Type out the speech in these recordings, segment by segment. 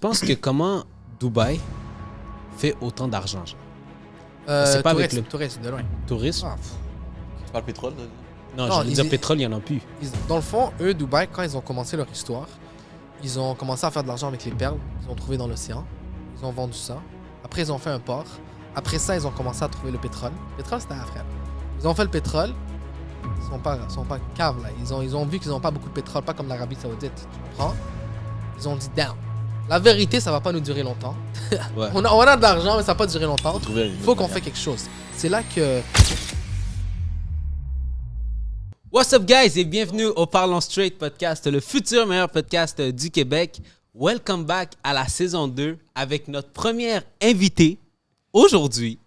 penses que comment Dubaï fait autant d'argent? Genre? C'est pas avec le tourisme, de loin. tourisme? Ah, Tu parles pétrole? Non, Non, je veux dire pétrole, il n'y en a plus. dans le fond, eux, Dubaï, quand ils ont commencé leur histoire, ils ont commencé à faire de l'argent avec les perles qu'ils ont trouvées dans l'océan. Ils ont vendu ça. Après, ils ont fait un port. Après ça, ils ont commencé à trouver le pétrole. Le pétrole, c'était à frère. Ils ont fait le pétrole. Ils sont pas caves, là. Ils ont vu qu'ils n'ont pas beaucoup de pétrole, pas comme l'Arabie Saoudite. Tu comprends? Ils ont dit, down. La vérité, ça va pas nous durer longtemps. Ouais. on a de l'argent, mais ça va pas durer longtemps. Il Il faut qu'on fasse quelque chose. C'est là que... What's up, guys, et bienvenue au Parlons Straight podcast, le futur meilleur podcast du Québec. Welcome back à la saison 2 avec notre première invitée aujourd'hui.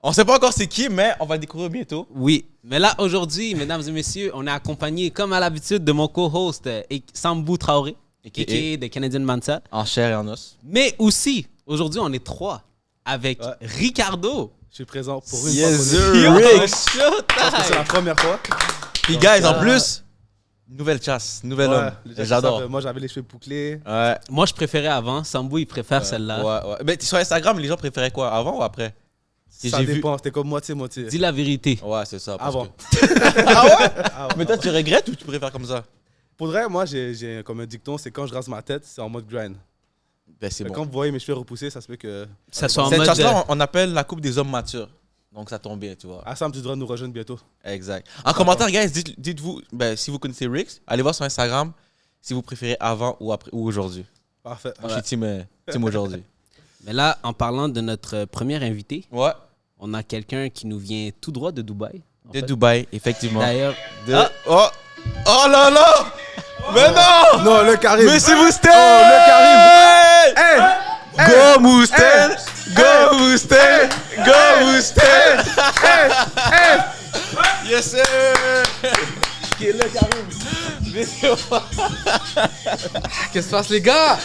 On sait pas encore c'est qui, mais on va le découvrir bientôt. Oui, mais là, aujourd'hui, mesdames et messieurs, on est accompagné, comme à l'habitude, de mon co-host Sambou Traoré, a.k.a. de Canadian Mansa. En chair et en os. Mais aussi, aujourd'hui, on est trois avec Ricardo. Je suis présent pour une Yes, fois. sir. Yo, Rick. C'est la première fois. Puis, guys, en plus, nouvelle chasse, nouvel Ouais, homme. les gens J'adore. savent, moi, j'avais les cheveux bouclés. Ouais. Moi, je préférais avant. Sambou, il préfère celle-là. Ouais. Mais sur Instagram, les gens préféraient quoi? Avant ou après? Que Ça j'ai vu. dépend, c'était comme moitié-moitié. Dis la vérité. Ouais, c'est ça. parce Avant. que- Ah ouais? Ah, Mais toi, tu regrettes ou tu préfères comme ça? Pour vrai, moi, j'ai comme un dicton, c'est quand je rase ma tête, c'est en mode grind. Ben, c'est Fait bon. Quand vous voyez mes cheveux repoussés, ça se peut que... Ça soit en Cette mode. chasse-là, on appelle la coupe des hommes matures. Donc, ça tombe bien, tu vois. Assam, tu devras nous rejoindre bientôt. Exact. En commentaire, guys, dites-vous, ben, si vous connaissez Rix, allez voir sur Instagram si vous préférez avant ou après ou aujourd'hui. Parfait. Moi, je suis team aujourd'hui. Mais là, en parlant de notre première invité, Ouais. on a quelqu'un qui nous vient tout droit de Dubaï. en De fait. Dubaï, effectivement. D'ailleurs, Oh! Oh là là! Mais non! Non, le Karim! Mais c'est Mousten! Oh, le Karim! Hey! Go Mousten! Go Mousten! Go Mousten! Yes sir! Qui est le Karim? Qu'est-ce qui se passe, les gars?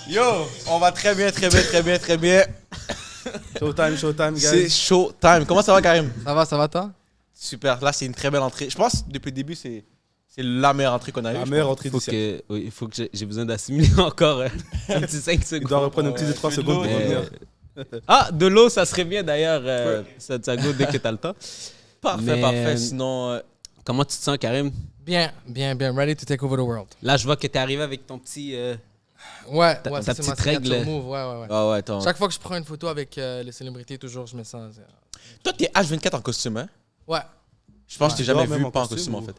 Yo! On va très bien. Showtime, guys. C'est showtime. Comment ça va, Karim? Ça va, toi? Super. Là, c'est une très belle entrée. Je pense que depuis le début, c'est la meilleure entrée qu'on a eue. La je meilleure pense. entrée du siècle. il faut que j'ai besoin d'assimiler encore un petit 5 Il secondes. doit reprendre un petit 2-3 secondes pour Mais, revenir. Ah, de l'eau, ça serait bien d'ailleurs, ça go dès que t'as le temps. Mais- Parfait. Sinon, Comment tu te sens, Karim? Bien. Ready to take over the world. Là, je vois que t'es arrivé avec ton petit... Ouais, Ta- ouais, ta ça, c'est ma petite règle. signature move. Ouais. ah ouais, attends. Chaque fois que je prends une photo avec les célébrités, toujours, je me sens... Toi, t'es H24 en costume, hein? Ouais. Je pense que je t'ai Ouais, jamais même vu en pas en costume costume, en ou- fait.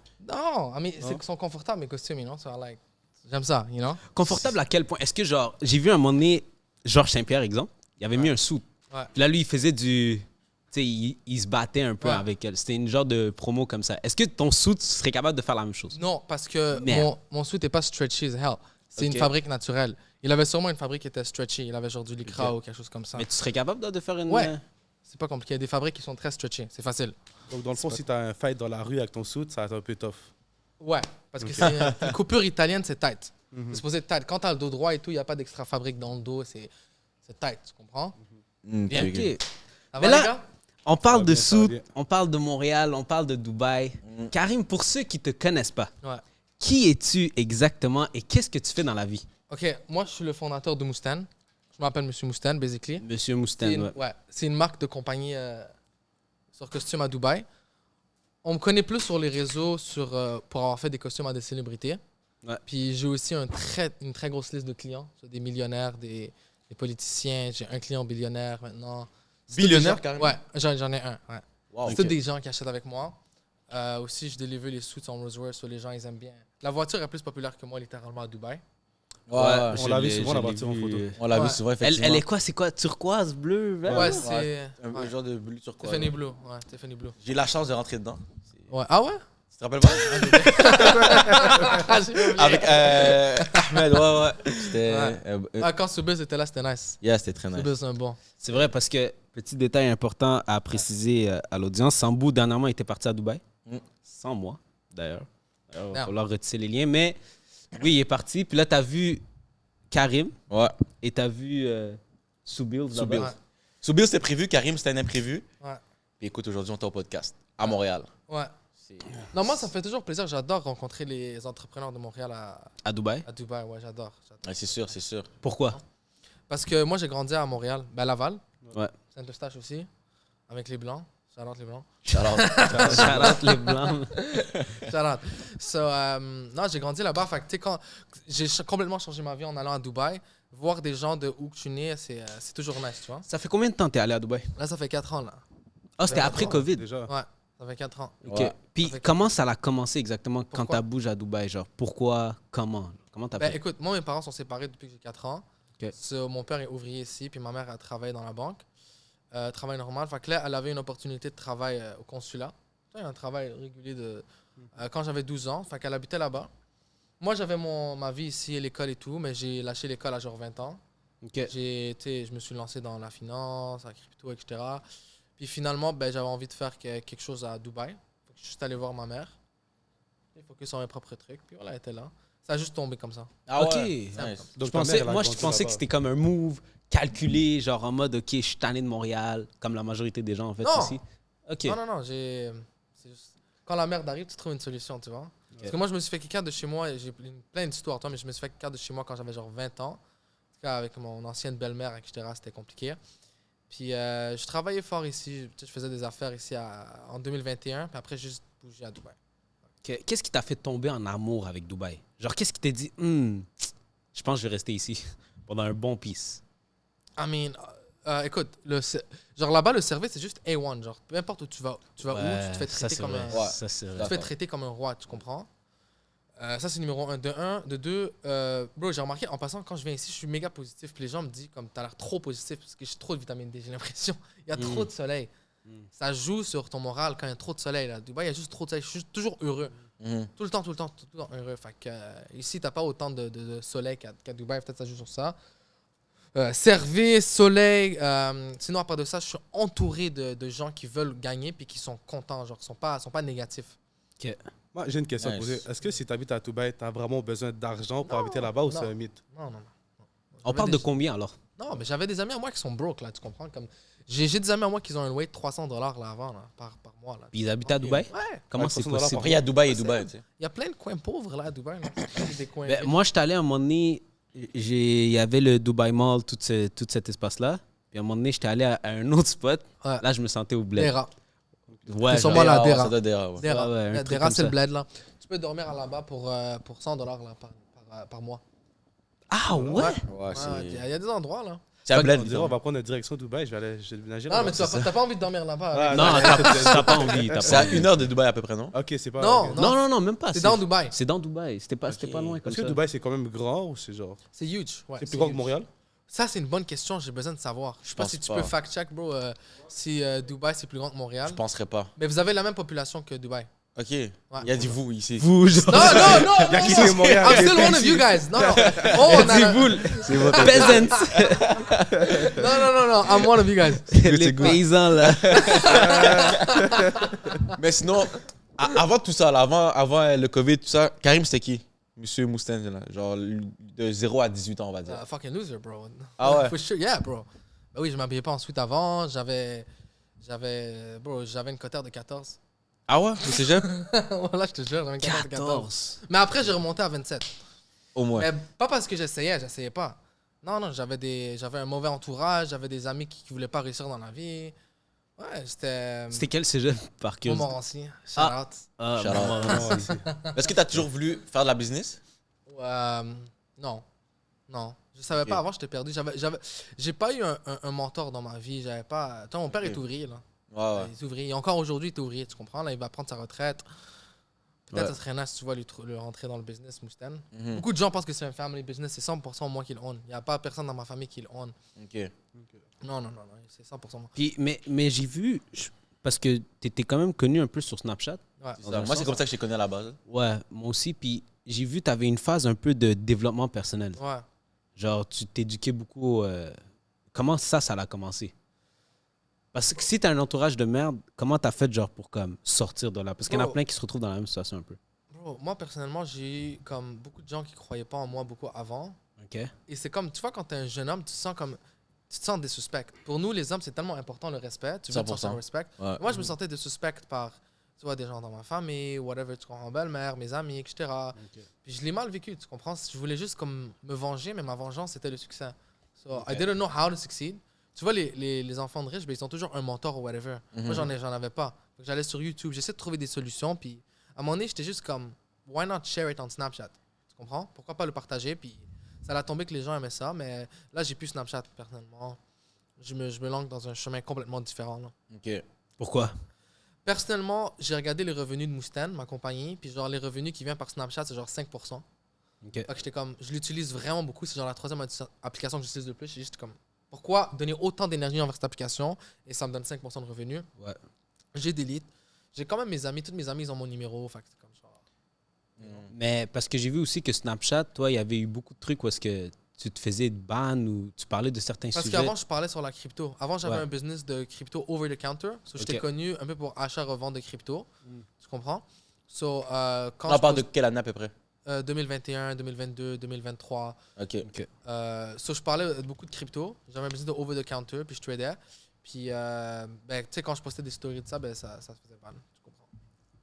Non, mais ils sont confortables, mes costumes, you know? So I like... J'aime ça, you know? Confortable à quel point? Est-ce que, genre, j'ai vu un moment donné, Georges Saint-Pierre, exemple, il avait mis un suit. Ouais. Puis là, lui, il faisait du... Tu sais, il se battait un peu Ouais. avec elle. C'était une genre de promo comme ça. Est-ce que ton suit, tu serais capable de faire la même chose? Non, parce que Merde. mon suit n'est pas stretchy as hell. C'est Ok. une fabrique naturelle. Il avait sûrement une fabrique qui était stretchy. Il avait genre du lycra ou quelque chose comme ça. Mais tu serais capable de faire une... Ouais. C'est pas compliqué. Il y a des fabriques qui sont très stretchy. C'est facile. Donc, dans le fond, si t'as un fight dans la rue avec ton suit, ça va être un peu tough. Ouais, parce que c'est une coupure italienne, c'est tight. C'est supposé être tight. Quand t'as le dos droit et tout, il n'y a pas d'extra fabrique dans le dos. C'est tight, tu comprends? Bien. OK. Ça Mais va, là- les gars? On parle de Ça va suit, bien. on parle de Montréal, on parle de Dubaï. Karim, pour ceux qui te connaissent pas, Ouais. qui es-tu exactement et qu'est-ce que tu fais dans la vie? OK, moi, je suis le fondateur de Moustan. Je m'appelle Monsieur Moustan, basically. Monsieur C'est Moustan, une, ouais. ouais, c'est une marque de compagnie sur costumes à Dubaï. On me connaît plus sur les réseaux pour avoir fait des costumes à des célébrités. Ouais. Puis j'ai aussi une très grosse liste de clients, sur des millionnaires, des politiciens. J'ai un client billionnaire maintenant. C'est tous des Billionnaire, gens- carrément? Ouais, j'en ai un. Ouais. Wow, C'est ok. tous des gens qui achètent avec moi. Aussi, je délivre les suits en Rolls Royce, les gens ils aiment bien. La voiture est plus populaire que moi littéralement à Dubaï. Ouais, On l'a je vu l'ai- souvent, je la l'ai voiture en vu. photo. On l'a Ouais. vu souvent, Elle, effectivement. elle est quoi? C'est quoi? Turquoise, bleu, vert? Ouais, ouais. c'est Un ouais. genre de bleu sur quoi? Tiffany Blue. Ouais, Tiffany Blue. J'ai eu la chance de rentrer dedans. Ouais. Ah ouais? Tu te rappelles pas? J'ai oublié. Avec Ahmed, ouais. C'était. Ouais. Quand Soubez était là, c'était nice. Yeah, c'était très nice. Soubez, c'est un bon. C'est vrai parce que, petit détail important à préciser à l'audience, Sambou dernièrement était parti à Dubaï. Sans moi, d'ailleurs. Il va Merde. falloir retisser les liens. Mais oui, il est parti. Puis là, tu as vu Karim Ouais. et tu as vu Soubil. Soubil. Ouais. Soubil, c'était prévu. Karim, c'était un imprévu. Ouais. Puis écoute, aujourd'hui, on est au podcast à Montréal. Ouais. Non, moi, ça me fait toujours plaisir. J'adore rencontrer les entrepreneurs de Montréal À Dubaï? à Dubaï. Ouais, j'adore. Ouais, c'est sûr, c'est sûr. Pourquoi? Parce que moi, j'ai grandi à Montréal. Ben, Laval. Ouais. Saint-Eustache aussi. Avec les Blancs. J'adore les Blancs. Shout-out les Blancs. Shout-out. Non, j'ai grandi là-bas. Fait que, tu sais, quand j'ai complètement changé ma vie en allant à Dubaï, voir des gens de où que je suis né, c'est toujours nice, tu vois. Ça fait combien de temps que t'es allé à Dubaï? Là, ça fait 4 ans, là. Ah, c'était après Covid. Déjà. Ouais, ça fait 4 ans. OK. Ouais. Puis Ça fait- comment ça a commencé exactement quand Pourquoi? t'as bougé à Dubaï? Genre, pourquoi? Comment? Comment t'as Ben, fait? écoute, moi, mes parents sont séparés depuis que j'ai 4 ans. Ok. Mon père est ouvrier ici, puis ma mère a travaillé dans la banque. Travail normal. Fait que là, elle avait une opportunité de travail au consulat. Tu sais, un travail régulier quand j'avais 12 ans. Fait qu'elle habitait là-bas. Moi, j'avais ma vie ici, l'école et tout, mais j'ai lâché l'école à genre 20 ans. OK. Je me suis lancé dans la finance, la crypto, etc. Puis finalement, ben, j'avais envie de faire quelque chose à Dubaï. Fait que je suis juste allé voir ma mère. Il focus sur mes propres trucs. Puis voilà, elle était là. Ça a juste tombé comme ça. Ah OK. ouais. Ça- Nice. Donc, Je ta pensais, mère, elle a moi, je grandi pensais que là-bas. c'était comme un move calculé, genre en mode, OK, je suis tanné de Montréal, comme la majorité des gens, en fait, Non. ici. OK. Non, c'est juste- quand la merde arrive, tu trouves une solution, tu vois. Parce que moi, je me suis fait quelqu'un de chez moi, et j'ai plein d'histoires, toi, mais je me suis fait quelqu'un de chez moi quand j'avais genre 20 ans. En tout cas, avec mon ancienne belle-mère, etc., c'était compliqué. Puis je travaillais fort ici, je faisais des affaires ici en 2021, puis après, j'ai juste bougé à Dubaï. OK. Qu'est-ce qui t'a fait tomber en amour avec Dubaï? Genre, qu'est-ce qui t'a dit, je pense que je vais rester ici pendant un bon piece? I mean, écoute, genre là-bas, le service, c'est juste A1. Genre, peu importe où tu vas où, tu te fais ça, traiter c'est comme vrai. un... Ouais. Ça, c'est Tu vrai. te fais traiter comme un roi, tu comprends? Ça, c'est numéro 1. De 2, bro, j'ai remarqué, en passant, quand je viens ici, je suis méga positif. Puis les gens me disent, comme, t'as l'air trop positif parce que j'ai trop de vitamine D, j'ai l'impression. Il y a trop de soleil. Ça joue sur ton moral quand il y a trop de soleil. Là. À Dubaï, il y a juste trop de soleil. Je suis toujours heureux. Mhm. Tout le temps heureux. Fait que, ici, t'as pas autant de soleil qu'à Dubaï. Peut-être ça joue sur ça. Service, soleil. Sinon, à part de ça, je suis entouré de gens qui veulent gagner puis qui sont contents. Genre, sont pas négatifs. OK. Moi, j'ai une question à Nice. poser. Est-ce que si tu habites à Dubaï, tu as vraiment besoin d'argent pour Non, habiter là-bas ou non. c'est un mythe? Non. On parle de combien, alors? Non, mais j'avais des amis à moi qui sont broke, là, tu comprends? Comme... J'ai des amis à moi qui ont un wait de $300 là, avant, là, par mois. Là. Puis ils habitaient à Dubaï? Ouais. Comment Ouais, c'est 300 possible? Après, il y a Dubaï et Dubaï, tu sais. Il y a plein de coins pauvres, là, à Dubaï. Là. Des coins Ben, riches. moi, je suis allé à un moment donné, il y avait le Dubai Mall, tout cet espace-là. Puis à un moment donné, j'étais allé à un autre spot. Ouais. Là, je me sentais au Des bled. rats. Ouais, Ils sont genre- moi, là, Ah, des ouais, rats. ça doit dire, ouais. Des rats. Ouais, un Des truc rats, comme c'est le ça. bled, là. Tu peux dormir là-bas pour $100 là, par mois. Ah ouais? Ouais, Ouais, c'est. il y a des endroits, là. C'est un On bled. dirait, on va prendre une direction Dubaï, je vais déménager Non, là-bas. mais t'as pas envie de dormir là-bas. Ah, avec- Non, non, t'as pas envie. t'as C'est pas à envie. 1 heure de Dubaï à peu près, non? Ok, c'est pas. Non, ok. Non, même pas. C'est dans Dubaï. C'est dans Dubaï. C'était pas loin comme Est-ce que ça. Dubaï, c'est quand même grand ou c'est genre. C'est huge. Ouais, C'est plus grand que huge. Montréal? Ça, c'est une bonne question. J'ai besoin de savoir. Je sais pas pense si tu pas. peux fact-check, bro, si Dubaï, c'est plus grand que Montréal. Je penserais pas. Mais vous avez la même population que Dubaï. Ok. Il y a dit vous ici. Vous, genre. Non, non, Il y a quitté Montréal. I'm still one of you guys. Non, non. Oh, on a C'est la- vous, C'est votre. peasants. Non. I'm one of you guys. Les paysans, là. Mais sinon, avant tout ça, là, avant le Covid, tout ça, Karim, c'était qui? Monsieur Moustaine, là. Genre de 0 à 18 ans, on va dire. Fucking loser, bro. Ah ouais? For sure, yeah, bro. Ben oui, je m'habillais pas ensuite avant. J'avais une cotère de 14. Ah ouais? Au cégep? Voilà, je te jure, j'avais une cotère de 14. 14. Mais après, j'ai remonté à 27. Au moins. Mais pas parce que j'essayais pas. Non, j'avais un mauvais entourage, j'avais des amis qui voulaient pas réussir dans la vie. Ouais, c'était C'était quel cégep, par curiosité? Montmorency. Shout Ah. out. Ah, Shout out. Montmorency. Est-ce que tu as toujours voulu faire de la business? Non. Je savais Ok. pas avant, j'étais perdu. J'ai pas eu un mentor dans ma vie. J'avais pas. Toi, mon père Ok. est ouvrier, là. Ouais, Il est ouvrier. Et encore aujourd'hui, il est ouvrier, tu comprends? Là, il va prendre sa retraite. Peut-être Ouais. ça serait nice si tu vois le rentrer dans le business, Moustaine. Mhm. Beaucoup de gens pensent que c'est un family business. C'est 100% moi qui le own. Il n'y a pas personne dans ma famille qui le own. Ok. Non. C'est 100% moi. Puis, mais j'ai vu, parce que t'étais quand même connu un peu sur Snapchat. Ouais. C'est ça. Moi, c'est comme ça que je te connais à la base. Ouais, moi aussi. Puis j'ai vu, t'avais une phase un peu de développement personnel. Ouais. Genre, tu t'éduquais beaucoup. Comment ça a commencé? Parce que si t'as un entourage de merde, comment t'as fait genre pour comme sortir de là? Parce qu'il y en a Bro. plein qui se retrouvent dans la même situation un peu. Bro, moi, personnellement, j'ai eu comme beaucoup de gens qui croyaient pas en moi beaucoup avant. OK? Et c'est comme, tu vois, quand t'es un jeune homme, tu te sens des suspects. Pour nous, les hommes, c'est tellement important le respect. Tu veux te 100%. sentir respect. Ouais. Moi, je me sentais des suspects par Tu vois, des gens dans ma famille, whatever, tu comprends, belle-mère, mes amis, etc. Puis je l'ai mal vécu, tu comprends? Je voulais juste comme me venger, mais ma vengeance, c'était le succès. So, I didn't know how to succeed. Tu vois, les enfants de riches, ben, ils ont toujours un mentor ou whatever. Moi, j'en avais pas. Donc, j'allais sur YouTube, j'essayais de trouver des solutions, puis à un moment donné, j'étais juste comme, why not share it on Snapchat? Tu comprends? Pourquoi pas le partager? Puis ça a tombé que les gens aimaient ça, mais là, j'ai plus Snapchat, personnellement. Je me lance dans un chemin complètement différent. Là. Ok. Pourquoi? Personnellement, j'ai regardé les revenus de Mustang, ma compagnie, puis genre les revenus qui viennent par Snapchat, c'est genre 5%. Fait que j'étais comme, je l'utilise vraiment beaucoup, c'est genre la troisième application que j'utilise le plus. J'ai juste comme, pourquoi donner autant d'énergie envers cette application et ça me donne 5% de revenus? Ouais. J'ai delete. J'ai quand même mes amis, tous mes amis, ils ont mon numéro, fait que c'est comme genre... Mais parce que j'ai vu aussi que Snapchat, toi, il y avait eu beaucoup de trucs où est-ce que tu te faisais ban ou tu parlais de certains Parce sujets. qu'avant, je parlais sur la crypto. Avant, j'avais Ouais. un business de crypto over the counter. So, j'étais Ok. connu un peu pour achat-revente de crypto. Mm. Tu comprends? So, quand On je parle de quelle année à peu près? 2021, 2022, 2023. Ok. So, je parlais beaucoup de crypto. J'avais un business de over the counter, puis je tradais. Puis, ben, tu sais, quand je postais des stories de ça, ben, ça se faisait ban. Tu comprends?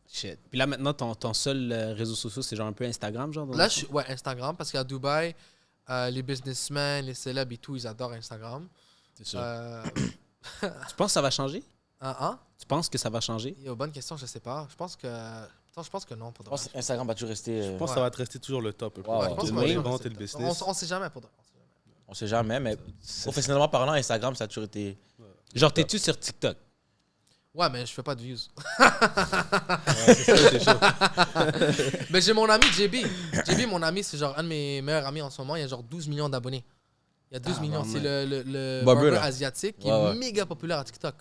Shit. Puis là, maintenant, ton seul réseau social, c'est genre un peu Instagram, genre? Là, ouais, Instagram, parce qu'à Dubaï, les businessmen, les célèbres et tout, ils adorent Instagram. C'est sûr. Tu Tu penses que ça va changer? hein? Tu penses que ça va changer? Bonne question, je sais pas. Je pense que non. Pour Je pense que Instagram va toujours rester. Je pense que ça va te rester toujours le top. Ouais, ouais. je pense Le qu'on va main toujours vente rester et le top. business. On sait jamais pour de vrai. On sait jamais, mais professionnellement parlant, Instagram, ça a toujours été. Genre, t'es-tu sur TikTok? Ouais, mais je fais pas de views. Ouais, c'est chaud. Mais j'ai mon ami JB. JB, mon ami, c'est genre un de mes meilleurs amis en ce moment. Il y a genre 12 millions d'abonnés. Il y a 12 millions. C'est le Barber, barber là. asiatique qui Ouais, est ouais. méga populaire à TikTok.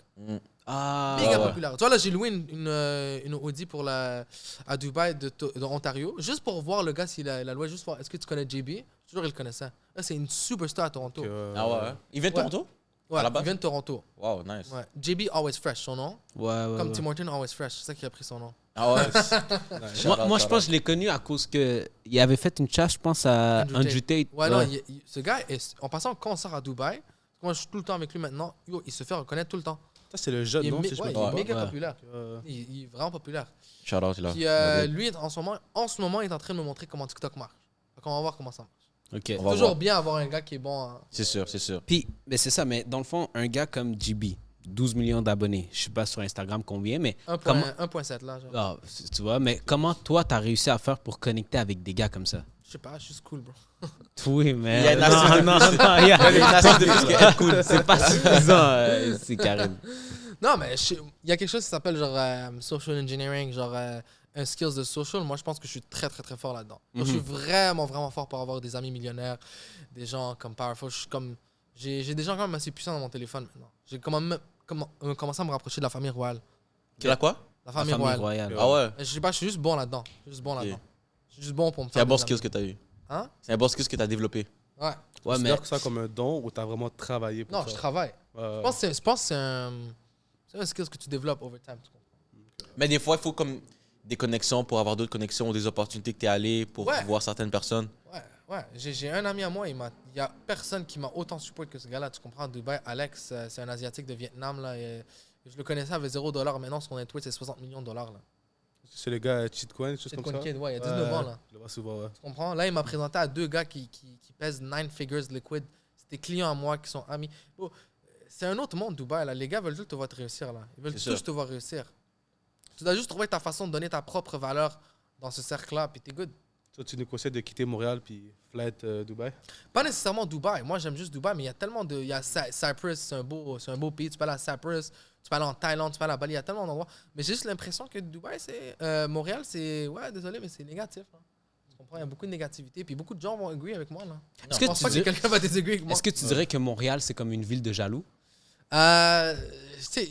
Ah, Méga ouais. populaire. Tu vois, là, j'ai loué une Audi pour à Dubaï de Ontario, juste pour voir le gars s'il a la loi, juste pour voir, est-ce que tu connais JB? Toujours, il le connaissait. Là, c'est une superstar à Toronto. Ah ouais. Il vient de Ouais. Toronto? Ouais, à la base? il vient de Toronto. Wow, nice. Ouais. JB Always Fresh, son nom. ouais, Comme ouais. Tim Horton Always Fresh. C'est ça qui a pris son nom. Ah ouais. Moi, je pense que je l'ai connu à cause que il avait fait une chasse, je pense, à Andrew Andrew Tate. Ouais, non, ce gars, en passant, quand on sort à Dubaï, moi, je suis tout le temps avec lui maintenant, yo, il se fait reconnaître tout le temps. Ça, c'est le jeune, Il est, non? mé- Si je ouais, me il est trompe pas. méga Ouais. populaire. Euh, Il est vraiment populaire. Shout out, là. Puis lui, en ce moment, il est en train de me montrer comment TikTok marche. Donc, on va voir comment ça marche. OK. On va Toujours voir. bien avoir un gars qui est bon. C'est sûr, c'est sûr. Puis, mais c'est ça, mais dans le fond, un gars comme JB, 12 millions d'abonnés, je sais pas sur Instagram combien, mais 1.7 là. Genre. ah, tu vois, mais comment toi, t'as réussi à faire pour connecter avec des gars comme ça? Je sais pas, je suis juste cool, bro. Oui, mais... Il y a une non, astuce de non, plus. non, il y a Il y a une astuce de plus que être cool. C'est pas suffisant, c'est Karim. Non, mais il y a quelque chose qui s'appelle genre social engineering, genre un skills de social. Moi, je pense que je suis très, très, très fort là-dedans. Moi, je suis vraiment, vraiment fort pour avoir des amis millionnaires, des gens comme powerful. Je suis comme... J'ai des gens quand même assez puissants dans mon téléphone maintenant. J'ai commencé à me rapprocher de la famille royale. Tu l'as quoi? La La famille famille royale. royale. Ah ouais. Je sais pas, je suis juste bon là-dedans. Je suis juste bon là-dedans. Je suis juste bon pour me C'est faire un bon des skill amis. que tu as eu. Hein? C'est un bon skill que tu as développé. Ouais. Ouais, tu mais... considères ça comme un don ou t'as vraiment travaillé pour Non, ça? je travaille. Je pense que c'est un skill que tu développes over time. Tu comprends? Mais des fois, il faut comme des connexions pour avoir d'autres connexions ou des opportunités que tu es allé pour Ouais. voir certaines personnes. Ouais. J'ai un ami à moi, il y a personne qui m'a autant support que ce gars-là. Tu comprends? À Dubaï, Alex, c'est un Asiatique de Vietnam. Là, et je le connaissais avec $0. Maintenant, son net c'est 60 millions de dollars. Là. C'est le gars Cheatcoin, des choses C'est comme ça? Kid, ouais, il y a 19 ans. Là. Je le vois souvent, ouais. Tu comprends? Là, il m'a présenté à deux gars qui pèsent 9 figures liquid. C'est des clients à moi qui sont amis. Bro, c'est un autre monde, Dubaï. Là. Les gars veulent juste te voir te réussir. Là. Ils veulent C'est tous sûr. te voir réussir. Tu dois juste trouver ta façon de donner ta propre valeur dans ce cercle-là, puis t'es good. Toi, tu nous conseilles de quitter Montréal puis flight Dubaï? Pas nécessairement Dubaï. Moi, j'aime juste Dubaï, mais il y a tellement de... Il y a Cyprus, c'est un beau pays. Tu peux aller à Cyprus, tu peux aller en Thaïlande, tu peux aller à Bali. Il y a tellement d'endroits. Mais j'ai juste l'impression que Dubaï, c'est... Montréal, c'est... Ouais, désolé, mais c'est négatif. Hein. Tu comprends? Il y a beaucoup de négativité. Puis beaucoup de gens vont agree avec moi. Là. Est-ce Je que pense tu pas que dis- quelqu'un va désagreer avec moi. Est-ce que tu dirais que Montréal, c'est comme une ville de jaloux? Tu sais,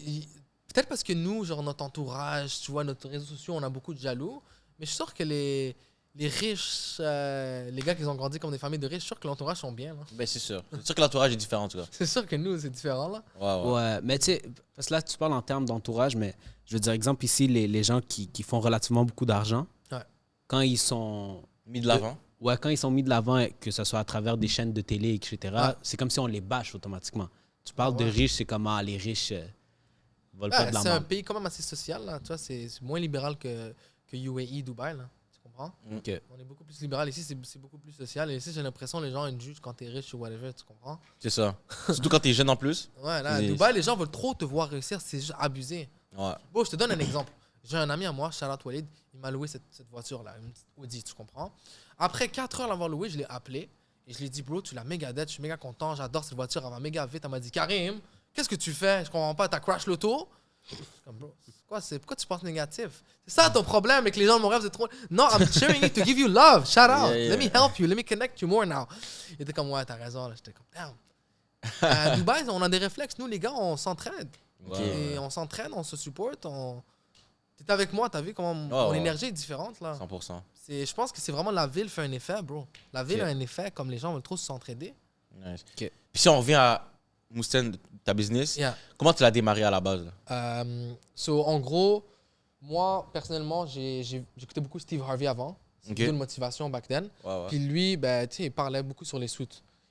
peut-être parce que nous, genre notre entourage, tu vois, notre réseaux sociaux, on a beaucoup de jaloux. Mais je suis sûr que les riches, les gars qui ont grandi comme des familles de riches, je suis sûr que l'entourage sont bien. Là. Ben, c'est sûr. C'est sûr que l'entourage est différent, en tout cas. C'est sûr que nous, c'est différent. Là. Ouais, ouais. Ouais, mais tu sais, parce que là, tu parles en termes d'entourage, mais je veux dire, exemple ici, les gens qui font relativement beaucoup d'argent, Ouais. quand ils sont... Mis de l'avant. Ouais, quand ils sont mis de l'avant, que ce soit à travers des chaînes de télé, etc., Ouais. c'est comme si on les bâche automatiquement. Tu parles Ouais. de riches, c'est comme les riches vole pas de la C'est un merde. pays quand même assez social, là. Tu vois, c'est moins libéral que UAE, Dubaï, là. Tu comprends? Ok. On est beaucoup plus libéral. Ici, c'est beaucoup plus social. Et ici, j'ai l'impression que les gens ils te jugent quand t'es riche ou whatever, tu comprends? C'est ça. Surtout quand t'es jeune en plus. Ouais, là, à Et- Dubaï, les gens veulent trop te voir réussir. C'est juste abusé. Ouais. Bon, je te donne un exemple. J'ai un ami à moi, Charlotte Walid, il m'a loué cette voiture-là, une petite Audi, tu comprends? Après 4 heures l'avoir loué, je l'ai appelé et je lui ai dit, bro, tu l'as méga dette, je suis méga content, j'adore cette voiture, elle va méga vite. Elle m'a dit, Karim, qu'est-ce que tu fais? Je comprends pas, t'as crash l'auto? Je suis comme, bro, pourquoi tu penses négatif? C'est ça ton problème avec les gens de mon rêve, c'est trop. Non, I'm sharing it to give you love. Shout out. Yeah, yeah. Let me help you. Let me connect you more now. Il était comme, ouais, t'as raison. Là. J'étais comme, damn. À Dubaï, on a des réflexes. Nous, les gars, on s'entraide. Ouais. Et on s'entraîne, on se supporte. T'es avec moi, t'as vu comment mon ouais. énergie est différente là. 100%. Je pense que c'est vraiment la ville fait un effet, bro. La ville Ok. a un effet comme les gens veulent trop s'entraider. Nice. Ok. Puis si on revient à Mousten, ta business, Yeah. comment tu l'as démarré à la base? Là? En gros, moi, personnellement, j'écoutais beaucoup Steve Harvey avant. C'est Ok. beaucoup de motivation back then. Ouais, ouais. Puis lui, ben, tu sais, il parlait beaucoup sur les suits.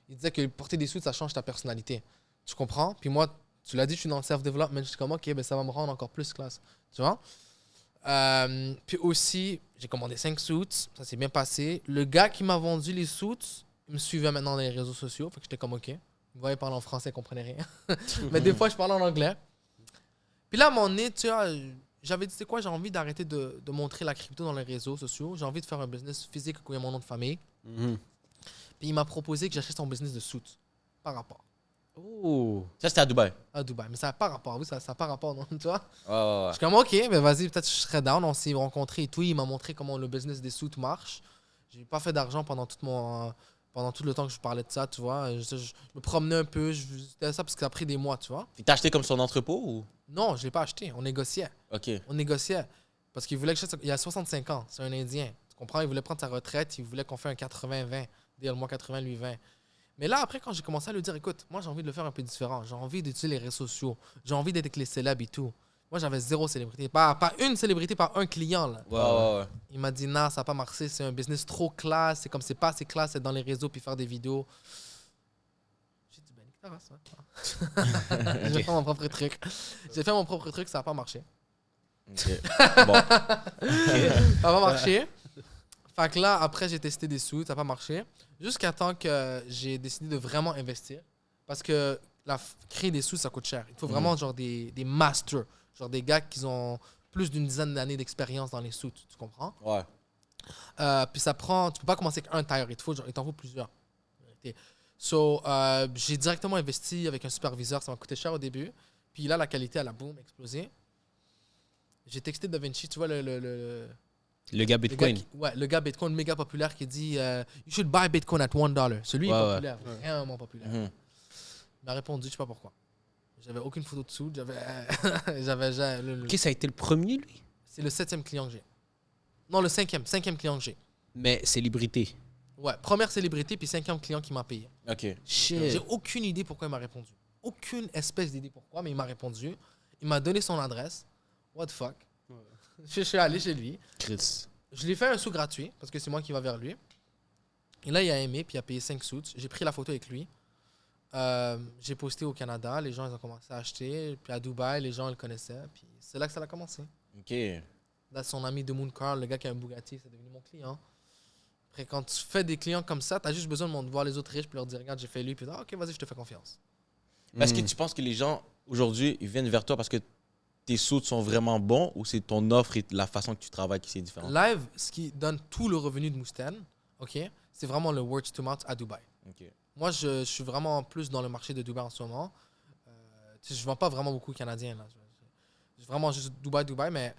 Il disait que porter des suits, ça change ta personnalité. Tu comprends? Puis moi, tu l'as dit, je suis dans le self-development. Je suis comme, OK, ben, ça va me rendre encore plus classe. Tu vois? Puis aussi, j'ai commandé 5 suits. Ça s'est bien passé. Le gars qui m'a vendu les suits, il me suivait maintenant dans les réseaux sociaux. Fait que j'étais comme, OK. Vous voyez, parler en français, il comprenait rien. Mais des fois, je parlais en anglais. Puis là, à un moment donné, tu vois, j'avais dit, c'est quoi, j'ai envie d'arrêter de montrer la crypto dans les réseaux sociaux. J'ai envie de faire un business physique où il y a mon nom de famille. Mhm. Puis il m'a proposé que j'achète son business de suits. Par rapport Oh. Ça, c'était à Dubaï. à Dubaï. Mais ça n'a pas rapport. Oui, ça n'a pas rapport, non, tu vois. Ouais, ouais, Je suis comme, OK, ben vas-y, peut-être je serais down. On s'est rencontrés et tout. Il m'a montré comment le business des suits marche. J'ai pas fait d'argent pendant tout le temps que je parlais de ça, tu vois. Je me promenais un peu. C'était ça parce que ça a pris des mois, tu vois. Puis t'as acheté comme son entrepôt ou? Non, je l'ai pas acheté. On négociait. Ok. On négociait. Parce qu'il voulait que il a 65 ans. C'est un Indien. Tu comprends? Il voulait prendre sa retraite. Il voulait qu'on fasse un 80-20. Dire moi 80, lui 20. Mais là, après, quand j'ai commencé à lui dire, écoute, moi, j'ai envie de le faire un peu différent. J'ai envie d'utiliser les réseaux sociaux. J'ai envie d'être avec les célèbres et tout. Moi, j'avais 0 célébrité. Pas une célébrité, pas un client, là. Ouais, ouais, ouais. Il m'a dit, non, ça n'a pas marché. C'est un business trop classe. C'est comme c'est pas assez classe d'être dans les réseaux puis faire des vidéos. J'ai dit, ben, nique ta race, hein. J'ai fait mon propre truc. J'ai fait mon propre truc, ça n'a pas marché. Ok. Bon. Ça n'a pas marché. Fait que là, après, j'ai testé des sous, ça n'a pas marché. Jusqu'à temps que j'ai décidé de vraiment investir. Parce que créer des sous, ça coûte cher. Il faut vraiment genre des masters. Genre des gars qui ont plus d'une dizaine d'années d'expérience dans les sous, tu comprends? Ouais. Puis ça prend... Tu peux pas commencer avec un tire, il t'en faut plusieurs. So, j'ai directement investi avec un superviseur. Ça m'a coûté cher au début. Puis là, la qualité, elle a boum, explosé. J'ai texté Da Vinci, tu vois, le Le gars Bitcoin. le gars Bitcoin méga populaire qui dit You should buy Bitcoin at $1. Celui Ouais, est ouais. populaire, vraiment populaire. Mhm. Il m'a répondu, je sais pas pourquoi. J'avais aucune photo dessous. Ok, ça a été le premier, lui. C'est le 7e client que j'ai. Non, le 5e client que j'ai. Mais célébrité. Ouais, première célébrité, puis 5e client qui m'a payé. Ok. Shit. J'ai aucune idée pourquoi il m'a répondu. Aucune espèce d'idée pourquoi, mais il m'a répondu. Il m'a donné son adresse. What the fuck? Je suis allé chez lui. Chris. Je lui ai fait un sou gratuit, parce que c'est moi qui va vers lui. Et là, il a aimé, puis il a payé 5 sous. J'ai pris la photo avec lui. J'ai posté au Canada. Les gens, ils ont commencé à acheter. Puis à Dubaï, les gens, ils le connaissaient. Puis c'est là que ça a commencé. Ok. Là, son ami de Moon Car, le gars qui a un Bugatti, c'est devenu mon client. Après, quand tu fais des clients comme ça, tu as juste besoin de voir les autres riches, puis leur dire, regarde, j'ai fait lui, puis OK, vas-y, je te fais confiance. Est-ce que tu penses que les gens, aujourd'hui, ils viennent vers toi parce que tes sauts sont vraiment bons ou c'est ton offre et la façon que tu travailles qui c'est différent? Live, ce qui donne tout le revenu de Mousten, OK, c'est vraiment le word to mouth à Dubaï. Ok. Moi, je suis vraiment plus dans le marché de Dubaï en ce moment. Tu sais, je ne vends pas vraiment beaucoup canadien. Là. Je vraiment juste Dubaï, mais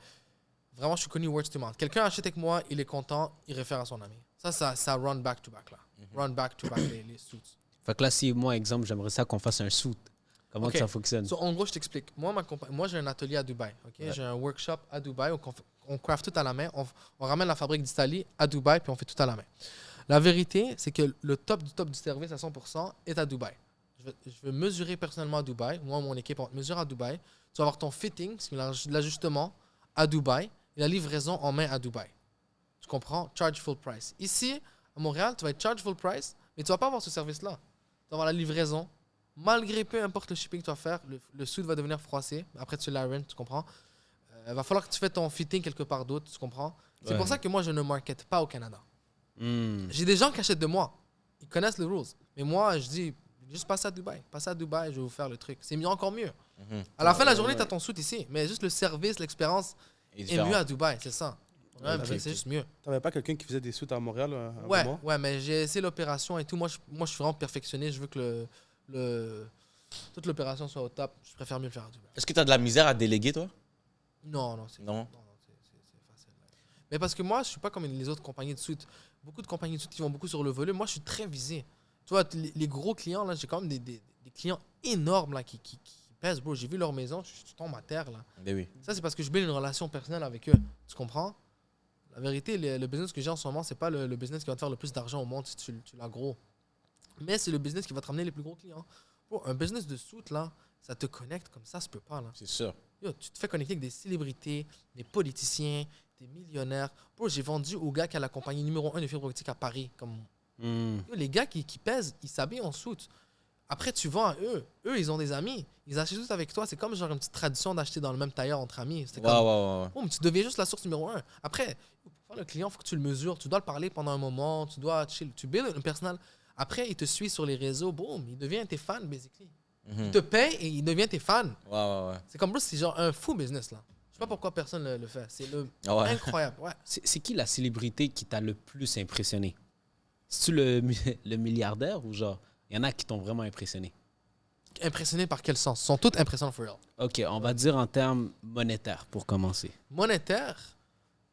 vraiment, je suis connu word to mouth. Quelqu'un achète avec moi, il est content, il réfère à son ami. Ça run back to back, là. Run back to back, les suits. Fait que là, si moi, exemple, j'aimerais ça qu'on fasse un suit. Comment Ok. que ça fonctionne? So, en gros, je t'explique. Moi, j'ai un atelier à Dubaï. Ok, Ouais. j'ai un workshop à Dubaï où on craft tout à la main. On ramène la fabrique d'Italie à Dubaï, puis on fait tout à la main. La vérité, c'est que le top du service à 100% est à Dubaï. Je vais mesurer personnellement à Dubaï. Moi, mon équipe, on mesure à Dubaï. Tu vas avoir ton fitting, l'ajustement à Dubaï et la livraison en main à Dubaï. Tu comprends? Charge full price. Ici, à Montréal, tu vas être charge full price, mais tu vas pas avoir ce service-là. Tu vas avoir la livraison malgré peu importe le shipping que tu vas faire, le suit va devenir froissé. Après, tu l'iron, tu comprends? Va falloir que tu fasses ton fitting quelque part d'autre, tu comprends? C'est Ouais. pour ça que moi, je ne market pas au Canada. Hmm. J'ai des gens qui achètent de moi. Ils connaissent les rules. Mais moi, je dis, juste passe à Dubaï. Passe à Dubaï, je vais vous faire le truc. C'est mieux, encore mieux. Mhm. À la fin de la ouais, journée, ouais. tu as ton suit ici. Mais juste le service, l'expérience Et est différent. mieux à Dubaï, c'est ça. Ouais, Ouais, mais ok. c'est juste mieux. T'avais pas quelqu'un qui faisait des suites à Montréal à un Ouais, moment? ouais, mais j'ai essayé l'opération et tout. Moi, je suis vraiment perfectionné. Je veux que toute l'opération soit au top. Je préfère mieux le faire à Dubaï. Est-ce que tu as de la misère à déléguer, toi? Non, non, c'est Non. c'est facile. Mais parce que moi, je suis pas comme les autres compagnies de suite. Beaucoup de compagnies de suite qui vont beaucoup sur le volume. Moi, je suis très visé. Tu vois, les gros clients, là, j'ai quand même des clients énormes là, qui pèsent, bro. J'ai vu leur maison, je tombe à terre, là. Ben oui. Ça, c'est parce que je build une relation personnelle avec eux. Tu comprends? La vérité, le business que j'ai en ce moment, c'est pas le business qui va te faire le plus d'argent au monde si tu l'as gros. Mais c'est le business qui va te ramener les plus gros clients. Bro, un business de suite, là, ça te connecte comme ça se peut pas, là. C'est sûr. Yo, tu te fais connecter avec des célébrités, des politiciens, des millionnaires. Bro, j'ai vendu au gars qui a la compagnie numéro 1 de fibre optique à Paris. Comme... Hmm. Yo, les gars qui pèsent, ils s'habillent en soute. Après, tu vends à eux. Eux, ils ont des amis. Ils achètent tout avec toi. C'est comme genre une petite tradition d'acheter dans le même tailleur entre amis. C'est Ouais, comme... ouais, ouais. Boum, tu deviens juste la source numéro 1. Après, pour faire le client, il faut que tu le mesures. Tu dois le parler pendant un moment. Tu dois chill. Tu builds un personnel. Après, il te suit sur les réseaux. Boum, il devient tes fans, basically. Mhm. Il te paye et il devient tes fans. Ouais, ouais, ouais. C'est comme Bruce, c'est genre un fou business, là. Je sais pas pourquoi personne le fait. C'est Ah ouais. incroyable. Ouais. C'est qui la célébrité qui t'a le plus impressionné? C'est-tu le milliardaire ou genre, il y en a qui t'ont vraiment impressionné? Impressionné par quel sens? Ils sont tous impressionnants for real. OK, on va dire en termes monétaires pour commencer. Monétaire,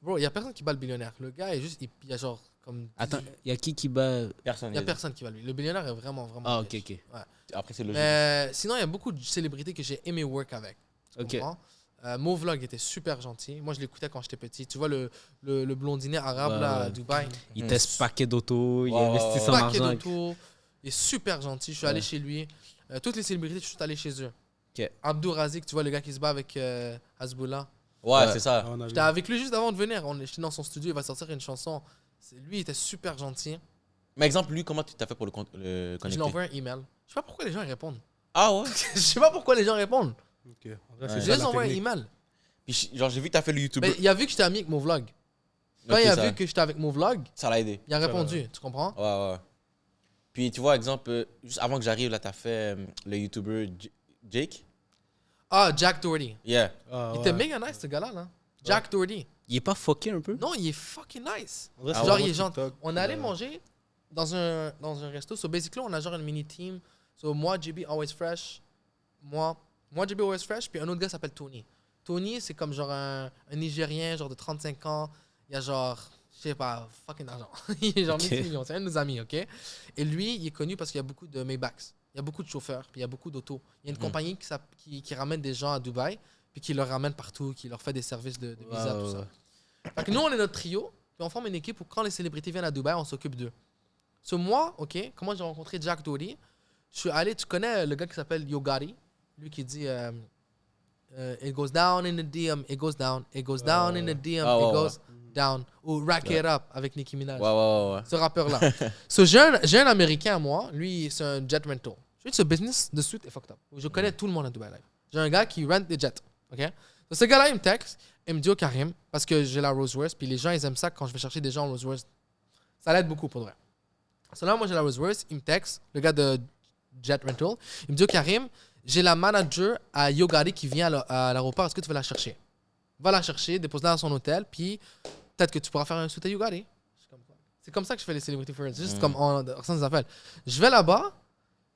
bro, il y a personne qui bat le billionnaire. Le gars est juste, il y a genre comme. Attends, il y a qui bat... Personne. Il y a personne qui bat lui. Le billionnaire est vraiment, vraiment. Ah, OK, riche. OK. Ouais. Après, c'est logique. Mais sinon, il y a beaucoup de célébrités que j'ai aimé work avec. Tu OK. comprends? Movlog était super gentil. Moi, je l'écoutais quand j'étais petit. Tu vois le blondinet arabe Ouais, là, ouais. à Dubaï. Il Mhm. teste paquet d'auto, il Ouais, investit ouais, son ouais. Paquet argent. d'auto. Il est super gentil. Je suis Ouais. allé chez lui. Toutes les célébrités, je suis allé chez eux. OK. Abdou Razik, tu vois le gars qui se bat avec Hasbullah. Ouais, c'est ça. Ah, on a vu. J'étais avec lui juste avant de venir. J'étais dans son studio, il va sortir une chanson. Lui, il était super gentil. Mais exemple, lui, comment tu t'as fait pour le Je lui connecter? ai envoyé un email. Je sais pas pourquoi les gens répondent. Ah ouais? Je sais pas pourquoi les gens répondent. Ok. En vrai, Ouais. c'est J'ai ça, juste la envoyé un technique. email. Puis, genre, j'ai vu que t'as fait le YouTube. Ben, il a vu que j'étais ami avec Movlog. Quand il a vu que j'étais avec Movlog, Ça l'a aidé. il a Ça répondu. Tu comprends? Ouais, ouais. Puis, tu vois, exemple, juste avant que j'arrive, là, t'as fait le YouTuber Jake. Ah, Jack Doherty. Yeah. Ah, Il ouais. était méga nice, ce gars-là. Là. Jack Doherty. Il est pas fucké un peu? Non, il est fucking nice. En vrai, Ah c'est Genre, vraiment il est gentil. TikTok, On est allé manger dans un resto. So, basically, on a genre une mini-team. So, moi, JB Always Fresh. Moi, JB Always Fresh. Puis un autre gars s'appelle Tony. Tony, c'est comme genre un Nigérien, genre de 35 ans. Il a genre, je sais pas, fucking argent. Il est genre Ok. 10 millions. C'est un de nos amis, OK? Et lui, il est connu parce qu'il y a beaucoup de Maybachs. Il y a beaucoup de chauffeurs, puis il y a beaucoup d'autos. Il y a une compagnie qui ramène des gens à Dubaï, puis qui leur ramène partout, qui leur fait des services de visa, Ouais, tout ouais, ça. ouais. Fait que nous, on est notre trio, puis on forme une équipe où quand les célébrités viennent à Dubaï, on s'occupe d'eux. So, moi, OK, comment j'ai rencontré Jack Doherty? Je suis allé, tu connais le gars qui s'appelle Yogari? Lui qui dit It goes down in the DM, it goes down, it goes down in the DM, Ah, ouais, it ouais. goes down. Ou Rack It Up avec Nicki Minaj. Ouais, ouais, ouais. Ce rappeur-là. So, j'ai un Américain à moi, lui, c'est un jet rental. Je dis, ce business de suite est fucked up. Je connais tout le monde à Dubaï Live. J'ai un gars qui rent des jets. OK? So, ce gars-là, il me texte, il me dit au Karim, parce que j'ai la Rolls-Royce, puis les gens, ils aiment ça quand je vais chercher des gens en Rolls-Royce. Ça l'aide beaucoup pour vrai. So là, moi, j'ai la Rolls-Royce, il me texte, le gars de jet rental, il me dit au Karim, j'ai la manager à Yogari qui vient à l'aéroport, est-ce que tu veux la chercher? Va la chercher, dépose-la dans son hôtel, puis peut-être que tu pourras faire un shoot à Yogari. C'est comme ça que je fais les celebrity first. Juste comme on des appels. Je vais là-bas,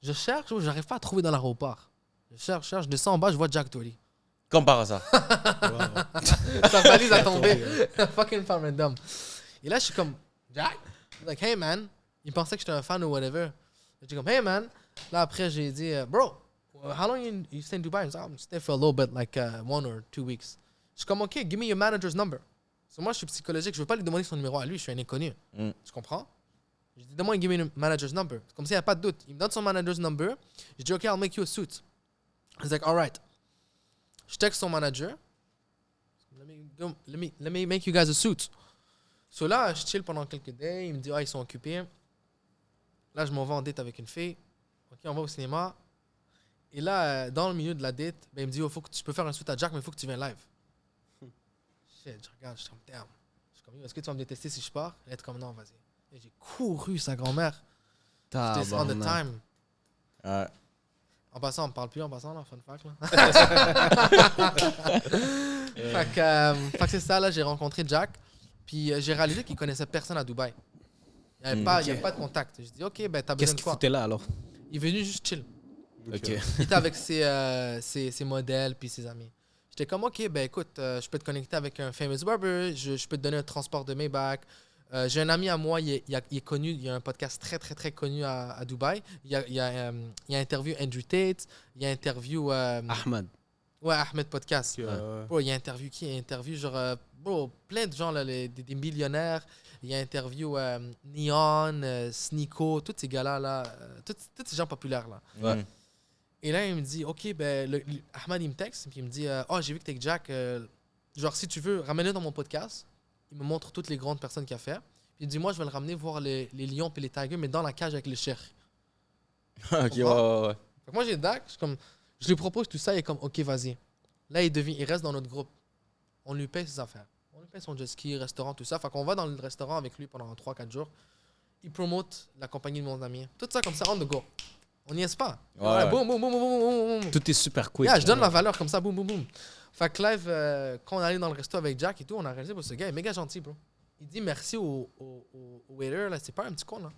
je cherche, j'arrive pas à trouver dans l'aéroport. Je cherche, je descends en bas, je vois Jack Doherty. Comme par hasard. Sa valise a tombé. Fucking fan random. Et là, je suis comme, Jack? Like, hey man. Il pensait que j'étais un fan ou whatever. Je dis comme, hey man. Là, après, j'ai dit, bro, how long you stay in Dubai? Il me dit, I'm stay for a little bit, like 1 or 2 weeks. Je suis comme, OK, give me your manager's number. So, moi, je suis psychologique. Je veux pas lui demander son numéro à lui. Je suis un inconnu. Mm. Tu comprends? Je dis, demande, give me your manager's number. Comme ça, il n'y a pas de doute. Il me donne son manager's number. Je dis, OK, I'll make you a suit. He's like, all right. Je texte son manager. Let me make you guys a suit. So là, je chill pendant quelques days. Il me dit, ah, ils sont occupés. Là, je m'en vais en date avec une fille. OK, on va au cinéma. Et là, dans le milieu de la date, ben, il me dit, oh, faut que tu peux faire un shoot à Jack, mais il faut que tu viennes live. Shit, je regarde, je suis comme, damn. Je suis comme, est-ce que tu vas me détester si je pars? Elle est comme, non, vas-y. Et j'ai couru sa grand-mère. C'était on the time. Ouais. En passant, on me parle plus en passant, là, fun fact. Là. Fait que c'est ça, là, j'ai rencontré Jack. Puis j'ai réalisé qu'il connaissait personne à Dubaï. Il n'y avait pas de contact. J'ai dit, OK, ben t'as besoin Qu'est-ce de qu'il quoi? foutait là alors? Il est venu juste chill. Ok. Il était avec ses modèles puis ses amis. J'étais comme, OK, ben écoute, je peux te connecter avec un famous barber, je peux te donner un transport de Maybach. J'ai un ami à moi, il est connu, il y a un podcast très, très, très connu à Dubaï. Il a interviewé Andrew Tate, il a interviewé... Ahmed. Ouais, Ahmed Podcast. Ouais. Bro, il a interviewé qui? Il a interviewé genre, bro, plein de gens, là, des millionnaires. Il a interviewé Neon, Sneeko, tous ces gars-là, là, tous ces gens populaires, là. Ouais. Et là, il me dit, OK, ben, Ahmed, il me texte, puis il me dit, oh, j'ai vu que t'es avec Jack, genre, si tu veux, ramène-le dans mon podcast. Il me montre toutes les grandes personnes qu'il a fait. Puis il dit, moi, je vais le ramener voir les lions et les tigers, mais dans la cage avec le cheikh. Ok, ouais. Fait que moi, j'ai Dak, je lui propose tout ça, il est comme, OK, vas-y. Là, il reste dans notre groupe. On lui paye ses affaires. On lui paye son jet ski, restaurant, tout ça. Fait qu'on va dans le restaurant avec lui pendant 3-4 jours. Il promote la compagnie de mon ami. Tout ça comme ça, on the go. On n'y est pas. Ouais. Boum, boum, boum, boum, boum, boum. Tout est super quick. Yeah, je donne ma valeur comme ça, boum, boum, boum. Fait que live, quand on allait dans le resto avec Jack et tout, on a réalisé, ce gars est méga gentil, bro. Il dit merci au waiter, là. C'est pas un petit con, là.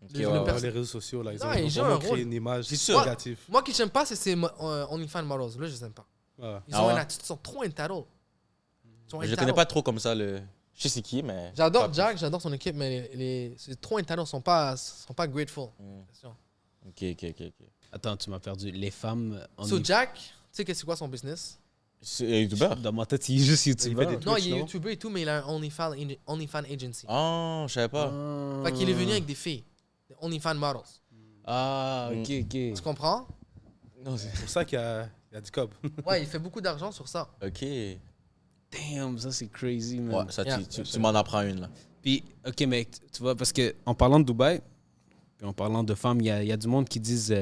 Ok, Le ouais, Dans ouais. les réseaux sociaux, là, ils Non, ont il joue vraiment un créé rôle. une image C'est sûr. négative. Moi, qui j'aime pas, c'est ces OnlyFans models. Là, je les aime pas. Ouais. Ils Ah ont ouais? une attitude, ils sont trop entitled. Ils sont Je le entitled. connais pas trop comme ça, le. Je sais c'est qui, mais. J'adore pas Jack, j'adore son équipe, mais c'est trop entitled, ils sont pas grateful. plus. Ok. Attends, tu m'as perdu. Les femmes. So Jack, tu sais qu'est-ce que c'est quoi son business? C'est un YouTuber. Dans ma tête, il est juste YouTuber. Il fait des Non, Twitch, il est non? YouTuber et tout, mais il a un OnlyFans agency. Ah, je savais pas. Fait qu'il est venu avec des filles, des OnlyFans models. Ah, ok. Tu comprends? Non, c'est. C'est pour ça qu'il y a du cob. Ouais, il fait beaucoup d'argent sur ça. Ok. Ouais, Damn, ça c'est crazy, man. ça, Yeah. tu m'en apprends une, là. Puis, ok, mec, tu vois, parce que en parlant de Dubaï, puis en parlant de femmes, il y a du monde qui disent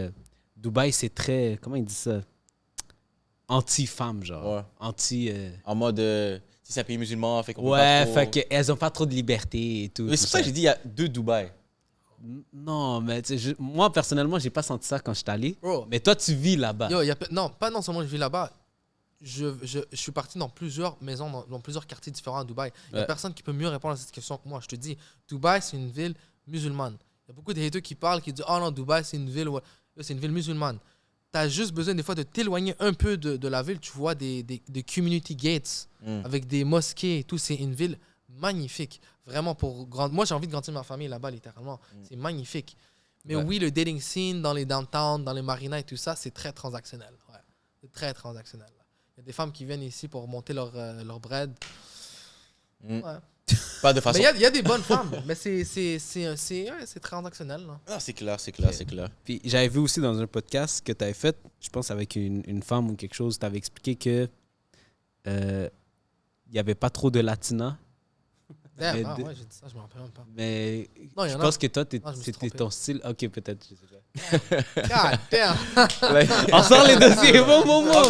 Dubaï, c'est très. Comment ils disent ça? Anti-femme, genre. Ouais. Anti. En mode. Si c'est un pays musulman, fait qu'on peut Ouais, pas trop- fait qu'elles ont pas trop de liberté et tout. Mais c'est pour ça que j'ai dit il y a deux Dubaï. Non, mais tu sais, moi, personnellement, j'ai pas senti ça quand je suis allé. Bro, Mais toi, tu vis là-bas. yo, non, pas non seulement je vis là-bas. Je suis parti dans plusieurs maisons, dans plusieurs quartiers différents à Dubaï. Il n'y a Ouais. personne qui peut mieux répondre à cette question que moi. Je te dis, Dubaï, c'est une ville musulmane. Il y a beaucoup de haters qui parlent, qui disent, oh non, Dubaï, c'est une ville, c'est une ville musulmane. Tu as juste besoin des fois de t'éloigner un peu de la ville. Tu vois des community gates avec des mosquées et tout. C'est une ville magnifique. Vraiment pour grandir. Moi, j'ai envie de grandir ma famille là-bas, littéralement. C'est magnifique. Mais Ouais. oui, le dating scene dans les downtowns, dans les marinas et tout ça, c'est très transactionnel. Ouais. C'est très transactionnel. Il y a des femmes qui viennent ici pour monter leur bread. Mm. Ouais. Pas de façon. Mais il y a des bonnes femmes. Mais c'est transactionnel. Là. Ah, c'est clair. Puis j'avais vu aussi dans un podcast que tu avais fait, je pense avec une femme ou quelque chose, tu avais expliqué que il n'y avait pas trop de latinas. Damn, Mais ah, de- ouais, j'ai dit ça, je m'en rappelle même pas. Mais Non, il y je en a. pense que toi, Ah, je me suis c'était trompé. ton style. Ok, peut-être. Je sais pas. God damn! On sort les dossiers, bon moment.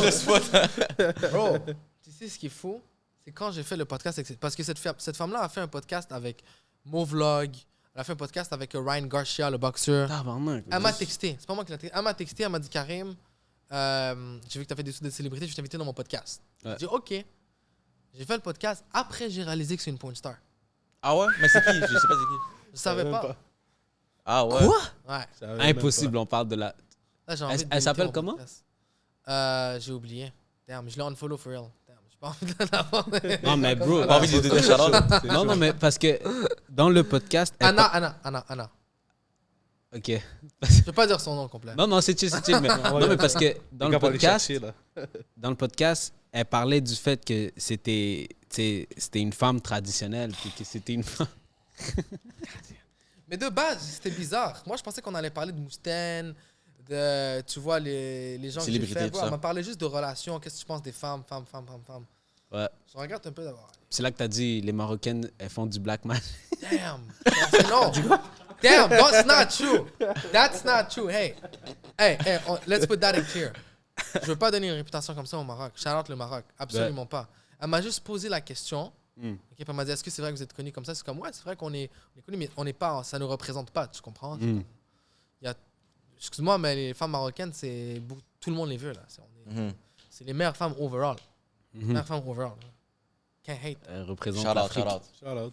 Bro, tu sais ce qui est fou? C'est quand j'ai fait le podcast avec... Parce que cette femme-là a fait un podcast avec Movlog. Elle a fait un podcast avec Ryan Garcia, le boxeur. Tabarnak. Elle m'a texté. C'est pas moi qui l'ai texté. Elle m'a texté, elle m'a dit, Karim, j'ai vu que tu as fait des sous de célébrités, je vais t'inviter dans mon podcast. Ouais. J'ai dit, OK. J'ai fait le podcast. Après, j'ai réalisé que c'est une porn star. Ah ouais? Mais c'est qui? Je sais pas c'est qui. Je savais même pas. Ah ouais? Quoi? Ouais. Je savais même Impossible, on parle de la. Là, j'ai Elle- envie de elle déliter s'appelle mon comment? podcast. J'ai oublié. Damn, je l'ai unfollow for real. Damn, j'ai pas envie de l'avoir. Non, mais bro. Pas envie de lui donner shout-out. Non, non, mais parce que dans le podcast. elle Anna. Ok. Je peux pas dire son nom complet. Non, non, c'est chill, c'est chill. Mais, non, mais parce que dans le podcast, là. elle parlait du fait que c'était une femme traditionnelle, puis que c'était une femme. Mais de base, c'était bizarre. Moi, je pensais qu'on allait parler de Moustaine, de, tu vois, les gens que j'ai Célébrités, fait. tout Ouais, ça. on m'a parlé juste de relations. Qu'est-ce que tu penses des femmes? Ouais. Je regarde un peu d'abord. C'est là que t'as dit les Marocaines, elles font du black man. Damn! Non! Damn, that's not true. That's not true. Hey, let's put that in clear. Je veux pas donner une réputation comme ça au Maroc. Shout out le Maroc. Absolument pas. Elle m'a juste posé la question. Ok, puis elle m'a dit, est-ce que c'est vrai que vous êtes connu comme ça? C'est comme, ouais, c'est vrai qu'on est connu, mais on n'est pas, ça ne nous représente pas, tu comprends? Il y a, excuse-moi, mais les femmes marocaines, tout le monde les veut, là. C'est les meilleures femmes overall. Meilleures femmes overall. Can't hate. Elle représente Shout out, l'Afrique. shout out.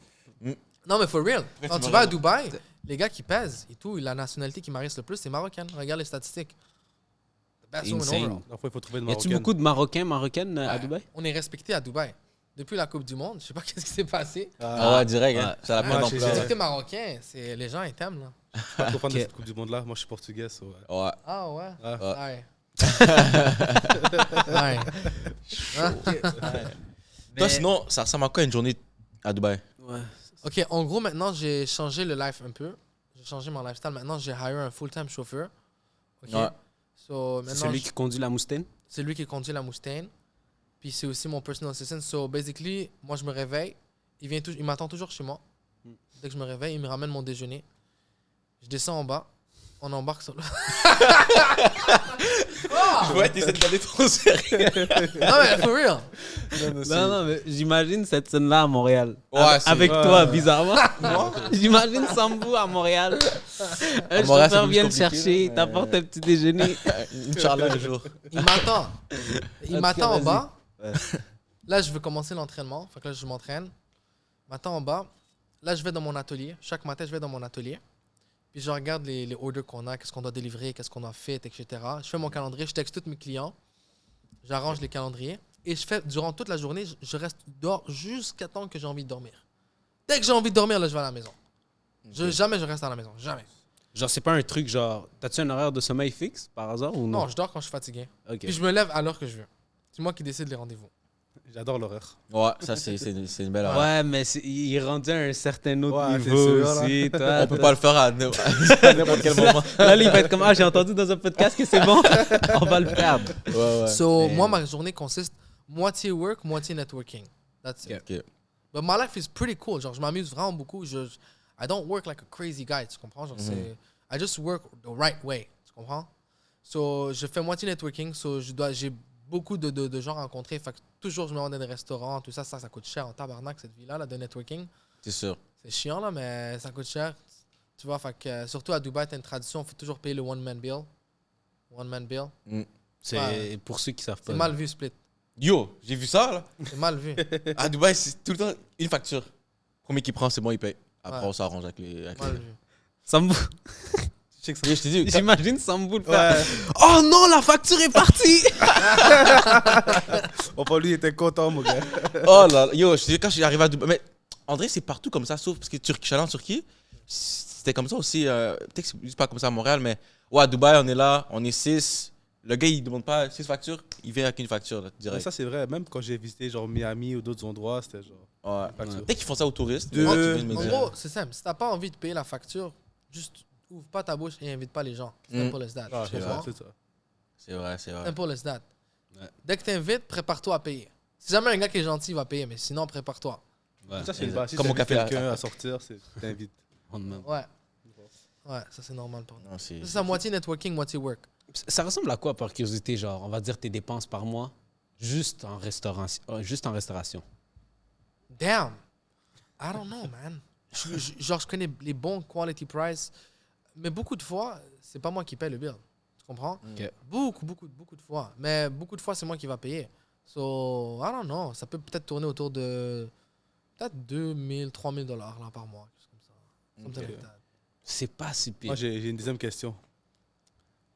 Non, mais for real. Quand tu vas à Dubaï, les gars qui pèsent et tout, la nationalité qui marisse le plus, c'est marocaine. Regarde les statistiques. The best woman Insane. overall. Donc, il faut trouver une Y a-tu Marocaine. beaucoup de Marocains, Marocaines à Dubaï? On est respecté à Dubaï. Depuis la Coupe du Monde, je sais pas qu'est-ce qui s'est passé. Ah ouais, direct, hein. Ça la Ouais, prend chez- Si d'ampleur. t'es marocain, les gens ils t'aiment là. Je suis pas trop fan de cette Coupe du Monde-là. Moi, je suis portugais. so, Ouais. Ah ouais. Ouais. Ouais. Toi, sinon, ça ressemble à quoi une journée à Dubaï? Ouais. Ok, en gros, maintenant j'ai changé le life un peu. J'ai changé mon lifestyle. Maintenant, j'ai hire un full-time chauffeur. Ok. Ouais. So, C'est maintenant, celui qui conduit la Mustang? c'est lui qui conduit la Mustang. Puis c'est aussi mon personal assistant. So basically, moi je me réveille. Il m'attend toujours chez moi. Dès que je me réveille, il me ramène mon déjeuner. Je descends en bas. On embarque sur le. Ouais, t'essaies de garder ton sérieux. Non, mais for real. Non, mais j'imagine cette scène-là à Montréal. Ouais, c'est- Avec ouais. toi, bizarrement. J'imagine Sambou à Montréal. Un Montréal, chauffeur c'est plus vient le compliqué, chercher, mais- t'apporte un petit déjeuner. Inch'Allah, un jour. Il m'attend. Il m'attend en vas-y. bas. Là, je veux commencer l'entraînement. Fait que là, je m'entraîne. Il m'attend en bas. Là, je vais dans mon atelier. Chaque matin, je vais dans mon atelier. Puis je regarde les orders qu'on a, qu'est-ce qu'on doit délivrer, qu'est-ce qu'on doit faire, etc. Je fais mon calendrier, je texte tous mes clients. J'arrange les calendriers. Et je fais, durant toute la journée, je reste dehors jusqu'à temps que j'ai envie de dormir. Dès que j'ai envie de dormir, là, je vais à la maison. Jamais je reste à la maison. Jamais. Genre, c'est pas un truc genre. T'as-tu un horaire de sommeil fixe par hasard ou non? Non, je dors quand je suis fatigué. Ok. Puis je me lève à l'heure que je veux. C'est moi qui décide les rendez-vous. J'adore l'horreur. Ouais, ça, c'est une belle affaire. Ouais, mais il est rendu à un certain autre Ouais, niveau c'est sûr, aussi. Toi, On peut pas le faire à n'importe quel moment. Là, il va être comme, ah, j'ai entendu dans un podcast que c'est bon, on va le perdre. Ouais, ouais. So, Mais- moi, ma journée consiste moitié work, moitié networking. That's it. Ok. But my life is pretty cool. Genre, je m'amuse vraiment beaucoup. I don't work like a crazy guy, tu comprends? Genre, I just work the right way, tu comprends? So, je fais moitié networking. So, j'ai beaucoup de gens rencontrés. Fait que toujours, je me rends dans des restaurants, tout ça. Ça coûte cher en tabarnak, cette vie-là, là, de networking. C'est sûr. C'est chiant, là, mais ça coûte cher. Tu vois, fait que, surtout à Dubaï, t'as une tradition. Il faut toujours payer le one-man bill. One-man bill. C'est Ouais. pour ceux qui savent pas. C'est mal vu, split. Yo, j'ai vu ça, là. C'est mal vu. À Dubaï, c'est tout le temps une facture. Premier qui prend, c'est bon, il paye. Après, Ouais. on s'arrange avec les. Mal vu. Sambou. Je t'ai dit, J'imagine Sambou le faire. Ouais. Oh non, la facture est partie! Enfin, lui, il était content, mon gars. oh là, là, yo, je te dis, quand je suis arrivé à Dubaï, mais André, c'est partout comme ça, sauf parce que je suis allé en Turquie, c'était comme ça aussi. Peut-être que c'est juste pas comme ça à Montréal, mais ouais, à Dubaï, on est là, on est 6. Le gars, il demande pas 6 factures, il vient avec une facture, là, Mais direct. ça, c'est vrai. Même quand j'ai visité genre Miami ou d'autres endroits, c'était genre. Ouais. Facture. Peut-être qu'ils font ça aux touristes. Deux- mais tu viens de me En dire. gros, c'est simple. Si t'as pas envie de payer la facture, juste ouvre pas ta bouche et invite pas les gens. Simple as that. Ah, Tu c'est comprends? ça, c'est ça. C'est vrai, c'est vrai. Simple as that. Ouais. Dès que t'invites, prépare-toi à payer. Si jamais un gars qui est gentil, il va payer, mais sinon, prépare-toi. Ça, c'est une base. Si Comme au t'invites café, là. quelqu'un à sortir, c'est t'invites. Ouais. Ouais, ça c'est normal pour nous. Non, c'est- C'est ça, moitié networking, moitié work. Ça ressemble à quoi, par curiosité, genre, on va dire tes dépenses par mois, juste en restauration? Damn! I don't know, man. Genre, je connais les bons quality price, mais beaucoup de fois, c'est pas moi qui paye le bill. Tu comprends? Ok. Beaucoup de fois. Mais beaucoup de fois, c'est moi qui va payer. So, I don't know. Ça peut peut-être tourner autour de peut-être 2 000, 3 000 $ là, par mois. Quelque chose comme ça. Something like that. C'est pas si pire. Moi, j'ai une deuxième question.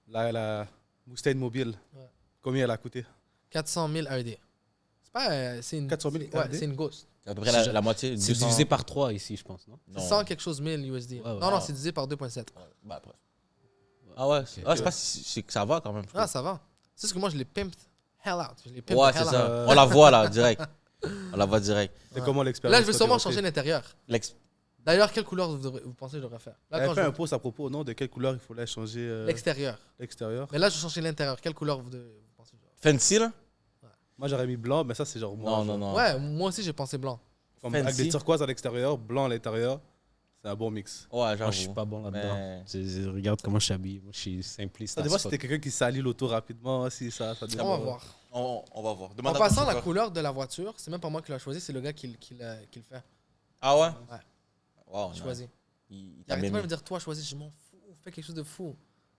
La Mustang mobile, Ouais. combien elle a coûté? 400 000 AED. C'est pas. C'est une, 400 000 ouais, AED? c'est une Ghost. À peu près la moitié. C'est 200. divisé par 3 ici, je pense, non? Non. C'est 100 quelque chose 1000 USD. Ouais, ouais. Non, c'est divisé par 2,7. Bah, après. Ah ouais, c'est pas si c'est que ça va quand même. je Ah, trouve. ça va. C'est ce que moi, je l'ai pimped hell out. Je l'ai pimped Ouais, the c'est hell ça. out. On la voit là, direct. On la voit direct. C'est Ouais. comment l'expérience? Là, je veux quand sûrement t'es rentré? changer l'intérieur. L'ex- D'ailleurs, quelle couleur vous pensez que je devrais faire? Là, Elle quand a fait je- un post à propos, non? De quelle couleur il fallait changer L'extérieur. l'extérieur. Mais là, je vais changer l'intérieur. Quelle couleur vous pensez que je devrais Fancy là? Moi, j'aurais mis blanc, mais ça, c'est genre moi. Non, genre, non, non. faire? Ouais, moi aussi, j'ai pensé blanc. Comme Fancy. avec des turquoises à l'extérieur, blanc à l'intérieur. C'est un bon mix. Ouais, Moi, j'avoue. je suis pas bon là-dedans. Mais- Regarde comment je suis habillé. Moi, je suis simpliste. Ça dépend si t'es quelqu'un qui salit l'auto rapidement, si ça On dépend. va voir. On va voir. En Demande à ton passant, la chauffeur. couleur de la voiture, c'est même pas moi qui l'ai choisi, c'est le gars qui le fait. Ah ouais? Ouais. Wow, non. Choisi. Il Il t'a arrête bien pas de mis. me dire, toi, choisis, je m'en fous, fais quelque chose de fou.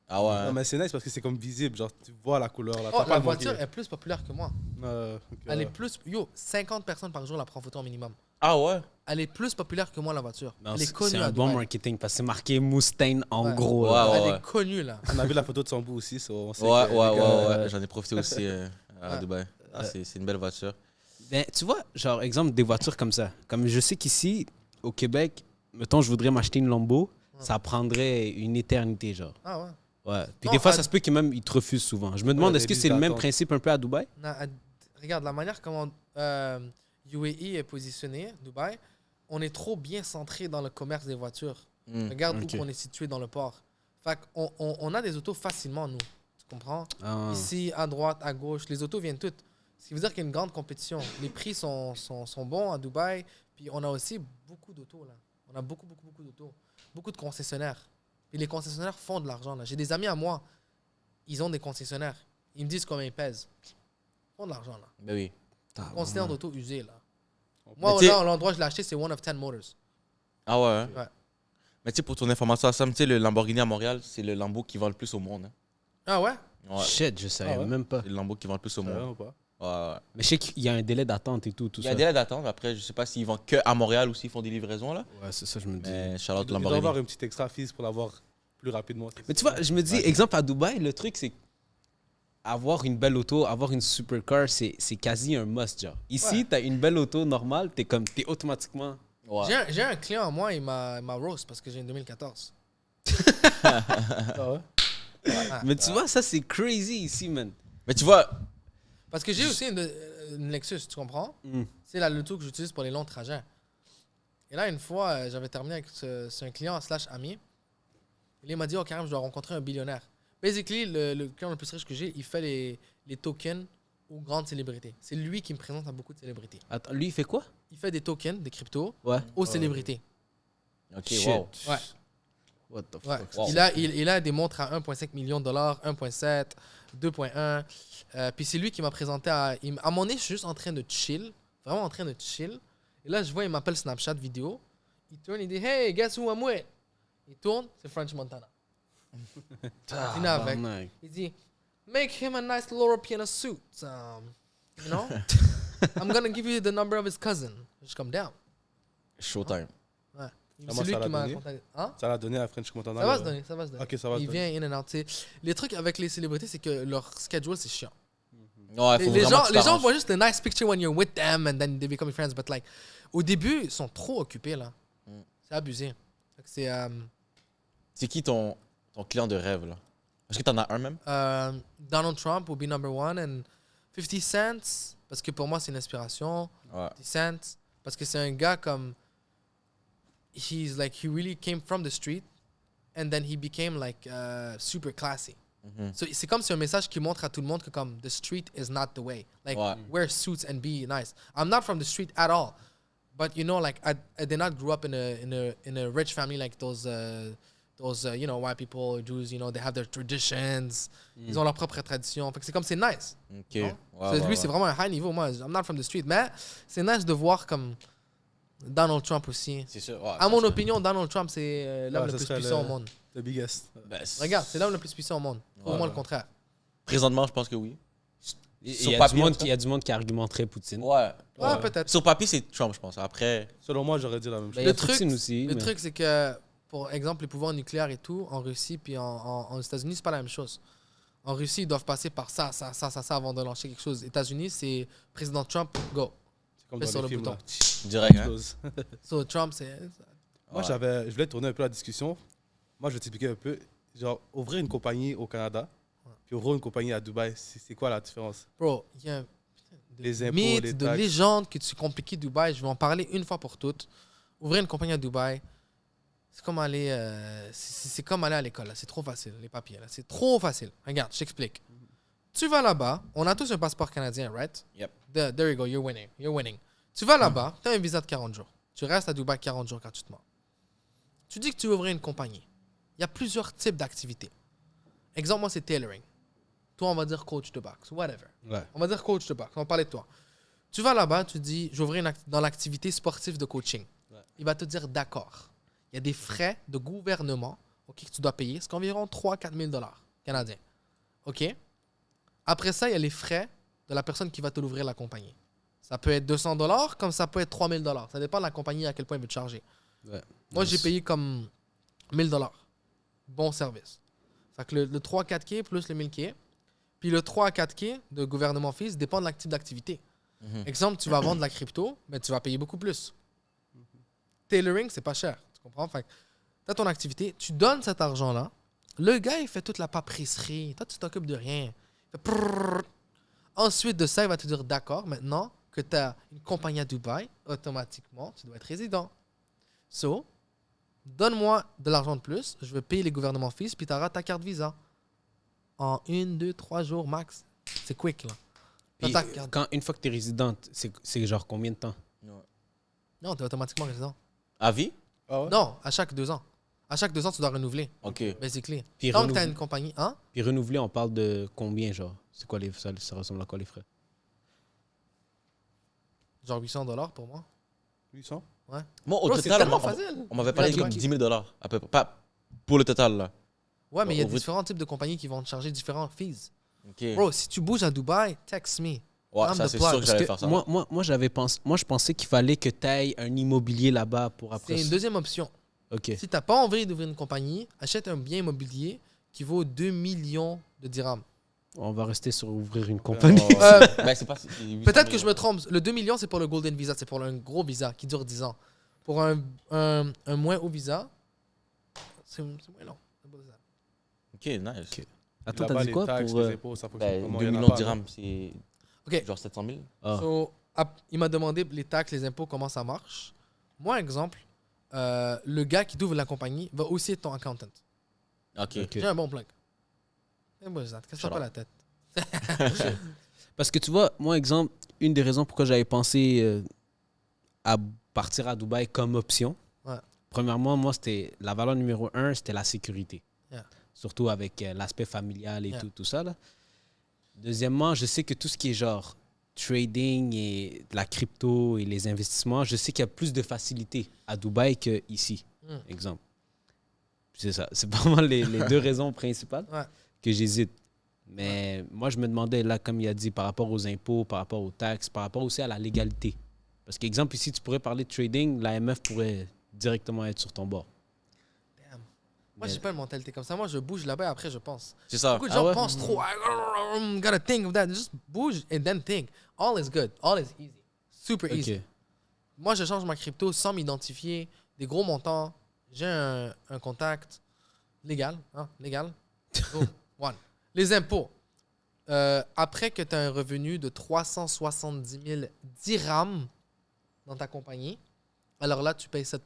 Ah ouais. Non, mais c'est nice parce que c'est comme visible, genre tu vois la couleur là. Oh, T'as pas la à manquer. voiture est plus populaire que moi. Ok, Elle est ouais. plus. Yo, 50 personnes par jour la prennent en photo en minimum. Ah ouais? Elle est plus populaire que moi, la voiture. Non, Elle est c'est connue un à bon Dubaï. marketing parce que c'est marqué Mustaine en Ouais. gros. Ouais, là. ouais. Elle est connue, là. On a vu la photo de son bout aussi, so on sait Ouais, que ouais, les gars, ouais. J'en ai profité aussi à Ouais. Dubaï. Ah, c'est une belle voiture. Ben, tu vois, genre, exemple, des voitures comme ça. Comme je sais qu'ici, au Québec, mettons, je voudrais m'acheter une Lambo, ça prendrait une éternité, genre. Ah ouais. Ouais. Puis Non, des fois, à- ça se peut qu'ils même ils te refusent souvent. Je me demande, Ouais, est-ce que les c'est le listes même d'attente. principe un peu à Dubaï? Non, regarde, la manière comment UAE est positionné, Dubaï, on est trop bien centré dans le commerce des voitures. Hmm. Regarde ok. où on est situé dans le port. Fait on a des autos facilement, nous. Tu comprends? Ah. Ici, à droite, à gauche, les autos viennent toutes. Ce qui veut dire qu'il y a une grande compétition. Les prix sont bons à Dubaï. Puis on a aussi beaucoup d'autos, là. On a beaucoup d'autos. Beaucoup de concessionnaires. Puis les concessionnaires font de l'argent, là. J'ai des amis à moi, ils ont des concessionnaires. Ils me disent combien ils pèsent. Ils font de l'argent, là. Ben oui. Concessionnaire d'auto usé, là. Mais Moi, tu sais- là, l'endroit où je l'ai acheté, c'est One of 10 Motors. Ah ouais? hein? Ouais. Mais tu sais, pour ton information, Sam, tu sais, le Lamborghini à Montréal, c'est le Lambo qui vend le plus au monde. hein. Ah ouais? Ouais. Shit, je savais Ah ouais? même pas. C'est le Lambo qui vend le plus au ça monde. va ou pas? Ouais, ouais. Mais je sais qu'il y a un délai d'attente et tout Il y ça. a des délais d'attente. Après, je sais pas s'ils vendent que à Montréal ou s'ils font des livraisons là. Ouais, c'est ça, je me dis. Mais Il Charlotte doit Lamborghini. avoir une petite extra fees pour l'avoir plus rapidement. Mais tu vois, je me dis, Ouais. exemple à Dubaï, le truc, c'est avoir une belle auto, avoir une supercar, c'est quasi un must, genre. Ici, Ouais. t'as une belle auto normale, t'es automatiquement... Ouais. J'ai un client à moi, il m'a roast parce que j'ai une 2014. Ah ouais? Mais tu vois, ça, c'est crazy ici, man. Mais tu vois, Parce que j'ai aussi une Lexus, tu comprends? Mm. C'est l'auto que j'utilise pour les longs trajets. Et là, une fois, j'avais terminé avec c'est un client / ami. Et là, il m'a dit, oh, Karim, je dois rencontrer un billionnaire. Basically, le client le plus riche que j'ai, il fait les tokens aux grandes célébrités. C'est lui qui me présente à beaucoup de célébrités. Attends, lui, il fait quoi? Il fait des tokens, des cryptos, Ouais. aux célébrités. ok, Shit. wow. Ouais. What the Ouais. fuck? Wow. Il a des montres à 1,5 million de dollars, 1,7, 2,1. Puis c'est lui qui m'a présenté à... À un moment donné, je suis juste en train de chill. Vraiment en train de chill. Et là, je vois, il m'appelle Snapchat vidéo. Il tourne, il dit, hey, guess who I'm with? Il tourne, c'est French Montana. Il est avec. Tabarnak. Il dit, make him a nice little European suit. You know? I'm gonna give you the number of his cousin. Je come down. Showtime. Ouais. Comment C'est lui ça qui l'a m'a donné? contacté. Hein? Ça l'a donné à French Montana. Ça va le- se donner, ça va se donner. Ok, ça va se Il donner. vient in and out. Tu sais. Les trucs avec les célébrités, c'est que leur schedule, c'est chiant. Ouais, faut vraiment que tu Les gens t'arranges. voient juste the nice picture when you're with them and then they become your friends. But like, au début, ils sont trop occupés, là. Mm. C'est abusé. Fait que c'est C'est qui ton client de rêve là? Est-ce que t'en as un même? Donald Trump will be number one and 50 Cent, parce que pour moi, c'est une inspiration. Ouais. 50 Cent, parce que c'est un gars comme... he really came from the street and then he became like super classy. Mhm. So, c'est comme si un message qui montre à tout le monde que comme the street is not the way. Like Ouais. wear suits and be nice. I'm not from the street at all, but you know, like I did not grow up in a rich family like those you know, white people, Jews. You know, they have their traditions. Ils ont leur propre tradition. Fait que c'est comme c'est nice. Ok. Non? Ouais, So, ouais, lui, ouais. c'est vraiment un high niveau. Moi, I'm not from the street, mais c'est nice de voir comme Donald Trump aussi. C'est sûr. Ouais, À ça mon serait- opinion, Donald Trump, c'est l'homme Ouais, le ça plus serait puissant le- au monde. The biggest. Ben, Regarde, c'est l'homme le plus puissant au monde. Pour Ouais, moi, ouais. le contraire. Présentement, je pense que oui. Il Sur y a papier, du en monde tout cas. il y a du monde qui argumenterait Poutine. Ouais. Ouais, peut-être. Sur papier, c'est Trump, je pense. Après, Selon moi, j'aurais dit la même Ben, chose. il y a Le truc, Poutine aussi. Le mais- truc, c'est que, pour exemple, les pouvoirs nucléaires et tout, en Russie puis aux États-Unis, c'est pas la même chose. En Russie, ils doivent passer par ça avant de lancer quelque chose. États-Unis, c'est président Trump, go. C'est comme Fais dans sur les le films, bouton. là. direct, hein. Explose. So, Trump, c'est. Moi, Ouais. je voulais tourner un peu la discussion. Moi, je vais t'expliquer un peu. Genre, ouvrir une compagnie au Canada, puis ouvrir une compagnie à Dubaï, c'est quoi la différence? Bro, il y a un putain de Les impôts, mythe, les de taxes. légende que tu compliques Dubaï. Je vais en parler une fois pour toutes. Ouvrir une compagnie à Dubaï, c'est comme aller, c'est comme aller à l'école. Là. C'est trop facile, les papiers. Là. C'est trop facile. Regarde, je t'explique. Tu vas là-bas, on a tous un passeport canadien, right? Yep. There you go, you're winning. You're winning. Tu vas là-bas, tu as un visa de 40 jours. Tu restes à Dubaï 40 jours gratuitement. Tu dis que tu veux ouvrir une compagnie. Il y a plusieurs types d'activités. Exemple, moi, c'est tailoring. Toi, on va dire coach de boxe, whatever. Ouais. On va dire coach de boxe, on va parler de toi. Tu vas là-bas, tu dis, j'ouvre dans l'activité sportive de coaching. Ouais. Il va te dire, d'accord. Il y a des frais de gouvernement que tu dois payer. C'est environ 3 000 à 4 000 canadiens. OK? Après ça, il y a les frais de la personne qui va te l'ouvrir la compagnie. Ça peut être 200 comme ça peut être 3 000 Ça dépend de la compagnie à quel point elle veut te charger. Ouais. Moi, j'ai payé comme 1 000 Bon service. Fait que le 3-4K plus le 1000K. Puis le 3 à 4K de gouvernement fees dépend de l'actif d'activité. Exemple, tu vas vendre de la crypto, mais tu vas payer beaucoup plus. Tailoring, c'est pas cher. Tu comprends? Fait que tu as ton activité, tu donnes cet argent-là. Le gars, il fait toute la paperisserie. Toi, tu t'occupes de rien. Il fait prrrr. Ensuite de ça, il va te dire d'accord, maintenant que tu as une compagnie à Dubaï, automatiquement, tu dois être résident. So, donne-moi de l'argent de plus, je vais payer les gouvernements fees, puis tu auras ta carte Visa. En 1, 2, 3 jours max. C'est quick, là. Puis, T'as ta carte. une fois que tu es résidente, c'est genre combien de temps? Non, tu es automatiquement résident. À vie? Ah ouais? Non, à chaque 2 ans. À chaque 2 ans, tu dois renouveler, Ok. basically. Puis, Tant que tu as renouveler, une compagnie, hein? puis renouveler, on parle de combien, genre? C'est quoi ça ressemble à quoi les frais? Genre 800 pour moi. 800? Moi, au Bro, c'est total, tellement facile. on m'avait parlé Là, de tu 10 000 à peu près. Pas pour le total, là. Ouais, mais il y a Au vrai- différents types de compagnies qui vont te charger différents fees. Ok. Bro, si tu bouges à Dubaï, text me. Ouais, I'm ça, the c'est plug. sûr que Parce j'allais que faire ça. moi, je pensais qu'il fallait que tu ailles un immobilier là-bas pour après. C'est une deuxième option. OK. Si tu n'as pas envie d'ouvrir une compagnie, achète un bien immobilier qui vaut 2 millions de dirhams. On va rester sur ouvrir une compagnie. Ben, c'est pas. c'est 800 Peut-être que 000. je me trompe. Le 2 millions, c'est pour le Golden Visa. C'est pour un gros visa qui dure 10 ans. Pour un moins haut visa, c'est moins long. C'est pas ça. Ok, nice. Ok. Attends, Là-bas, t'as dit les quoi taxes, pour... les impôts, ça fonctionne Ben, comment? 2 Il y en a millions de pas, dirhams, c'est OK. genre 700 000. Ah. So, il m'a demandé les taxes, les impôts, comment ça marche. Moi, exemple, le gars qui t'ouvre la compagnie va aussi être ton accountant. Ok. Ok. J'ai un bon plug. Et moi, ça te casse Shut pas up. la tête. Parce que tu vois, moi, exemple, une des raisons pourquoi j'avais pensé à partir à Dubaï comme option, Ouais. premièrement, moi, c'était la valeur numéro 1, c'était la sécurité. Yeah. Surtout avec l'aspect familial et Yeah. tout ça. Là. Deuxièmement, je sais que tout ce qui est genre trading et de la crypto et les investissements, je sais qu'il y a plus de facilité à Dubaï qu'ici, exemple. C'est ça. C'est vraiment les deux raisons principales Ouais. que j'hésite. Mais moi, je me demandais, là, comme il a dit, par rapport aux impôts, par rapport aux taxes, par rapport aussi à la légalité. Parce qu'exemple, ici, tu pourrais parler de trading, l'AMF pourrait directement être sur ton bord. Damn. Moi, j'ai pas une mentalité comme ça. Moi, je bouge là-bas et après, je pense. C'est ça. Beaucoup de Ah gens ouais? pensent trop. I gotta think of that. Just bouge and then think. All is good. All is easy. Super easy. OK. Moi, je change ma crypto sans m'identifier. Des gros montants. J'ai un contact légal. Hein? Légal. Boom. One. Les impôts. Après que tu as un revenu de 370 000 dirhams dans ta compagnie, alors là, tu payes 7%.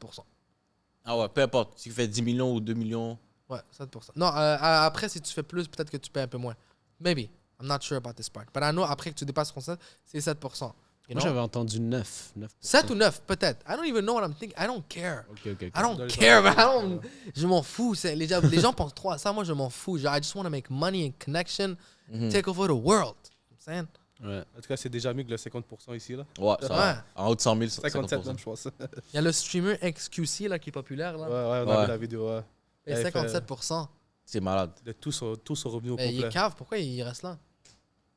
Ah ouais, peu importe. Si tu fais 10 millions ou 2 millions. Ouais, 7%. Non, après, si tu fais plus, peut-être que tu payes un peu moins. Maybe. I'm not sure about this part. But I know, après que tu dépasses ton 7, c'est 7%. You Moi, know? j'avais entendu 9. 7 ou 9, peut-être. I don't even know what I'm thinking. I don't care. OK, OK. I don't care, man. Je m'en fous. Les gens pensent trop à ça. Moi, je m'en fous. Genre, I just want to make money and connection. Take over the world. You know what I'm saying? Ouais. En tout cas, c'est déjà mieux que le 50% ici. Là. Ouais, ça va. Ouais. En haut de 100 000, 57 50%. même, je pense. Ouais, Il y a le streamer XQC là, qui est populaire. Là. ouais, on a Ouais. vu la vidéo. Ouais. Et Il avait 57%. C'est malade. De tout son revenu au Mais il complet. est cave. Pourquoi il reste là?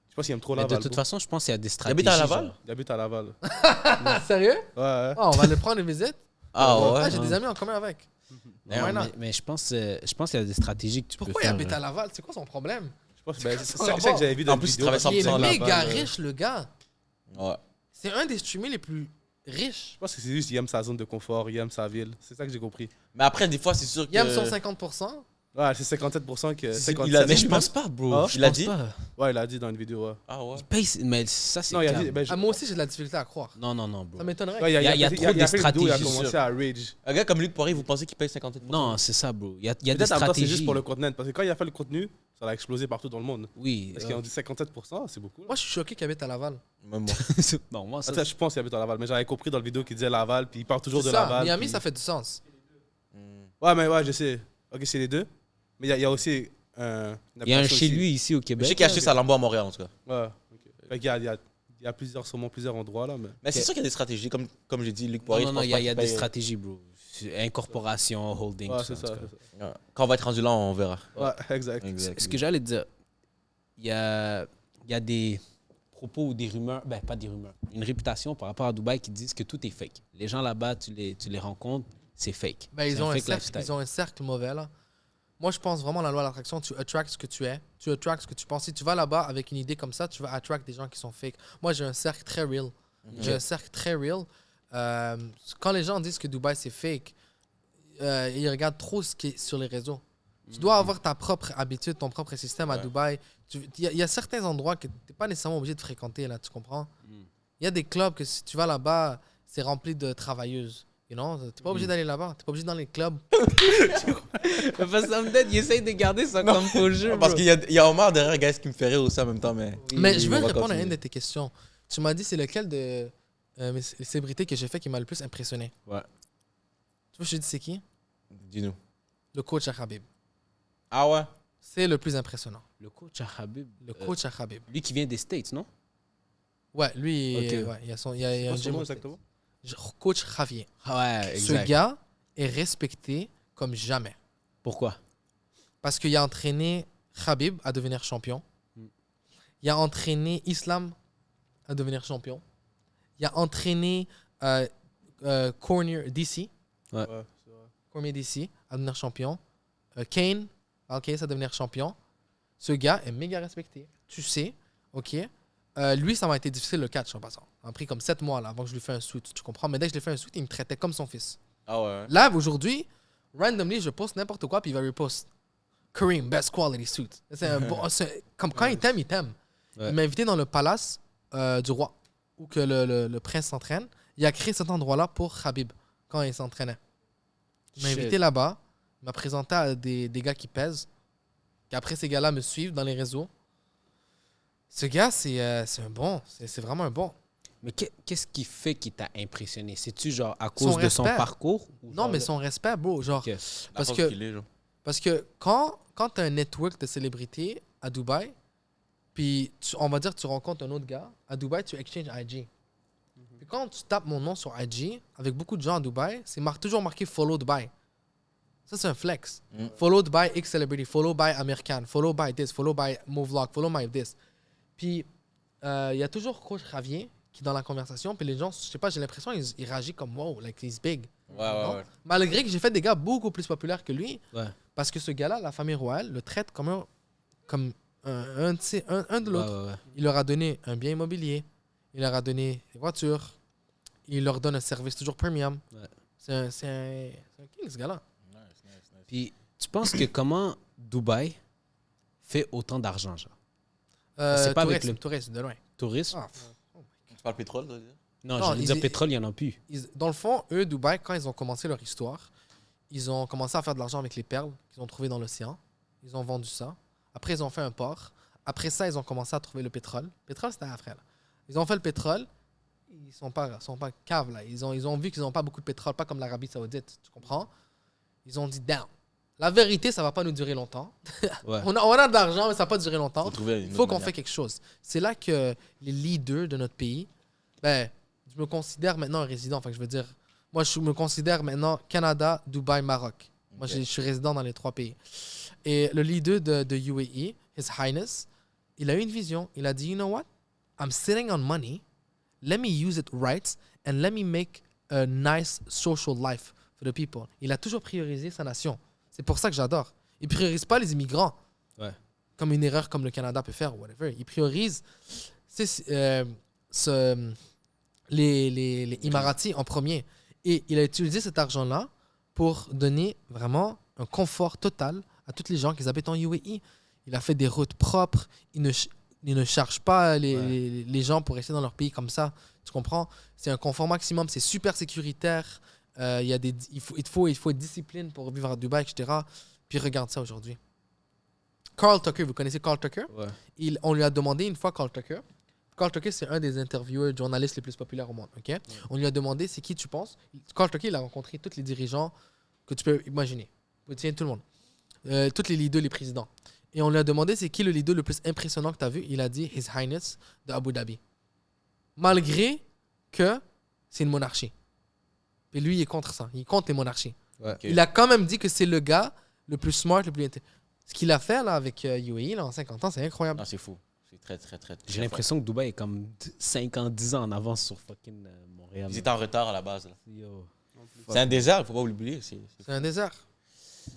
Je pense qu'il aime trop Mais Laval. de toute façon, je pense qu'il y a des Il stratégies. habite à Laval? genre. Il habite à Laval. Sérieux? Ouais, ouais. Oh, on va le prendre une visite. Ah Ah, ouais? j'ai des amis en commun avec. Non, Why not? mais je pense qu'il y a des stratégies que tu Pourquoi peux il faire. habite à Laval? C'est quoi son problème? Je pense c'est Ça ça va. que j'avais vu dans En une plus, il vidéo. travaille Il est 100% méga Laval, riche, le gars. Ouais. C'est un des streamers les plus riches. Je pense que c'est juste qu'il aime sa zone de confort, il aime sa ville. C'est ça que j'ai compris. Mais après, des fois, c'est sûr que. Il aime son 50%. Ouais, c'est 57% que. C'est- 57%. il a Mais je dit- pense pas, bro. Ah, Je il a pense dit? pas. Ouais, il a dit dans une vidéo. Ouais. Ah ouais? Il paye, mais ça, c'est Non, il a calme. dit. Ben, je- Ah, moi aussi, j'ai de la difficulté à croire. Non, bro. Ça m'étonnerait. Ouais, Il y a fait- trop de fait une vidéo, il a stratégies, commencé sûr. à rage. Un gars comme Luc Poirier, vous pensez qu'il paye 57%? Non, c'est ça, bro. Il y a des Peut-être en même temps, c'est stratégies. juste pour le contenu. Parce que quand il a fait le contenu, ça a explosé partout dans le monde. Oui. Parce qu'ils ont dit 57%, c'est beaucoup. là. Moi, je suis choqué qu'il habite à Laval. Même moi. non, moi, ça. Attends, je pense qu'il habite à Laval, mais j'avais compris dans la vidéo qu'il disait Laval, puis il parle toujours C'est de ça. Laval. Miami, puis- ça fait du sens. Ouais, mais ouais, je sais. Ok, c'est les deux. Mais il y a aussi une Il y a un application chez aussi. lui ici au Mais je sais Québec. qu'il a acheté sa Lambo à Montréal, en tout cas. Ouais. Ok. Fait qu'il y a plusieurs, sûrement plusieurs endroits là. Mais... Mais c'est sûr qu'il y a des stratégies, comme j'ai dit, Luc Non, Poirier. non, je non, pense il y pas a qu'il des paye- stratégies, bro. Incorporation, holding, Ouais, tout c'est ça. ça. en tout cas. c'est ça. Ouais. Quand on va être rendu là, on verra. Ouais, exact. Exact. Ce que j'allais te dire, il y a des propos ou des rumeurs, ben pas des rumeurs, une réputation par rapport à Dubaï qui disent que tout est fake. Les gens là-bas, tu les rencontres, c'est fake. Ben, C'est ils ont un fake cercle, lifestyle. ils ont un cercle mauvais, là. Moi, je pense vraiment à la loi de l'attraction. Tu attracts ce que tu es. Tu attracts ce que tu penses. Si tu vas là-bas avec une idée comme ça, tu vas attract des gens qui sont fake. Moi, j'ai un cercle très real. J'ai un cercle très real. Quand les gens disent que Dubaï, c'est fake, ils regardent trop ce qui est sur les réseaux. Tu dois avoir ta propre habitude, ton propre système à Ouais. Dubaï. Il y a certains endroits que tu n'es pas nécessairement obligé de fréquenter, là, tu comprends? Il y a des clubs que si tu vas là-bas, c'est rempli de travailleuses. Tu n'es pas obligé d'aller là-bas. Tu n'es pas obligé dans les clubs. Parce que ça me donne, il essaye de garder ça comme faux jeu. Parce qu'il y a Omar derrière, guys, qui me fait rire aussi en même temps. Mais Je veux on va répondre à continuer. une de tes questions. Tu m'as dit c'est lequel de mes célébrités que j'ai fait qui m'a le plus impressionné. Ouais. Tu vois, je te dis c'est qui? Dis-nous. Le coach à Khabib. Ah ouais? C'est le plus impressionnant. Le coach à Habib. Le coach à Khabib. Lui qui vient des States, non? Ouais, lui, Ok. ouais, il y a, il y a C'est un quoi son gym nom au States. exactement? Coach Javier. Ouais, Ce gars est respecté comme jamais. Pourquoi? Parce qu'il a entraîné Khabib à devenir champion. Il a entraîné Islam à devenir champion. Il a entraîné Cormier DC. Ouais, c'est vrai. Cormier DC à devenir champion. Kane, ok, à devenir champion. Ce gars est méga respecté. Tu sais, ok. Lui, ça m'a été difficile le catch en passant. Ça m'a pris comme 7 mois là, avant que je lui fasse un suit. Tu comprends? Mais dès que je lui ai fait un suit, il me traitait comme son fils. Ah ouais. Là, aujourd'hui, randomly, je poste n'importe quoi, puis il va repost. Kareem, best quality suit. C'est un bon, comme quand il t'aime, il t'aime. Ouais. Il m'a invité dans le palace du roi, où que le prince s'entraîne. Il a créé cet endroit-là pour Khabib, quand il s'entraînait. Il m'a Shit. invité là-bas. Il m'a présenté à des gars qui pèsent. Qu'après, ces gars-là me suivent dans les réseaux. Ce gars, c'est un bon. C'est vraiment un bon. Mais qu'est-ce qui fait qu'il t'a impressionné? C'est-tu genre à Son cause de son respect. parcours? Ou Non, genre mais le- son respect, bro. Genre, Ok. parce À que- force qu'il est, genre. Parce que quand tu as un network de célébrités à Dubaï, puis on va dire tu rencontres un autre gars, à Dubaï, tu exchanges IG. Puis quand tu tapes mon nom sur IG, avec beaucoup de gens à Dubaï, c'est toujours marqué Follow Dubai. Ça, c'est un flex. Followed by X Celebrity, followed by American, followed by this, followed by Movlog, followed by this. Puis il y a toujours Coach Javier qui est dans la conversation, puis les gens, je sais pas, j'ai l'impression qu'ils réagissent comme wow, like he's big. Ouais, ouais, Non? ouais. Malgré que j'ai fait des gars beaucoup plus populaires que lui, Ouais. parce que ce gars-là, la famille royale, le traite comme un de l'autre. Ouais, ouais, ouais. Il leur a donné un bien immobilier, il leur a donné des voitures, il leur donne un service toujours premium. Ouais. C'est un king, ce gars-là. Nice, nice, nice. Puis tu penses que comment Dubaï fait autant d'argent, genre? C'est pas avec Tourisme, le- tourisme, de loin. Tourisme? Ah, Tu parles pétrole, toi? Non, Non, j'allais dire pétrole, il n'y en a plus. dans le fond, eux, Dubaï, quand ils ont commencé leur histoire, ils ont commencé à faire de l'argent avec les perles qu'ils ont trouvées dans l'océan. Ils ont vendu ça. Après, ils ont fait un port. Après ça, ils ont commencé à trouver le pétrole. Le pétrole, c'était après. Là. Ils ont fait le pétrole. Ils sont pas caves. Là. Ils ont vu qu'ils n'ont pas beaucoup de pétrole, pas comme l'Arabie Saoudite. Tu comprends? Ils ont dit, down. La vérité, ça va pas nous durer longtemps. Ouais. On a de l'argent, mais ça va pas durer longtemps. Faut trouver une Il faut autre qu'on manière. fait quelque chose. C'est là que les leaders de notre pays, ben, je me considère maintenant un résident. Enfin, je veux dire, moi, je me considère maintenant Canada, Dubaï, Maroc. Moi, Ok. je suis résident dans les 3 pays. Et le leader de UAE, His Highness, il a eu une vision. Il a dit, you know what? I'm sitting on money. Let me use it right and let me make a nice social life for the people. Il a toujours priorisé sa nation. C'est pour ça que j'adore. Il priorise pas les immigrants. Ouais. Comme une erreur comme le Canada peut faire, ou whatever. Il priorise les Émiratis en premier. Et il a utilisé cet argent-là pour donner vraiment un confort total à toutes les gens qui habitent en UAE. Il a fait des routes propres. Il ne charge pas les gens pour rester dans leur pays comme ça. Tu comprends? C'est un confort maximum. C'est super sécuritaire. Il faut être discipline pour vivre à Dubaï, etc. Puis regarde ça aujourd'hui. Carl Tucker, vous connaissez Carl Tucker? Ouais. On lui a demandé une fois Carl Tucker. Carl Tucker, c'est un des intervieweurs journalistes les plus populaires au monde. Ok. On lui a demandé c'est qui tu penses. Carl Tucker, il a rencontré tous les dirigeants que tu peux imaginer. Tiens, tout le monde. Tous les leaders, les présidents. Et on lui a demandé c'est qui le leader le plus impressionnant que tu as vu. Il a dit His Highness de Abu Dhabi. Malgré que c'est une monarchie. Et lui, il est contre ça. Il est contre les monarchies. Ouais. Ok. Il a quand même dit que c'est le gars le plus smart, le plus intelligent. Ce qu'il a fait là, avec UAE là, en 50 ans, c'est incroyable. Non, c'est fou. C'est très, très, très. J'ai l'impression que Dubaï est comme 5 ans, 10 ans en avance sur fucking Montréal. Ils étaient en retard à la base. Là. Yo. C'est un désert, il faut pas l'oublier. C'est un désert.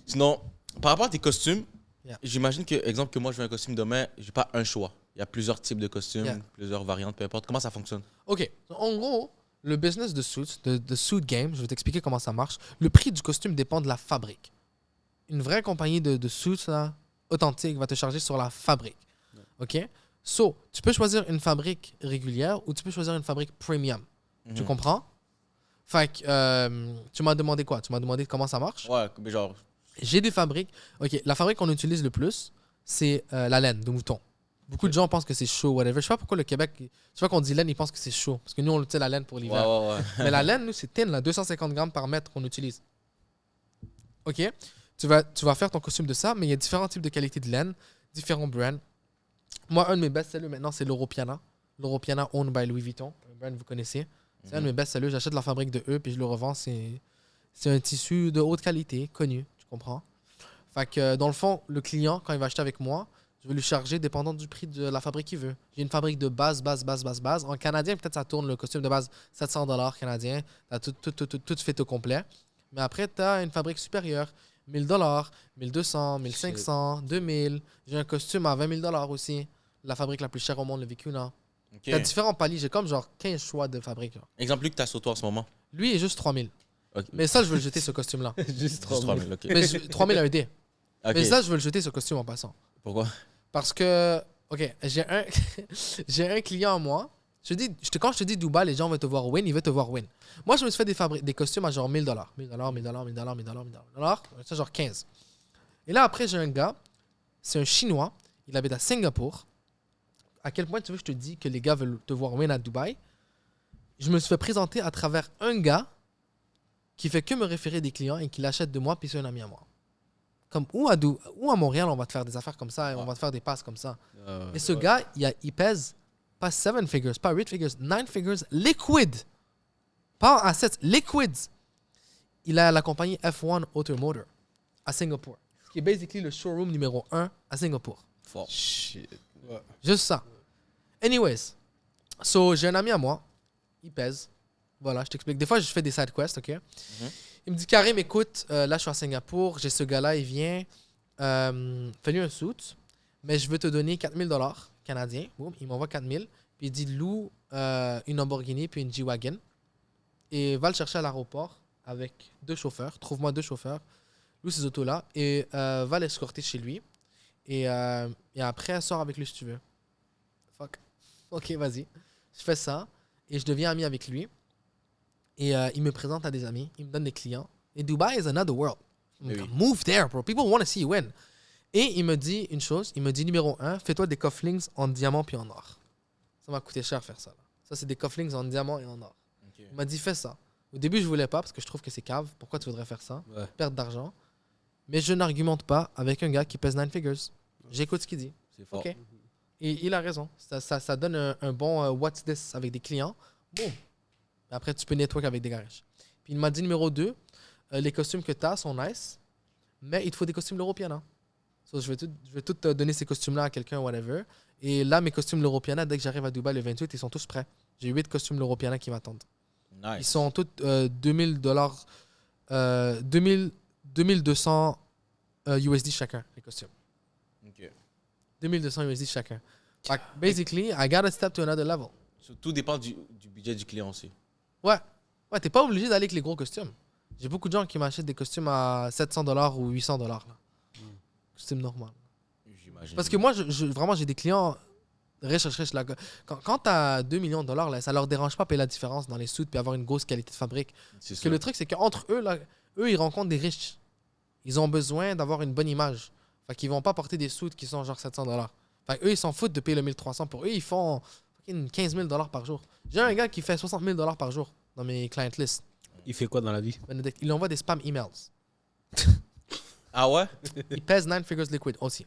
Sinon, par rapport à tes costumes, Yeah. j'imagine que, exemple, que moi je veux un costume demain, j'ai pas un choix. Il y a plusieurs types de costumes, Yeah. plusieurs variantes, peu importe. Comment ça fonctionne? OK. En gros, le business de suits, de suit game, je vais t'expliquer comment ça marche. Le prix du costume dépend de la fabrique. Une vraie compagnie de suits là, authentique va te charger sur la fabrique. OK? So, tu peux choisir une fabrique régulière ou tu peux choisir une fabrique premium. Tu Mhm. comprends? Fait que, tu m'as demandé quoi? Tu m'as demandé comment ça marche? Ouais, mais genre, J'ai des fabriques. OK, la fabrique qu'on utilise le plus, c'est la laine de mouton. Beaucoup de gens pensent que c'est chaud, whatever. Je sais pas pourquoi le Québec, tu vois qu'on dit laine, ils pensent que c'est chaud. Parce que nous, on utilise la laine pour ouais, l'hiver. ouais, ouais. Mais la laine, nous, c'est thin, là, 250 grammes par mètre qu'on utilise. OK? Tu vas faire ton costume de ça, mais il y a différents types de qualités de laine, différents brands. Moi, un de mes best-sellers maintenant, c'est l'Europiana. L'Europiana owned by Louis Vuitton, un brand que vous connaissez. C'est un de mes best-sellers. J'achète la fabrique de eux, puis je le revends. C'est un tissu de haute qualité, connu. Tu comprends? Fait que, dans le fond, le client, quand il va acheter avec moi, je vais lui charger dépendant du prix de la fabrique qu'il veut. J'ai une fabrique de base. En canadien, peut-être ça tourne le costume de base 700$ canadien. T'as tout fait au complet. Mais après, tu as une fabrique supérieure. 1000$, 1200, 1500, 2000. J'ai un costume à 20 000$ aussi. La fabrique la plus chère au monde, le Vicuna. Ok. T'as différents paliers. J'ai comme genre 15 choix de fabrique. Là. Exemple, lui que t'as sur toi en ce moment. Lui est juste 3000. Ok. Mais ça, je veux le jeter, ce costume-là. Juste Juste 3 3 000, ok. Mais 3000 un dé. Ok. Mais ça, je veux le jeter, ce costume, en passant. Pourquoi? Parce que, OK, j'ai un, j'ai un client à moi. Quand je te dis Dubaï, les gens veulent te voir win, ils veulent te voir win. Moi, je me suis fait des costumes à genre 1000$. 1000$. Ça, genre 15. Et là, après, j'ai un gars, c'est un Chinois, il habite à Singapour. À quel point tu veux que je te dis que les gars veulent te voir win à Dubaï? Je me suis fait présenter à travers un gars qui fait que me référer des clients et qui l'achète de moi, puis c'est un ami à moi. Comme ou à Montréal, on va te faire des affaires comme ça, et on va te faire des passes comme ça. Et ce gars, il pèse pas 7 figures, pas 8 figures, 9 figures liquid. Pas en assets, liquid. Il a la compagnie F1 Automotor à Singapour. Ce qui est basically le showroom numéro 1 à Singapour. Fort. Shit. Juste ça. Anyways, so j'ai un ami à moi, il pèse. Voilà, je t'explique. Des fois, je fais des side quests, OK? Il me dit, Karim, écoute, là, je suis à Singapour, j'ai ce gars-là, il vient, fais-lui un suit, mais je veux te donner 4000$ canadiens. Boum, il m'envoie 4000, puis il dit, loue une Lamborghini puis une G-Wagon, et va le chercher à l'aéroport avec 2 chauffeurs. Trouve-moi 2 chauffeurs, loue ces autos-là, et va l'escorter chez lui. Et après, sors avec lui si tu veux. Fuck. Ok, vas-y. Je fais ça, et je deviens ami avec lui. Et il me présente à des amis, il me donne des clients. Et Dubai is another world. Oui. Move there, bro. People want to see you win. Et il me dit une chose, il me dit numéro 1, fais-toi des cufflinks en diamant puis en or. Ça m'a coûté cher faire ça. Là. Ça, c'est des cufflinks en diamant et en or. Ok. Il m'a dit, fais ça. Au début, je voulais pas parce que je trouve que c'est cave. Pourquoi tu voudrais faire ça? Ouais. Perte d'argent. Mais je n'argumente pas avec un gars qui pèse 9 figures. J'écoute ce qu'il dit. C'est fort. OK. Et il a raison. Ça donne un bon what's this avec des clients. Boum. Après, tu peux network avec des garages. Puis il m'a dit numéro 2, les costumes que tu as sont nice, mais il te faut des costumes l'Europiana. So, je vais tout te donner ces costumes-là à quelqu'un, whatever. Et là, mes costumes l'Europiana, dès que j'arrive à Dubaï le 28, ils sont tous prêts. J'ai 8 costumes l'Europiana qui m'attendent. Ils Nice. sont tous $2000, 2200 USD chacun, les costumes. Ok. 2200 USD chacun. Fait que, basically, I gotta step to another level. So, tout dépend du budget du client aussi. Ouais, t'es pas obligé d'aller avec les gros costumes. J'ai beaucoup de gens qui m'achètent des costumes à $700 ou $800. Là. Costume normal. J'imagine. Parce que moi, vraiment, j'ai des clients riches. Là. Quand t'as $2 millions, là, ça leur dérange pas de payer la différence dans les suits puis avoir une grosse qualité de fabrique. C'est Parce que sûr. le truc, c'est qu'entre eux, là, eux, ils rencontrent des riches. Ils ont besoin d'avoir une bonne image. Fait qu'ils vont pas porter des suits qui sont genre $700. Fait eux, ils s'en foutent de payer le 1300. Pour eux, ils font 15 000$ par jour. J'ai un gars qui fait 60 000$ par jour dans mes client lists. Il fait quoi dans la vie? Benedict, il envoie des spam emails. Ah ouais? Il pèse 9 figures liquid aussi.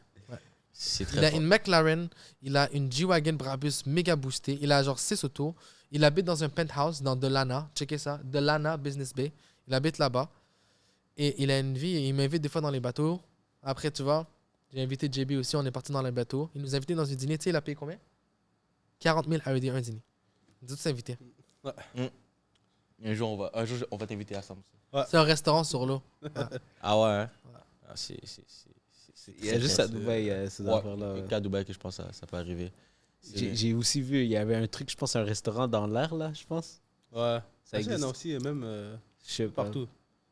C'est Il a très fort. une McLaren, il a une G-Wagon Brabus méga boostée, il a genre 6 autos, il habite dans un penthouse dans Delana, checkez ça, Delana Business Bay, il habite là-bas, et il a une vie, et il m'invite des fois dans les bateaux. Après, tu vois, j'ai invité JB aussi, on est parti dans les bateaux, il nous a invités dans un dîner, tu sais, il a payé combien? 40 000 AED, un dîner. Il nous a tous invités. Un jour, on va t'inviter à ça. C'est un restaurant sur l'eau. Ah ouais? Hein? Ah, Il y a juste à Dubaï, ces Ouais, affaires-là. le cas à Dubaï que je pense que ça peut arriver. J'ai aussi vu, il y avait un truc, je pense, un restaurant dans l'air, là, je pense. Ouais. Ça existe. Non, aussi, même Je sais pas. partout.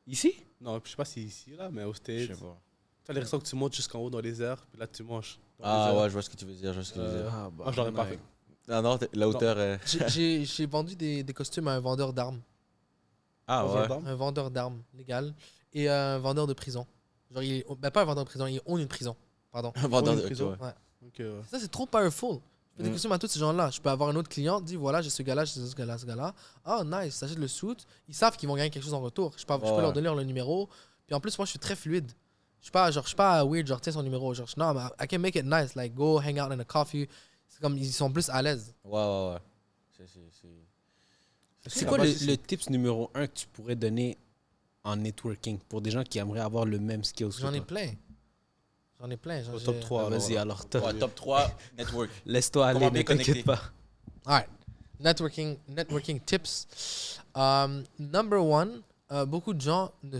Ici? Non, je sais pas si ici, là, mais aux Je States. sais pas. Tu as les restaurants que tu montes jusqu'en haut dans les airs, puis là, tu manges. dans les Ah airs. ouais, je vois ce que tu veux dire. Ah, bah, Moi, je l'aurais pas fait. Ah non, la hauteur. J'ai vendu des costumes à un vendeur d'armes. Ah Dans un ouais. dôme. Un vendeur d'armes légal et un vendeur de prison. Genre, pas un vendeur de prison, il own une prison. Pardon. Un vendeur une de. prison. ok, ouais. Donc, Ça, c'est trop powerful. Je fais des Mm. costumes à tous ces gens-là. Je peux avoir un autre client, dit voilà, j'ai ce gars-là, j'ai ce gars-là, ce gars-là. Ah, nice, s'achète le suit. Ils savent qu'ils vont gagner quelque chose en retour. Je peux Ouais. leur donner le numéro. Puis en plus, moi, je suis très fluide. Je suis pas weird, genre, tiens son numéro. Genre, non, mais I can make it nice. Like, go hang out in a coffee. C'est comme, ils sont plus à l'aise. Ouais. C'est quoi le tips numéro 1 que tu pourrais donner en networking pour des gens qui aimeraient avoir le même skills que J'en ai toi? plein. J'en ai plein. Genre, Au top j'ai- 3. Ah, vas-y, alors, top. Ouais, top 3, network. Laisse-toi aller, Comment ne bien t'inquiète connecter. pas. Alright. Networking tips. Number one, beaucoup de gens ne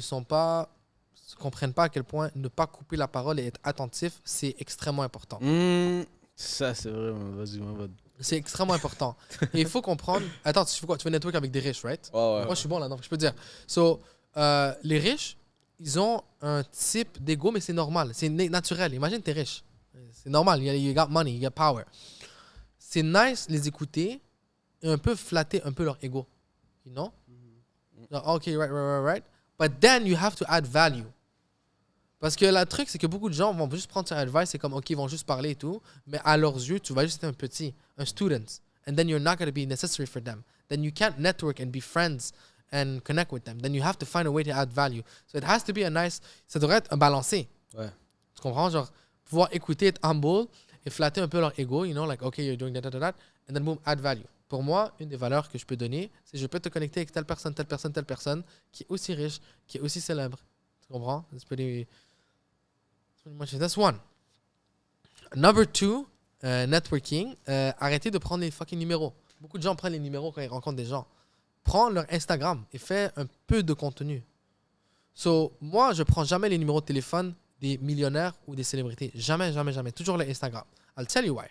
comprennent pas à quel point ne pas couper la parole et être attentif, c'est extrêmement important. Ça, c'est vraiment. Vas-y, mon pote. C'est extrêmement important. Et il faut comprendre. Attends, tu fais quoi? Tu fais network avec des riches, right? Ouais. Moi, je suis bon là-dedans, je peux te dire. So, les riches, ils ont un type d'ego, mais c'est normal. C'est naturel. Imagine, t'es riche. C'est normal. You got money, you got power. C'est nice les écouter et un peu flatter un peu leur ego. You know? Genre, OK, right. But then you have to add value. Parce que le truc, c'est que beaucoup de gens vont juste prendre ton advice, c'est comme, OK, ils vont juste parler et tout, mais à leurs yeux, tu vas juste être un petit, un student. And then you're not going to be necessary for them. Then you can't network and be friends and connect with them. Then you have to find a way to add value. So it has to be a nice... Ça devrait être un balancé. Ouais. Tu comprends? Genre, pouvoir écouter, être humble et flatter un peu leur ego, you know, like, OK, you're doing that, and then boom, add value. Pour moi, une des valeurs que je peux donner, c'est je peux te connecter avec telle personne, qui est aussi riche, qui est aussi célèbre. Tu comprends? That's one. Number two, networking. Arrêtez de prendre les fucking numéros. Beaucoup de gens prennent les numéros quand ils rencontrent des gens. Prends leur Instagram et fais un peu de contenu. So, moi, je prends jamais les numéros de téléphone des millionnaires ou des célébrités. Jamais. Toujours le Instagram. I'll tell you why.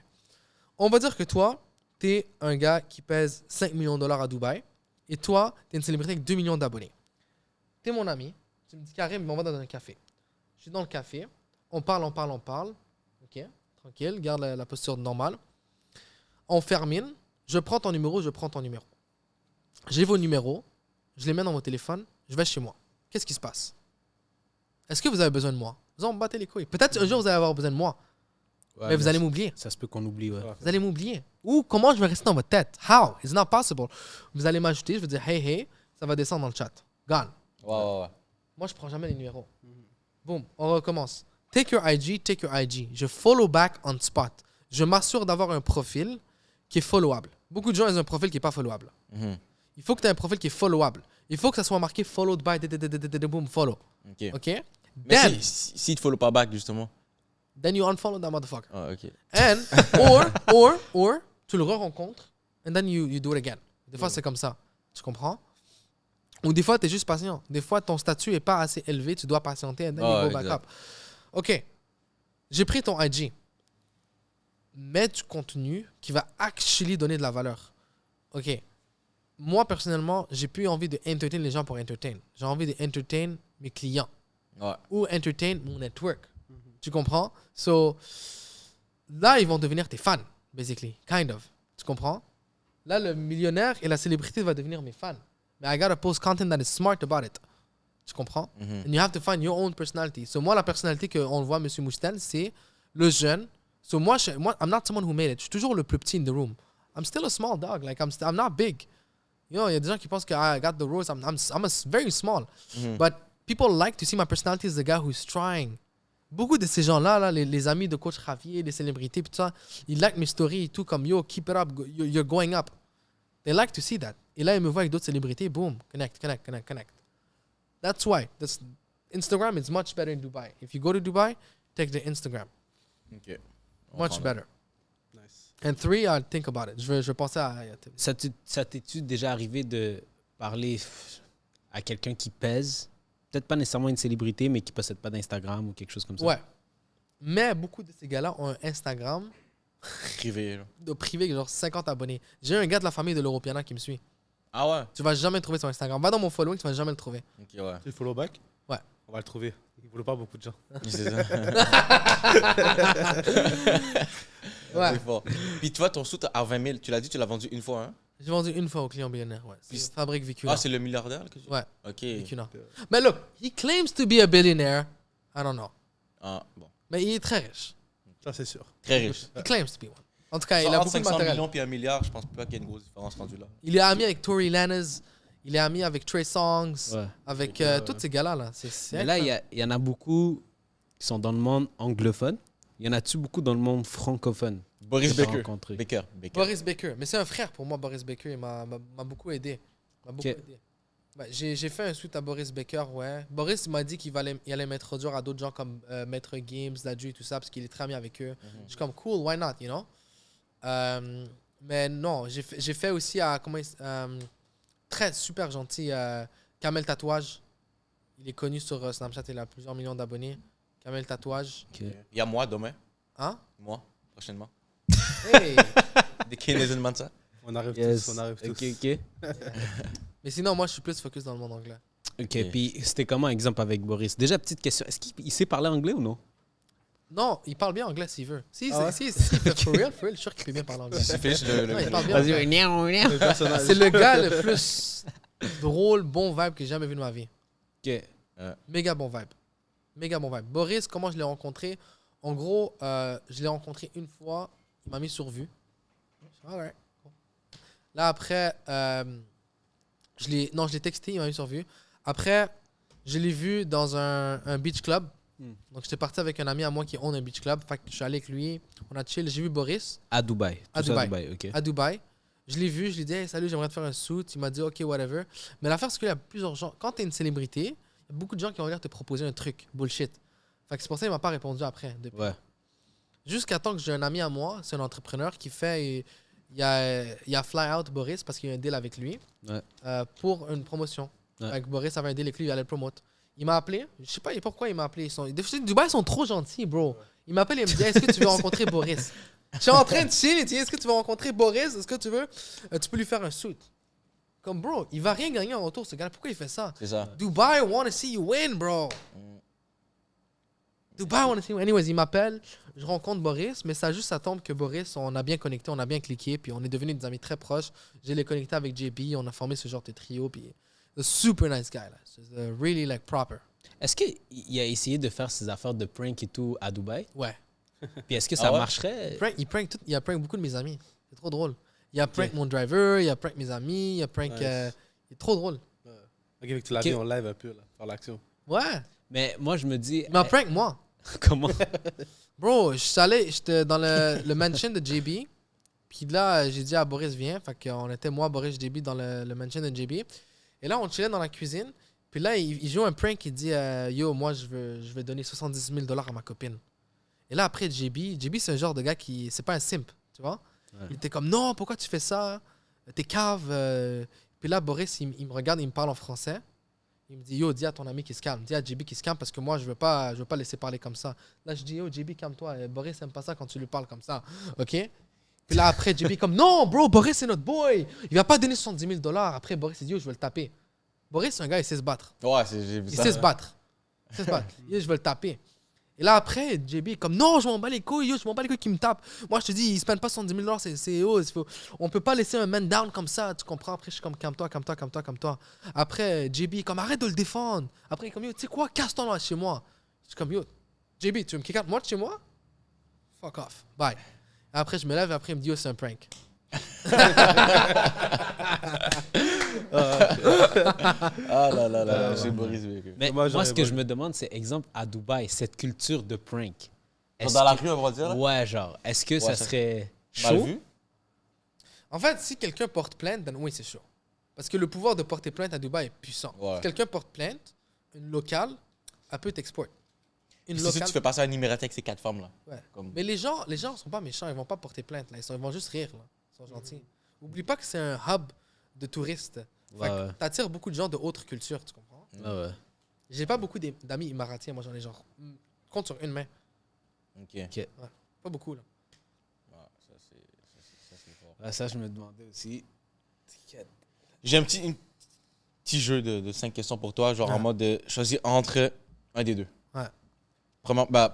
On va dire que toi, tu es un gars qui pèse 5 millions de dollars à Dubaï et toi, tu es une célébrité avec 2 millions d'abonnés. Tu es mon ami. Tu me dis, Karim, on va dans un café. Je suis dans le café. On parle. OK, tranquille, garde la posture normale. On termine. Je prends ton numéro. J'ai vos numéros. Je les mets dans mon téléphone. Je vais chez moi. Qu'est-ce qui se passe? Est-ce que vous avez besoin de moi? Vous en battez les couilles. Peut-être un jour, vous allez avoir besoin de moi. Ouais, mais vous allez m'oublier. Ça se peut qu'on oublie, ouais. Vous allez m'oublier. Ou comment je vais rester dans votre tête? How? It's not possible. Vous allez m'ajouter. Je vais dire, hey, ça va descendre dans le chat. Gone. Ouais. Moi, je prends jamais les numéros. Boum, on recommence. Take your IG. Je follow back on spot. Je m'assure d'avoir un profil qui est followable. Beaucoup de gens ont un profil qui n'est pas followable. Mhm. Il faut que tu aies un profil qui est followable. Il faut que ça soit marqué followed by, boom, follow. Ok. OK? Mais Then, si te follow pas back, justement. then you unfollow that motherfucker. Ah, ok. And, or, tu le re-rencontres, and then you do it again. Des fois, c'est comme ça. Tu comprends? Ou des fois, tu es juste patient. Des fois, ton statut n'est pas assez élevé, tu dois patienter, and then you go back up. OK. J'ai pris ton IG. Mets du contenu qui va actually donner de la valeur. OK. Moi, personnellement, j'ai plus envie de entertain les gens pour entertain. J'ai envie de entertain mes clients. Ouais. Ou entertain mon network. Tu comprends? So, là, ils vont devenir tes fans, basically. Kind of. Tu comprends? Là, le millionnaire et la célébrité va devenir mes fans. Mais I gotta post content that is smart about it. Tu comprends? Mhm. And you have to find your own personality. So, moi, la personnalité qu'on voit, M. Moustel, c'est le jeune. So, moi, I'm not someone who made it. Je suis toujours le plus petit in the room. I'm still a small dog. Like, I'm not big. You know, il y a des gens qui pensent que I got the rose. I'm very small. Mhm. But people like to see my personality as the guy who's trying. Beaucoup de ces gens-là, là, les amis de coach Javier, les célébrités, puis tout ça, ils like mes stories et tout, comme yo, keep it up, you're going up. They like to see that. Et là, ils me voient avec d'autres célébrités, boom, connect. That's why. Instagram is much better in Dubai. If you go to Dubai, take the Instagram. Ok. Much better. Nice. And 3, I'll think about it. Je vais penser à... Ça t'es-tu déjà arrivé de parler à quelqu'un qui pèse? Peut-être pas nécessairement une célébrité, mais qui possède pas d'Instagram ou quelque chose comme ça. Ouais. Mais beaucoup de ces gars-là ont un Instagram Privé. Là. de privé, genre 50 abonnés. J'ai un gars de la famille de l'Europiana qui me suit. Ah ouais? Tu vas jamais le trouver sur Instagram. Va dans mon following, tu vas jamais le trouver. Ok, ouais. Tu le follow back? Ouais. On va le trouver. Il ne follow pas beaucoup de gens. C'est ça. Ouais. C'est fort. Puis tu vois, ton sou à 20 000, tu l'as dit, tu l'as vendu une fois, hein? J'ai vendu une fois au client millionnaire. Ouais. C'est Puis- Fabrique Vicuna. Ah, c'est le milliardaire que tu Ouais, Ok. Vicuna. Mais look, he claims to be a billionaire. I don't know. Ah, bon. Mais il est très riche. Ça, c'est sûr. Très riche. He claims to be one. En tout cas, il Genre, a entre beaucoup de 500 matériel. millions puis 1 milliard, je pense pas qu'il y ait une grosse différence rendue là. Il est ami avec Tory Lanez. Il est ami avec Trey Songz. Ouais. Avec tous ces gars-là. Là. C'est Mais là, incroyable. il y en a beaucoup qui sont dans le monde anglophone. Il y en a-tu beaucoup dans le monde francophone? Boris que t'as Baker. rencontré? Baker. Boris Baker. Mais c'est un frère pour moi, Boris Baker. Il m'a beaucoup aidé. Ok. Ouais, j'ai fait un suite à Boris Baker, ouais. Boris il m'a dit qu'il allait m'introduire à d'autres gens comme Maître Games, Ladju et tout ça, parce qu'il est très ami avec eux. Je suis comme, cool, why not, you know? Mais non, j'ai fait aussi à, très super gentil, Kamel Tatouage. Il est connu sur Snapchat, il a plusieurs millions d'abonnés. Kamel Tatouage. Ok. Il y a moi demain. Hein? Moi, prochainement. Hey! Des Keynesian Mansa. On arrive Yes. tous. On arrive tous. Ok, ok. Mais sinon, moi, je suis plus focus dans le monde anglais. Ok, puis c'était comment, exemple, avec Boris? Déjà, petite question, est-ce qu'il sait parler anglais ou non? Non, il parle bien anglais s'il veut. Si, Ah ouais? si, fait for real, je suis sûr qu'il peut bien parler anglais. C'est fait Non, il parle bien anglais. Le personnage. C'est le gars le plus drôle, bon vibe que j'ai jamais vu de ma vie. Ok. Méga bon vibe. Méga bon vibe. Boris, comment je l'ai rencontré? En gros, je l'ai rencontré une fois. Il m'a mis sur vue. Alright. Là, après, je l'ai texté. Il m'a mis sur vue. Après, je l'ai vu dans un beach club. Donc, j'étais parti avec un ami à moi qui own un beach club. Fait que je suis allé avec lui. On a chill. J'ai vu Boris À Dubaï. À Tout ça Dubaï. ok. à Dubaï. Je l'ai vu. Je lui ai dit, hey, salut, j'aimerais te faire un suit. Il m'a dit, OK, whatever. Mais l'affaire, c'est qu'il y a plusieurs gens. Quand tu es une célébrité, il y a beaucoup de gens qui vont venir te proposer un truc. Bullshit. Fait que c'est pour ça qu'il m'a pas répondu après. Depuis. Ouais. Jusqu'à temps que j'ai un ami à moi, c'est un entrepreneur qui fait. Il a fly out Boris parce qu'il y a un deal avec lui Ouais. pour une promotion. Ouais. Avec Boris avait un deal avec lui, il allait le promote. Il m'a appelé. Je sais pas pourquoi il m'a appelé. Dubaï, ils sont trop gentils, bro. Il m'appelle et il me dit, est-ce que tu veux rencontrer Boris? Je suis en train de chill. Il dit, est-ce que tu veux rencontrer Boris? Est-ce que tu veux? Tu peux lui faire un suit. Comme, bro, il va rien gagner en retour, ce gars. Pourquoi il fait ça? C'est ça. Dubai want to see you win, bro. Dubai want to see you. Anyways, il m'appelle. Je rencontre Boris, mais ça a juste à tomber que Boris, on a bien connecté, on a bien cliqué, puis on est devenus des amis très proches. J'ai les connecté avec JB, on a formé ce genre de trio, puis a super nice guy, là. C'est really like proper. Est-ce qu'il a essayé de faire ses affaires de prank et tout à Dubaï? Ouais. Puis est-ce que ça Ah ouais? marcherait? Il a prank beaucoup de mes amis. C'est trop drôle. Il a prank mon driver, il a prank mes amis, il a prank. Nice. Il est trop drôle. Ok, fait que tu l'as Ok. vu en live un peu, là, par l'action. Ouais. Mais moi, je me dis... Il m'a prank moi. Comment? Bro, j'étais dans le mansion de JB. Puis là, j'ai dit à Boris, viens. Fait qu'on était, moi, Boris, JB, dans le mansion de JB. Et là, on chillait dans la cuisine. Puis là, il joue un prank. Il dit, yo, moi, je vais donner 70 000 $ à ma copine. Et là, après, JB, c'est un genre de gars qui. C'est pas un simp, tu vois? Ouais. Il était comme, non, pourquoi tu fais ça? T'es cave. Puis là, Boris, il me regarde, il me parle en français. Il me dit, yo, dis à ton ami qu'il se calme. Dis à JB qu'il se calme parce que moi, je veux pas laisser parler comme ça. Là, je dis, yo, JB, calme-toi. Boris aime pas ça quand tu lui parles comme ça. OK? Puis là, après, JB comme, non, bro, Boris, c'est notre boy. Il va pas donner 70 000 $. Après, Boris, il dit, yo, je vais le taper. Boris, c'est un gars, il sait se battre. Ouais, j'ai vu Il ça. sait se battre. Il sait se battre. Yo, je vais le taper. Et là, après, JB est comme, non, je m'en bats les couilles, yo, je m'en bats les couilles qui me tape. Moi, je te dis, il se prennent pas 70 000 $, c'est haut. On peut pas laisser un man down comme ça, tu comprends? Après, je suis comme, calme-toi. Après, JB est comme, arrête de le défendre. Après, il est comme, yo, tu sais quoi, casse-toi là chez moi. Je suis comme, yo, JB, tu veux me kick out moi de chez moi? Fuck off. Bye. Après, je me lève et après, il me dit, yo, c'est un prank. Ah là là là, j'ai Boris. Mais Moi, moi, j'aurais ce que pas- je me demande, c'est, exemple, à Dubaï, cette culture de prank. Est-ce Dans la que- rue, on va dire. là? Ouais, genre, est-ce que ça ça- serait Mal chaud? vu. En fait, si quelqu'un porte plainte, ben oui, c'est chaud. Parce que le pouvoir de porter plainte à Dubaï est puissant. Ouais. Si quelqu'un porte plainte, une locale, elle peut t'exporter. Une Si locale. tu fais passer un Émiraté avec ces 4 femmes là. Ouais. Comme... Mais les gens sont pas méchants, ils vont pas porter plainte. Là. Ils vont juste rire. Là. Ils sont gentils. Oublie pas que c'est un hub de touristes. Ouais, ouais. T'attires beaucoup de gens de autres cultures, tu comprends? Ouais, ouais. J'ai pas beaucoup d'amis émiratiens, moi j'en ai genre. Compte sur une main. Ok. Pas beaucoup là. C'est fort. Ouais, ça, je me demandais aussi. J'ai un petit jeu de 5 questions pour toi, genre en mode de choisir entre un des deux. Ouais.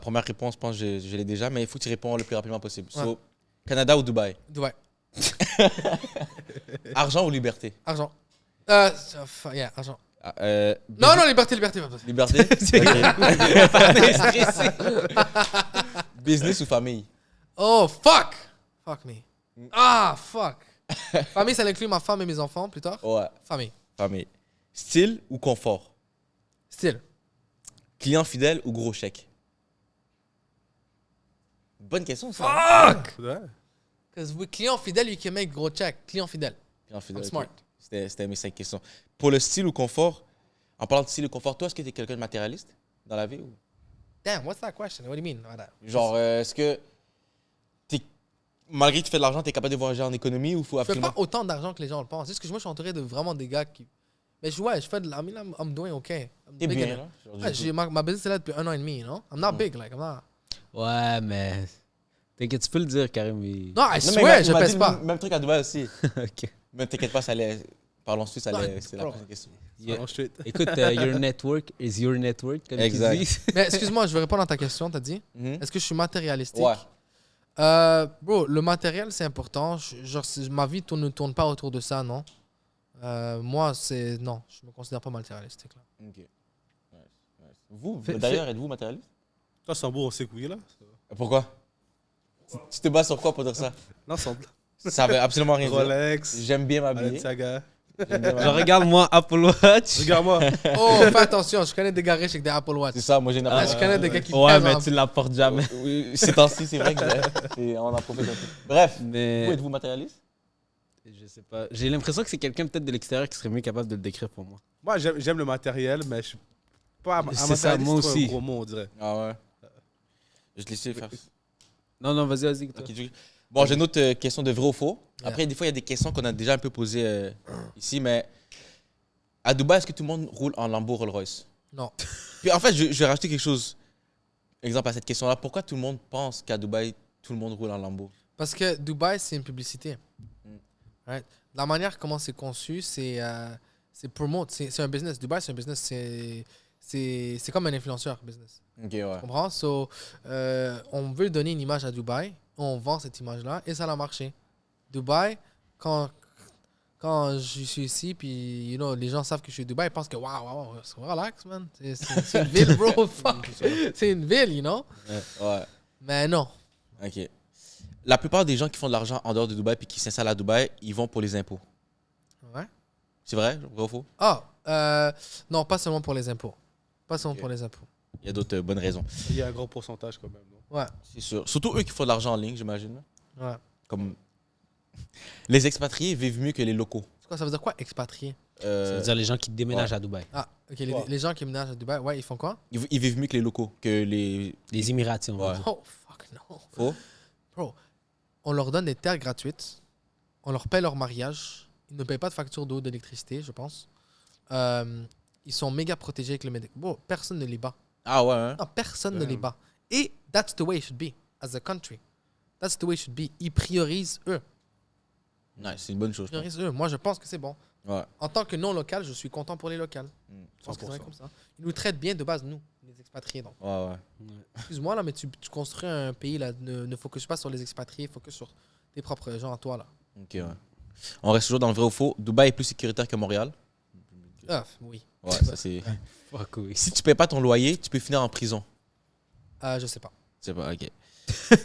Première réponse, je pense que je l'ai déjà, mais il faut que tu réponds le plus rapidement possible. Ouais. So, Canada ou Dubaï? Dubaï. Argent ou liberté? Argent. Yeah, argent. Business- Non, liberté. Liberté? C'est Ok. stressé. Business ou famille? Oh, fuck! Fuck me. Ah, fuck. Famille, ça inclut ma femme et mes enfants plus tard. Ouais, Famille. famille. Style ou confort? Style. Client fidèle ou gros chèque? Bonne question, ça. hein? Fuck! Ouais. Because with client fidèle, you can make gros check. Client fidèle. Client fidèle. I'm ok. smart. C'était mes 5 questions. Pour le style ou confort, en parlant de style ou confort, toi, est-ce que tu es quelqu'un de matérialiste dans la vie? Ou... Damn, what's that question? What do you mean? Genre, est-ce que malgré que tu fais de l'argent, tu es capable de voyager en économie ou faut Je fais absolument... pas autant d'argent que les gens le pensent. C'est juste que moi, je suis entouré de vraiment des gars qui. Mais je fais de la. I mean, I'm doing okay. I'm T'es big bien, in it. là? Genre, Ouais, ma business est là depuis 1 an et demi, you know? I'm not big, like, I'm not. Ouais, mais. T'inquiète, tu peux le dire, Karim. Non, I Non, mais swear, il je m'a pèse dit pas. le même truc à Dubaï aussi. Ok. Mais t'inquiète pas, ça allait... Parlons suisse, Non, c'est la bro. prochaine question. Yeah. Allons straight. Écoute, your network is your network, comme Exact. tu dis. Mais excuse-moi, je vais répondre à ta question, t'as dit? Mhm. Est-ce que je suis matérialistique? Ouais. Bro, le matériel, c'est important. Genre, ma vie ne tourne pas autour de ça, non? Moi, c'est. Non, je me considère pas matérialistique. Là. Ok. Nice, nice. Vous, Fais- d'ailleurs, êtes-vous matérialiste? Toi, Sambour, on sait que oui, là. Pourquoi? Tu te bases sur quoi pour dire ça? L'ensemble. Ça veut absolument rien dire. Rolex, J'aime bien m'habiller. Balenciaga. J'aime bien Genre, m'habiller. regarde-moi, Apple Watch. Regarde-moi. Oh, fais attention, je connais des gars riches avec des Apple Watch. C'est ça, moi j'ai une Ah, je connais des gars qui Ouais, pèsent mais en- tu l'apportes jamais. Oui, ces temps-ci, c'est vrai que on en profite un peu. Bref, vous Mais. êtes-vous matérialiste? Je sais pas. J'ai l'impression que c'est quelqu'un peut-être de l'extérieur qui serait mieux capable de le décrire pour moi. Moi, j'aime le matériel, mais je suis pas un C'est ça, matérialiste, moi c'est aussi. un gros mot, on dirait. Ah ouais. Je te laisse faire. Non, vas-y. toi. Ok, bon, j'ai une autre question de vrai ou faux. Yeah. Après, des fois, il y a des questions qu'on a déjà un peu posées ici, mais à Dubaï, est-ce que tout le monde roule en Lambo Rolls-Royce? Non. Puis en fait, je vais rajouter quelque chose. Exemple à cette question-là. Pourquoi tout le monde pense qu'à Dubaï, tout le monde roule en Lambo? Parce que Dubaï, c'est une publicité. Mm. Right? La manière comment c'est conçu, c'est promote. C'est un business. Dubaï, c'est un business. C'est comme un influenceur business. Ok, ouais. Tu comprends? So, on veut donner une image à Dubaï. On vend cette image-là et ça a marché. Dubaï, quand je suis ici, puis you know, les gens savent que je suis à Dubaï, ils pensent que waouh, c'est relax, man. C'est une ville, bro. Fuck. C'est une ville, you know? Ouais. Mais non. Ok. La plupart des gens qui font de l'argent en dehors de Dubaï puis qui s'installent à Dubaï, ils vont pour les impôts. Ouais. C'est vrai? Vrai ou faux? Non, pas seulement pour les impôts. Pas seulement Ok. pour les impôts. Il y a d'autres bonnes raisons. Il y a un gros pourcentage quand même. Non? Ouais. C'est sûr. Surtout eux qui font de l'argent en ligne, j'imagine. Ouais. Comme les expatriés vivent mieux que les locaux. C'est quoi, ça veut dire quoi, expatrié? Ça veut dire les gens qui déménagent ouais. à Dubaï. Ah, ok. Ouais. Les gens qui ménagent à Dubaï, ouais, ils font quoi? Ils vivent mieux que les locaux, que les... Les Émiratis, on va Ouais. dire. Oh, fuck, non. Faux? Bro, on leur donne des terres gratuites. On leur paie leur mariage. Ils ne payent pas de facture d'eau, d'électricité, je pense. Ils sont méga protégés avec le médic. Bon, personne ne les bat. Ah ouais, hein? Non, personne ne Damn. les bat. Et that's the way it should be, as a country. That's the way it should be. Ils priorisent eux. Nice, c'est une bonne chose. je pense. Priorisent eux. Moi, je pense que c'est bon. Ouais. En tant que non-local, je suis content pour les locales. Mm. Je pense que c'est 100%. vrai comme ça. Ils nous traitent bien de base, nous, les expatriés. Donc. Ouais, ouais. Excuse-moi, là, mais tu construis un pays, là, ne focus pas sur les expatriés, focus sur tes propres gens à toi, là. Ok, ouais. On reste toujours dans le vrai ou faux. Dubaï est plus sécuritaire que Montréal. Ah, oui. Ouais, ça c'est... Fuck oui. Si tu payes pas ton loyer, tu peux finir en prison. Je sais pas. C'est pas, ok.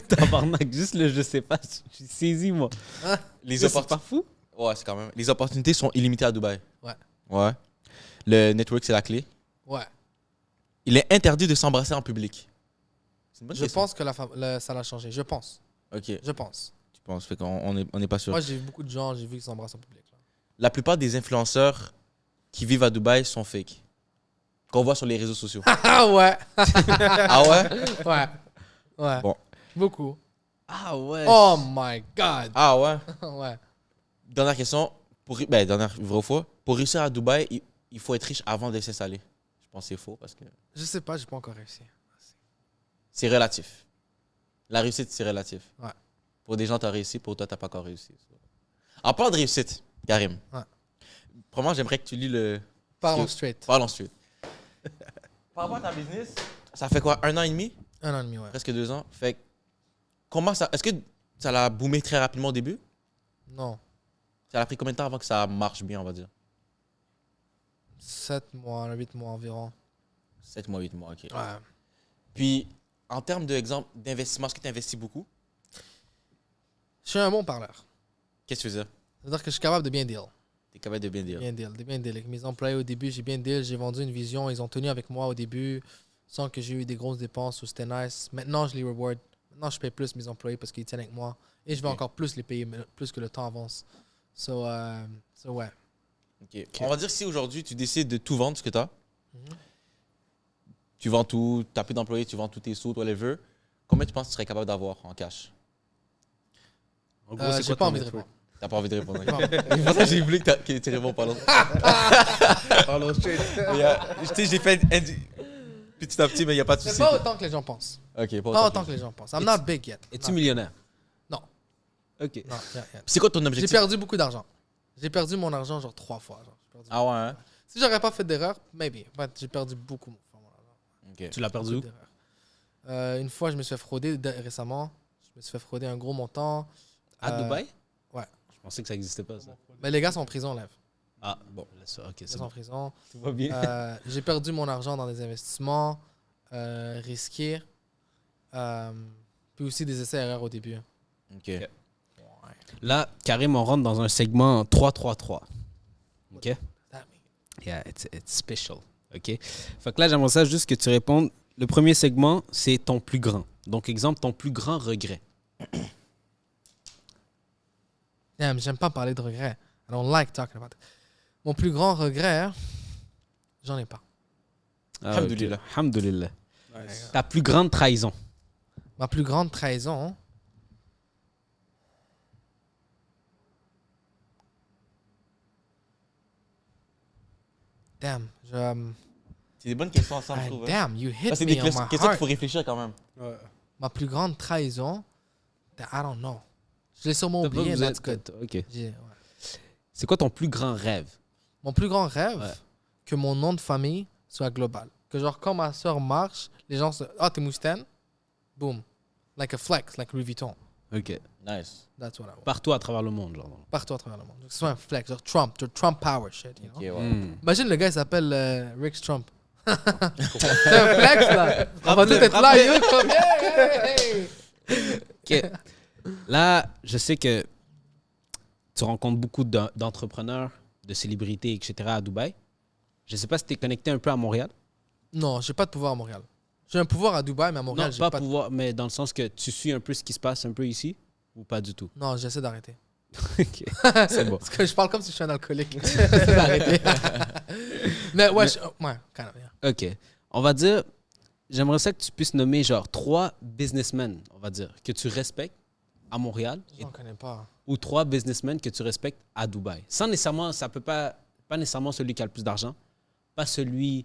Tabarnak, juste le je sais pas, je suis saisi, moi. Les C'est opportunités... pas fou? Ouais, c'est quand même... Les opportunités sont illimitées à Dubaï. Ouais. Ouais. Le network, c'est la clé. Ouais. Il est interdit de s'embrasser en public. C'est une bonne Je question. pense que ça l'a changé. Je pense. Ok, Je pense. tu penses. Fait qu'on on n'est pas sûr. Moi, j'ai vu beaucoup de gens, j'ai vu qu'ils s'embrassent en public. Là. La plupart des influenceurs qui vivent à Dubaï sont fake. Qu'on voit sur les réseaux sociaux. Ah ouais. Ah ouais? Ouais. Ouais. Bon. Beaucoup. Ah ouais. Oh my God. Ah ouais? Ouais. Dernière question. Dernière vraie fois. Pour réussir à Dubaï, il faut être riche avant de s'installer. Je pense que c'est faux parce que Je sais pas, j'ai pas encore réussi. c'est relatif. La réussite, c'est relatif. Ouais. Pour des gens, tu as réussi. Pour toi, tu n'as pas encore réussi. En parlant de réussite, Karim. Ouais. Premièrement, j'aimerais que tu lis le... Parlons Parce que- straight. Parlons ensuite. Par rapport à ta business, ça fait quoi? 1 an et demi? 1 an et demi, ouais. Presque 2 ans. Fait que comment ça... Est-ce que ça l'a boomé très rapidement au début? Non. Ça a pris combien de temps avant que ça marche bien, on va dire? 7 mois, 8 mois environ. 7 mois, 8 mois, OK. Ouais. Puis, en termes d'exemple d'investissement, est-ce que tu investis beaucoup? Je suis un bon parleur. Qu'est-ce que tu faisais? C'est-à-dire que je suis capable de bien deal. Tu es capable de bien dire. De bien deal. Avec mes employés au début, j'ai bien deal. J'ai vendu une vision. Ils ont tenu avec moi au début sans que j'ai eu des grosses dépenses ou c'était nice. Maintenant, je les reward. Maintenant, je paye plus mes employés parce qu'ils tiennent avec moi. Et je vais Ok. encore plus les payer, plus que le temps avance. So ouais. OK. On va dire si aujourd'hui, tu décides de tout vendre, ce que tu as. Mhm. Tu vends tout, tu n'as plus d'employés, tu vends tous tes sous, whatever. Combien tu penses que tu serais capable d'avoir en cash? En gros, c'est J'ai quoi pas ton envie de network? répondre. T'as pas envie de répondre. J'ai pas envie. C'est pour ça que j'ai voulu que tu réponds pas longtemps. Parlons straight. Tu sais, j'ai fait petit à petit, mais il n'y a pas de C'est souci. pas autant que les gens pensent. OK, Pas autant que les gens pensent. I'm not big yet. Es-tu millionnaire? Non. OK. Non, yeah. C'est quoi ton J'ai objectif? perdu beaucoup d'argent. J'ai perdu mon argent genre 3 fois. Genre. J'ai perdu- Ah ouais, hein? Si j'aurais pas fait d'erreur, maybe. But j'ai perdu beaucoup mon argent. OK. Tu l'as perdu où? Beaucoup d'erreurs. Une fois, je me suis fait frauder récemment. Je me suis fait frauder un gros montant. À Dubaï? ouais. Je pensais que ça n'existait pas, ça. Mais les gars sont en prison, là. Ah, bon. Laisse ça. OK, Ils c'est sont en bon. prison. Tout va bien. J'ai perdu mon argent dans des investissements risqués. Puis aussi des essais-erreurs au début. OK. Là, Karim, on rentre dans un segment 3-3-3. OK? Yeah, it's special. OK? Fait que là, j'aimerais ça juste que tu répondes. Le premier segment, c'est ton plus grand. Donc, exemple, ton plus grand regret. Damn, j'aime pas parler de regrets. I don't like talking about it. Mon plus grand regret, j'en ai pas. Ah, Alhamdoulilah. ok. Alhamdoulilah. Nice. Ta plus grande trahison. Ma plus grande trahison. Damn, C'est des bonnes questions ensemble, je trouve. hein. damn, you hit Ah, c'est me des on questions my qu'il heart. faut réfléchir quand même. Ouais. Ma plus grande trahison, I don't know. Je l'ai sûrement T'as pas oublié, besoin- that's good. OK. Ouais. C'est quoi ton plus grand rêve? Mon plus grand rêve, Ouais. que mon nom de famille soit global. Que genre, quand ma soeur marche, les gens se... Ah, t'es Moustane? Boom. Like a flex, like Louis Vuitton. OK. That's what I want. Partout à travers le monde, genre. Partout à travers le monde. Que ce soit un flex, genre Trump power shit, you know? OK, ouais. Hmm. Imagine le gars, il s'appelle Rick Trump. C'est un flex, là. On va tous être là, yo, comme... Hey, hey, hey. OK. Là, je sais que tu rencontres beaucoup d'entrepreneurs, de célébrités, etc. à Dubaï. Je sais pas si tu es connecté un peu à Montréal. Non, j'ai pas de pouvoir à Montréal. J'ai un pouvoir à Dubaï, mais à Montréal, Non, j'ai pas pas de... pouvoir, mais dans le sens que tu suis un peu ce qui se passe un peu ici ou pas du tout? Non, j'essaie d'arrêter. OK. C'est bon. Parce que je parle comme si je suis un alcoolique. J'essaie d'arrêter. Mais ouais, ouais, quand même. Yeah. OK. On va dire, j'aimerais ça que tu puisses nommer genre 3 businessmen, on va dire, que tu respectes à Montréal J'en connais pas. ou 3 businessmen que tu respectes à Dubaï. Sans nécessairement, ça peut pas nécessairement celui qui a le plus d'argent, pas celui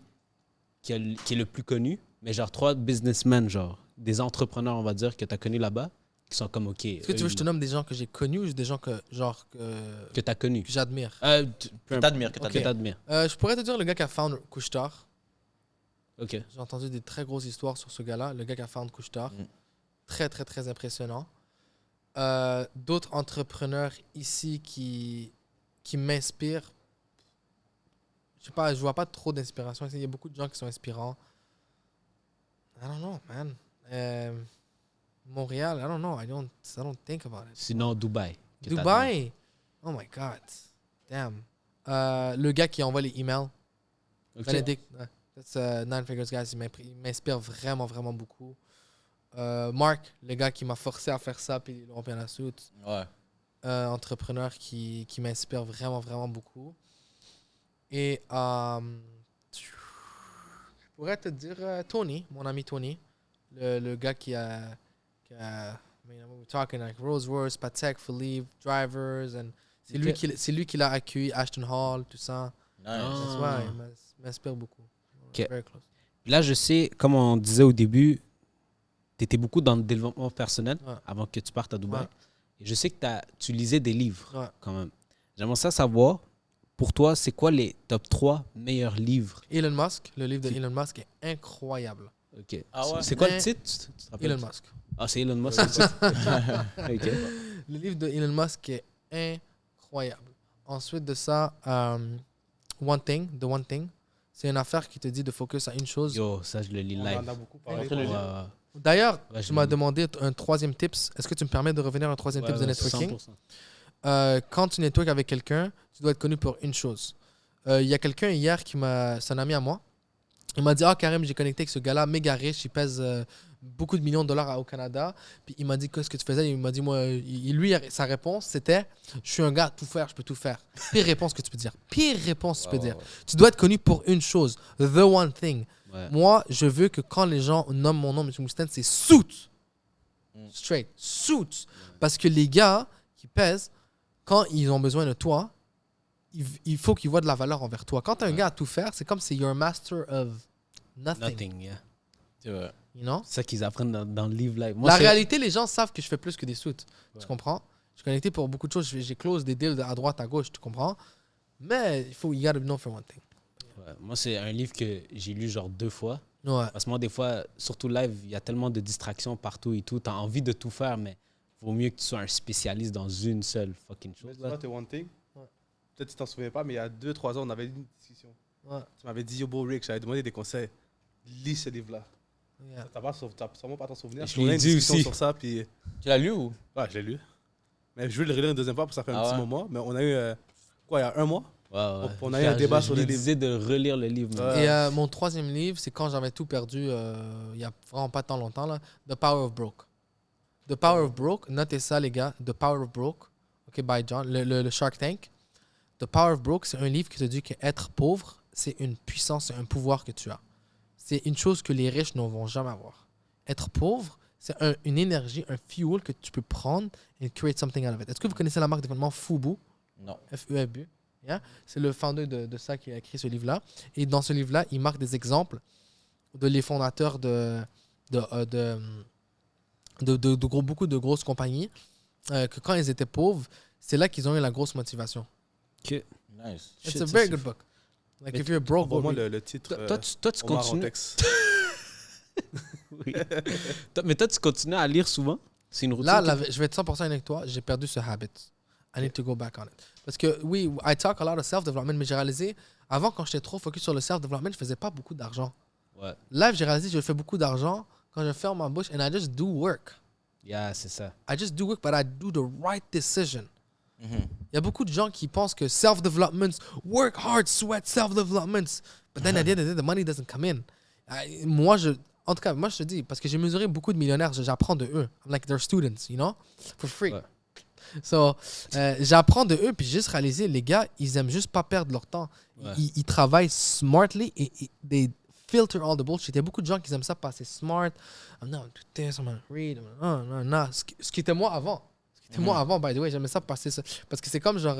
qui est le plus connu, mais genre 3 businessmen, genre des entrepreneurs, on va dire, que tu as connus là-bas, qui sont comme OK. Est-ce que tu veux que je te nomme des gens que j'ai connus ou des gens que, genre, que tu as connus. que j'admire? Que t'admires, que Que t'admires. t'admires. Je pourrais te dire le gars qui a found Couche-Tard. OK. J'ai entendu des très grosses histoires sur ce gars-là, le gars qui a found Couche-Tard. Mm. Très, très, très impressionnant. D'autres entrepreneurs ici qui m'inspirent. Je sais pas, je vois pas trop d'inspiration. Il y a beaucoup de gens qui sont inspirants. I don't know, man. Montréal, I don't know. I don't think about it. Sinon, Dubaï. que t'admires. Dubaï. Oh my God. Damn. Le gars qui envoie les emails. Ok. Benedict. That's Nine Figures Guys. Il m'inspire vraiment, vraiment beaucoup. Mark, le gars qui m'a forcé à faire ça, puis il rompt la soute. Ouais. Entrepreneur qui m'inspire vraiment, vraiment beaucoup. Et je pourrais te dire Tony, mon ami Tony, le gars qui a I mean, we're talking like Rolls-Royce, Patek Philippe, Drivers, and c'est lui qui l'a accueilli, Ashton Hall, tout ça. Nice. That's why il m'inspire beaucoup. Ok. Very close. Là, je sais, comme on disait au début, tu étais beaucoup dans le développement personnel Ouais. avant que tu partes à Dubaï. Ouais. Et je sais que tu lisais des livres Ouais. quand même. J'aimerais ça savoir, pour toi, c'est quoi les top 3 meilleurs livres? Elon Musk, le livre de Elon Musk est incroyable. Ok. Ah ouais? C'est quoi le Mais- titre? Tu te rappelles? Elon Musk. Ah, c'est Elon Musk. le titre? Ok. Le livre de Elon Musk est incroyable. Ensuite de ça, The One Thing, c'est une affaire qui te dit de focus à une chose. Yo, ça, je le lis On live. en a beaucoup parlé. Montre-le Ouais, lui. ouais. D'ailleurs, Ouais, je tu m'as l'ai lu. demandé un troisième tips. Est-ce que tu me permets de revenir à un troisième tips de Ouais, networking? 100%. Quand tu networks avec quelqu'un, tu dois être connu pour une chose. Il y a quelqu'un hier c'est un ami à moi. Il m'a dit, Karim, j'ai connecté avec ce gars-là, méga riche, il pèse beaucoup de millions de dollars au Canada. Puis il m'a dit, qu'est-ce que tu faisais? Il m'a dit, moi, lui, sa réponse, c'était, je suis un gars à tout faire, je peux tout faire. Pire réponse que tu peux dire. Pire réponse que tu peux dire. Tu dois être connu pour une chose. The one thing. Ouais. Moi, je veux que quand les gens nomment mon nom, M. Moustaine, c'est suit. Straight. Suit. Parce que les gars qui pèsent, quand ils ont besoin de toi, il faut qu'ils voient de la valeur envers toi. Quand tu as un gars à tout faire, c'est comme si you're a master of nothing. Nothing, yeah. C'est vrai. You know? C'est ça qu'ils apprennent dans le livre live. Moi, La c'est- réalité, les gens savent que je fais plus que des suits. Ouais. Tu comprends? Je suis connecté pour beaucoup de choses. J'ai close des deals à droite, à gauche. Tu comprends? Mais il faut, you gotta know for one thing. Ouais, moi, c'est un livre que j'ai lu genre 2 fois. Ouais. Parce que moi, des fois, surtout live, il y a tellement de distractions partout et tout. Tu as envie de tout faire, mais il vaut mieux que tu sois un spécialiste dans une seule fucking Mais chose. tu là. vois, t'es One Thing. Ouais. Peut-être que tu t'en souviens pas, mais il y a 2-3 ans, on avait eu une discussion. Ouais. Tu m'avais dit, yo, beau Rick, j'avais demandé des conseils. Lis ce livre-là. Yeah. T'as sûrement pas t'en souvenir. Je On a l'ai une dit discussion aussi. sur ça, puis Tu l'as lu ou? ouais, je l'ai lu. Mais je vais le relire une deuxième fois, parce que ça fait un Ah petit ouais? moment. Mais on a eu, quoi, il y a un mois? Ouais, ouais. On a eu un débat sur les les livres. disais de relire le livre. man. Ouais. Et mon troisième livre, c'est quand j'avais tout perdu, il y a vraiment pas tant longtemps, là, The Power of Broke. The Power of Broke, notez ça les gars, The Power of Broke, ok, by John, le Shark Tank. The Power of Broke, c'est un livre qui te dit qu'être pauvre, c'est une puissance, c'est un pouvoir que tu as. C'est une chose que les riches ne vont jamais avoir. Être pauvre, c'est une énergie, un fuel que tu peux prendre et create something out of it. Est-ce que vous connaissez la marque de vêtements Fubu? Non. FEBU. Yeah? C'est le founder de ça qui a écrit ce livre-là. Et dans ce livre-là, il marque des exemples de les fondateurs de beaucoup de grosses compagnies que quand ils étaient pauvres, c'est là qu'ils ont eu la grosse motivation. Ok. Nice. It's Shit, a ça, very c'est good fou. book. Like Mais if you're broke, Pour moi, go read. le titre. Toi, tu Omar continues. Ontex. Oui. Mais toi, tu continues à lire souvent? C'est une routine? Là, que- je vais être 100% honnête avec toi, j'ai perdu ce habit. I need to go back on it. Parce que oui, I talk a lot of self-development, mais j'ai réalisé, avant, quand j'étais trop focus sur le self-development, je faisais pas beaucoup d'argent. Ouais. Live, j'ai réalisé que je fais beaucoup d'argent quand je ferme ma bouche and I just do work. Yeah, c'est ça. I just do work, but I do the right decision. Mhm. Il y a beaucoup de gens qui pensent que self-development, work hard, sweat, self-development. But then at the end of the day, the money doesn't come in. En tout cas, moi, je te dis, parce que j'ai mesuré beaucoup de millionnaires, j'apprends de eux. I'm like their students, you know, for free. Ouais. So, j'apprends de eux, puis j'ai juste réalisé, les gars, ils aiment juste pas perdre leur temps. Ouais. Ils travaillent smartly et they filter all the bullshit. Il y a beaucoup de gens qui aiment ça passer smart. I'm not gonna do this, I'm gonna read. Non. Ce qui était moi avant. Moi, avant, by the way, j'aimais ça passer ça. Parce que c'est comme genre.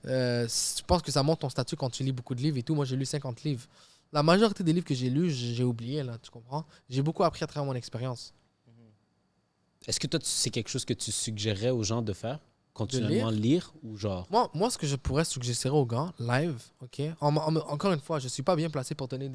Je pense que ça monte ton statut quand tu lis beaucoup de livres et tout. Moi, j'ai lu 50 livres. La majorité des livres que j'ai lus, j'ai oublié, là, tu comprends? J'ai beaucoup appris à travers mon expérience. Est-ce que toi, c'est quelque chose que tu suggérerais aux gens de faire? Continuellement lire ou genre... Moi, ce que je pourrais suggérer aux gars, live, OK? Encore une fois, je ne suis pas bien placé pour donner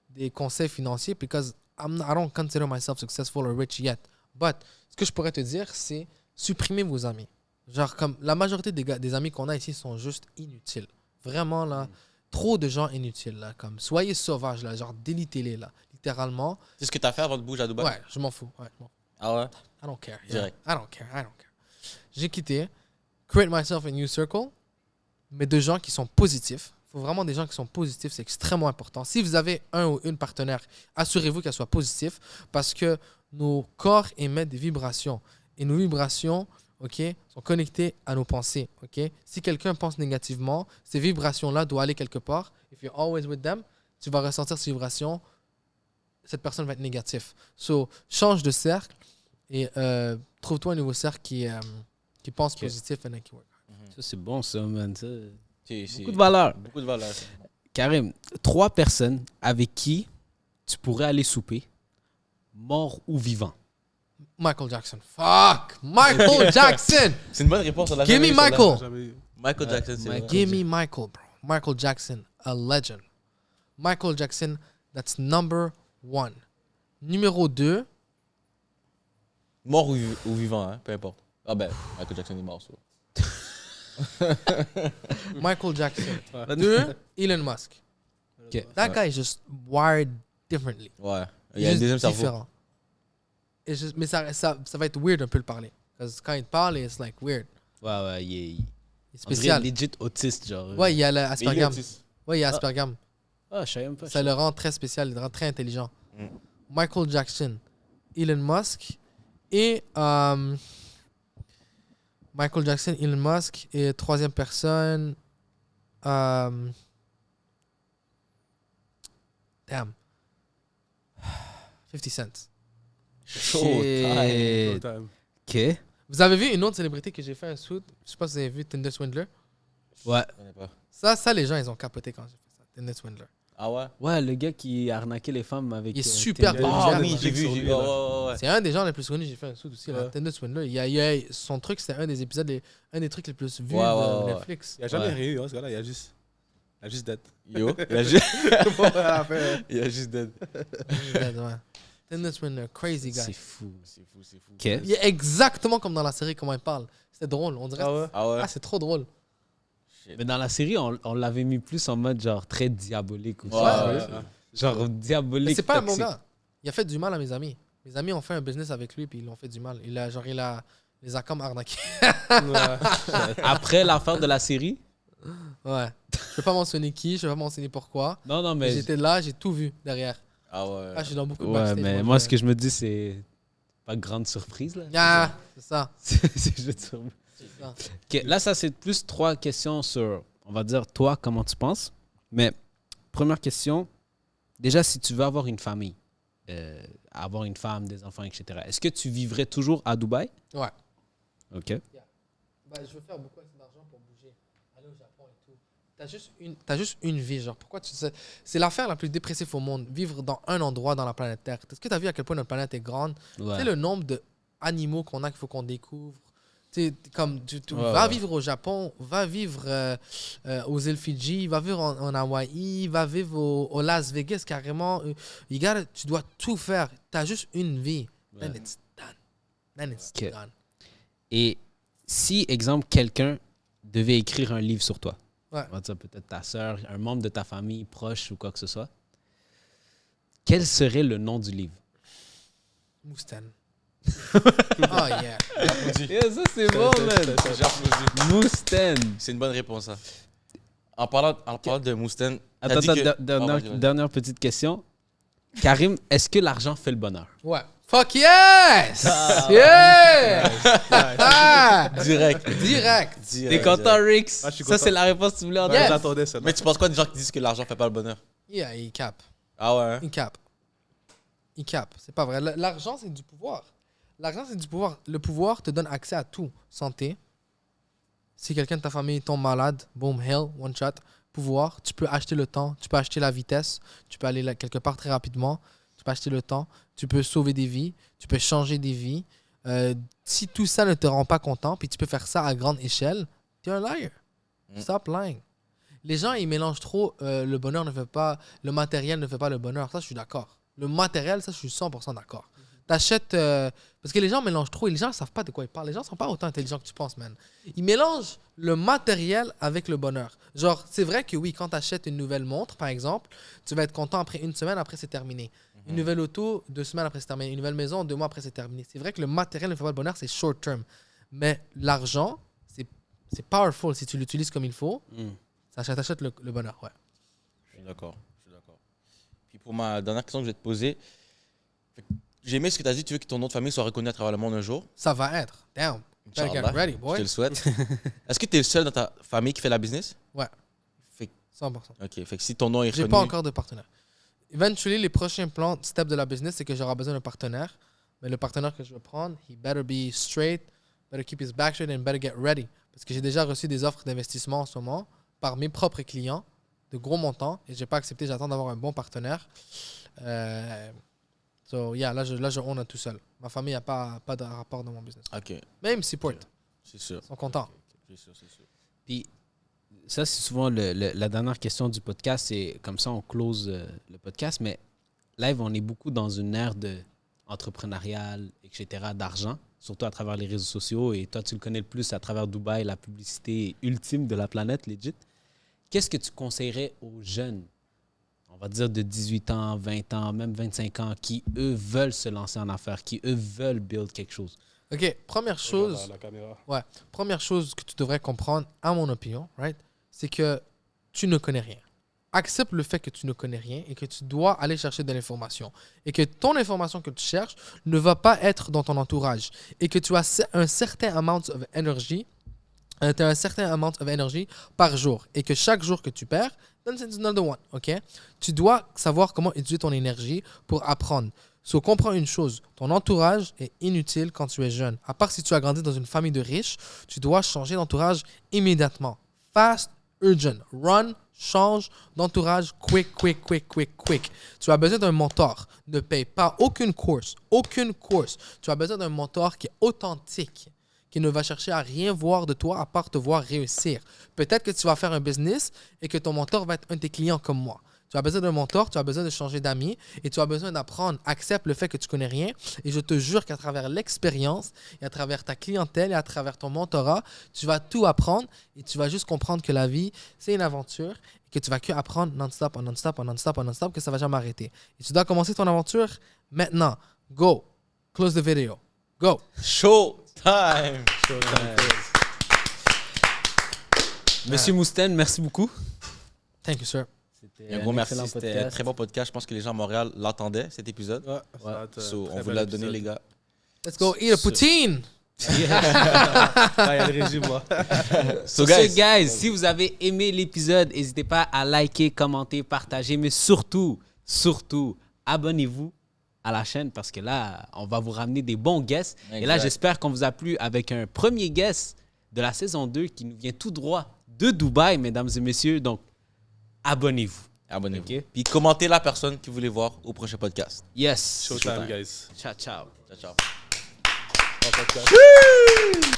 des conseils financiers because I don't consider myself successful or rich yet. But, ce que je pourrais te dire, c'est supprimer vos amis. Genre, comme la majorité des amis qu'on a ici sont juste inutiles. Vraiment, là, trop de gens inutiles, là. Comme, soyez sauvages, là. Genre, délitez-les, là. Littéralement. C'est ce que t'as fait avant de bouger à Dubaï? Ouais, je m'en fous. Ouais, je m'en fous. Ah ouais? I don't care. Direct. I don't care. J'ai quitté. Create myself a new circle. mais de gens qui sont positifs. Il faut vraiment des gens qui sont positifs, c'est extrêmement important. Si vous avez un ou une partenaire, assurez-vous qu'elle soit positive parce que nos corps émettent des vibrations. Et nos vibrations, ok, sont connectées à nos pensées. Ok? Si quelqu'un pense négativement, ces vibrations-là doivent aller quelque part. If you're always with them, tu vas ressentir ces vibrations. Cette personne va être négative. So, change de cercle et trouve-toi un nouveau cercle qui pense positif and qui work. Ça, c'est bon, ça, man. Ça. C'est Beaucoup de valeur. Beaucoup de valeur. Karim, 3 personnes avec qui tu pourrais aller souper, mort ou vivant. Michael Jackson. Fuck! Michael Jackson! C'est une bonne réponse. on l'a Give jamais me eu, celle-là. Michael! Jamais eu. Michael Jackson, c'est Michael. vrai. Give me Michael, bro. Michael Jackson, a legend. Michael Jackson, that's number 1. Numéro 2, Mort ou vivant, hein, peu importe. Ah ben, Michael Jackson est mort, ça. Michael Jackson. 2, Elon Musk. Ok. That guy is just wired differently. Ouais. Il Il y a est un juste deuxième cerveau. différent. Mais ça va être weird un peu le parler. Parce que quand il parle, it's like weird. Ouais, il est Il est spécial. legit autiste, genre. Ouais, il y a Mais il est l'Aspergam. autiste. Ouais, il y a Aspergam. Ah, je savais même pas. Ça le rend très spécial, il le rend très intelligent. Mm. Michael Jackson, Elon Musk et Michael Jackson, Elon Musk et troisième personne, damn, 50 Cent. Shit. Time. Ok. Vous avez vu une autre célébrité que j'ai fait un shoot? Je sais pas si vous avez vu Tinder Swindler. Ouais. Je connais pas. Ça, les gens, ils ont capoté quand j'ai fait ça. Tinder Swindler. Ah ouais? Ouais, le gars qui arnaquait les femmes avec. Il est super Tinder. bon. Ah J'ai oui, j'ai vu, sur j'ai lui, vu. là. Ouais. C'est un des gens les plus connus. J'ai fait un shoot aussi. Là. Ouais. Tinder Swindler. Son truc, c'était un des épisodes, un des trucs les plus vus Ouais, de ouais. Netflix. Il n'y a jamais Ouais. rien eu, hein, ce gars-là. Il a juste dead. Yo, il a juste... Après, il a juste dead. Ouais. Tinder Swindler, crazy guy. C'est fou. C'est fou, c'est fou. Ok. Il est exactement comme dans la série, comment il parle. C'était drôle. On dirait. ah ouais. Ah ouais? Ah, c'est trop drôle. Mais dans la série, on l'avait mis plus en mode genre très diabolique aussi. Ouais, ouais. Genre Mais diabolique. c'est pas un bon toxique. gars. Il a fait du mal à mes amis. Mes amis ont fait un business avec lui, puis ils l'ont fait du mal. Il les a comme arnaqués. Après l'affaire de la série. Ouais. Je peux pas mentionner qui, je peux pas mentionner pourquoi. Non, Mais mais. j'étais là, j'ai tout vu derrière. Ah ouais. Ah, je suis dans beaucoup de Ouais, backstage, mais moi, ce que je me dis, c'est pas grande surprise, là. Ah, c'est ça. C'est juste sur- C'est ça. Ok, là, ça, c'est plus 3 questions sur, on va dire, toi, comment tu penses. Mais, première question, déjà, si tu veux avoir une famille, avoir une femme, des enfants, etc., est-ce que tu vivrais toujours à Dubaï? Ouais. OK. Je veux faire beaucoup d'argent pour bouger, aller au Japon et tout. T'as juste une vie, genre. Pourquoi tu sais? C'est l'affaire la plus dépressive au monde, vivre dans un endroit dans la planète Terre. Est-ce que tu as vu à quel point notre planète est grande? Ouais. Tu sais le nombre d'animaux qu'on a qu'il faut qu'on découvre. Tu sais, comme tu Ouais, va ouais. vivre au Japon, va vivre aux îles Fidji, va vivre en Hawaï, va vivre au Las Vegas carrément. Tu dois tout faire. Tu as juste une vie. Then Ouais. it's done. Then it's Ok. done. Et si, exemple, quelqu'un devait écrire un livre sur toi, Ouais. on va dire peut-être ta sœur, un membre de ta famille proche ou quoi que ce soit, quel serait le nom du livre? Moustan. Oh yeah. Ça, c'est bon, man! J'applaudis. Mousten! C'est une bonne réponse, ça. En parlant de Mousten, t'as Attends, dit que... dernière, vas-y. dernière petite question. Karim, est-ce que l'argent fait le bonheur? Ouais. Fuck yes! Yes! Ah! Direct. Direct. T'es content, Rix? Ah, je suis Ça, content. c'est la réponse que tu voulais Ouais, entendre? j'attendais celle-là. Mais tu penses quoi des gens qui disent que l'argent fait pas le bonheur? Yeah, il cap. Ah ouais, hein? Il cap. Il cap. C'est pas vrai. L'argent, c'est du pouvoir. L'argent, c'est du pouvoir. Le pouvoir te donne accès à tout. Santé. Si quelqu'un de ta famille tombe malade, boom, hell, one shot. Pouvoir. Tu peux acheter le temps. Tu peux acheter la vitesse. Tu peux aller quelque part très rapidement. Tu peux acheter le temps. Tu peux sauver des vies. Tu peux changer des vies. Si tout ça ne te rend pas content, puis tu peux faire ça à grande échelle, tu es un liar. Stop lying. Les gens, ils mélangent trop le bonheur ne fait pas, le matériel ne fait pas le bonheur. Ça, je suis d'accord. Le matériel, ça, je suis 100% d'accord. T'achètes. Parce que les gens mélangent trop et les gens ne savent pas de quoi ils parlent. Les gens ne sont pas autant intelligents que tu penses, man. Ils mélangent le matériel avec le bonheur. Genre, c'est vrai que oui, quand tu achètes une nouvelle montre, par exemple, tu vas être content après une semaine, après c'est terminé. Une nouvelle auto, 2 semaines après c'est terminé. Une nouvelle maison, 2 mois après c'est terminé. C'est vrai que le matériel ne fait pas le bonheur, c'est short term. Mais l'argent, C'est powerful si tu l'utilises comme il faut. Mm. Ça t'achète le bonheur, ouais. Je suis d'accord. Puis pour ma dernière question que je vais te poser, j'ai aimé ce que tu as dit, tu veux que ton nom de famille soit reconnu à travers le monde un jour. Ça va être. Damn. Better get Inch'Allah. ready, Je boy. te le souhaite. Est-ce que tu es le seul dans ta famille qui fait la business? Ouais. Fait, 100%. ok, fait que si ton nom est J'ai reconnu... pas encore de partenaire. Eventually, les prochains plans, step de la business, c'est que j'aurai besoin d'un partenaire. Mais le partenaire que je veux prendre, he better be straight, better keep his back straight and better get ready. Parce que j'ai déjà reçu des offres d'investissement en ce moment par mes propres clients de gros montants et j'ai pas accepté. J'attends d'avoir un bon partenaire. So, yeah, là, je own à tout seul. Ma famille n'a pas de rapport dans mon business. Ok, Même support. c'est sûr. Ils sont contents. C'est sûr. Puis, ça, c'est souvent la dernière question du podcast. C'est comme ça, on close le podcast. Mais live, on est beaucoup dans une ère entrepreneuriale, etc., d'argent, surtout à travers les réseaux sociaux. Et toi, tu le connais le plus à travers Dubaï, la publicité ultime de la planète, legit. Qu'est-ce que tu conseillerais aux jeunes, on va dire de 18 ans, 20 ans, même 25 ans, qui, eux, veulent se lancer en affaires, qui, eux, veulent build quelque chose? OK, première chose... La caméra. Ouais. Première chose que tu devrais comprendre, à mon opinion, right, c'est que tu ne connais rien. Accepte le fait que tu ne connais rien et que tu dois aller chercher de l'information. Et que ton information que tu cherches ne va pas être dans ton entourage. Et que tu as un certain amount of energy, par jour. Et que chaque jour que tu perds, then it's another one, OK? Tu dois savoir comment utiliser ton énergie pour apprendre. So, comprends une chose, ton entourage est inutile quand tu es jeune. À part si tu as grandi dans une famille de riches, tu dois changer d'entourage immédiatement. Fast, urgent. Run, change d'entourage quick. Tu as besoin d'un mentor. Ne paye pas aucune course. Tu as besoin d'un mentor qui est authentique, qui ne va chercher à rien voir de toi à part te voir réussir. Peut-être que tu vas faire un business et que ton mentor va être un de tes clients comme moi. Tu as besoin d'un mentor, tu as besoin de changer d'amis et tu as besoin d'apprendre. Accepte le fait que tu connais rien et je te jure qu'à travers l'expérience et à travers ta clientèle et à travers ton mentorat, tu vas tout apprendre et tu vas juste comprendre que la vie, c'est une aventure et que tu vas que apprendre non-stop, que ça va jamais arrêter. Et tu dois commencer ton aventure maintenant. Go. Close the video. Go. Showtime! Monsieur Mousten, merci beaucoup. Thank you, sir. C'était Un gros merci, excellent c'était un podcast. très bon podcast. Je pense que les gens à Montréal l'attendaient, cet épisode. Ouais, ça va être, So, très on vous bel l'a donné, épisode. les gars. Let's go eat a poutine. Ah, il y a le régime, moi. So, Sur ce, guys, guys, si vous avez aimé l'épisode, n'hésitez pas à liker, commenter, partager, mais surtout, abonnez-vous à la chaîne parce que là, on va vous ramener des bons guests. Et là, Exact. j'espère qu'on vous a plu avec un premier guest de la saison 2 qui nous vient tout droit de Dubaï, mesdames et messieurs. Donc, abonnez-vous. abonnez-vous. Ok. Puis commentez la personne que vous voulez voir au prochain podcast. Yes. Showtime, guys. Ciao, ciao. Ciao, ciao. En podcast.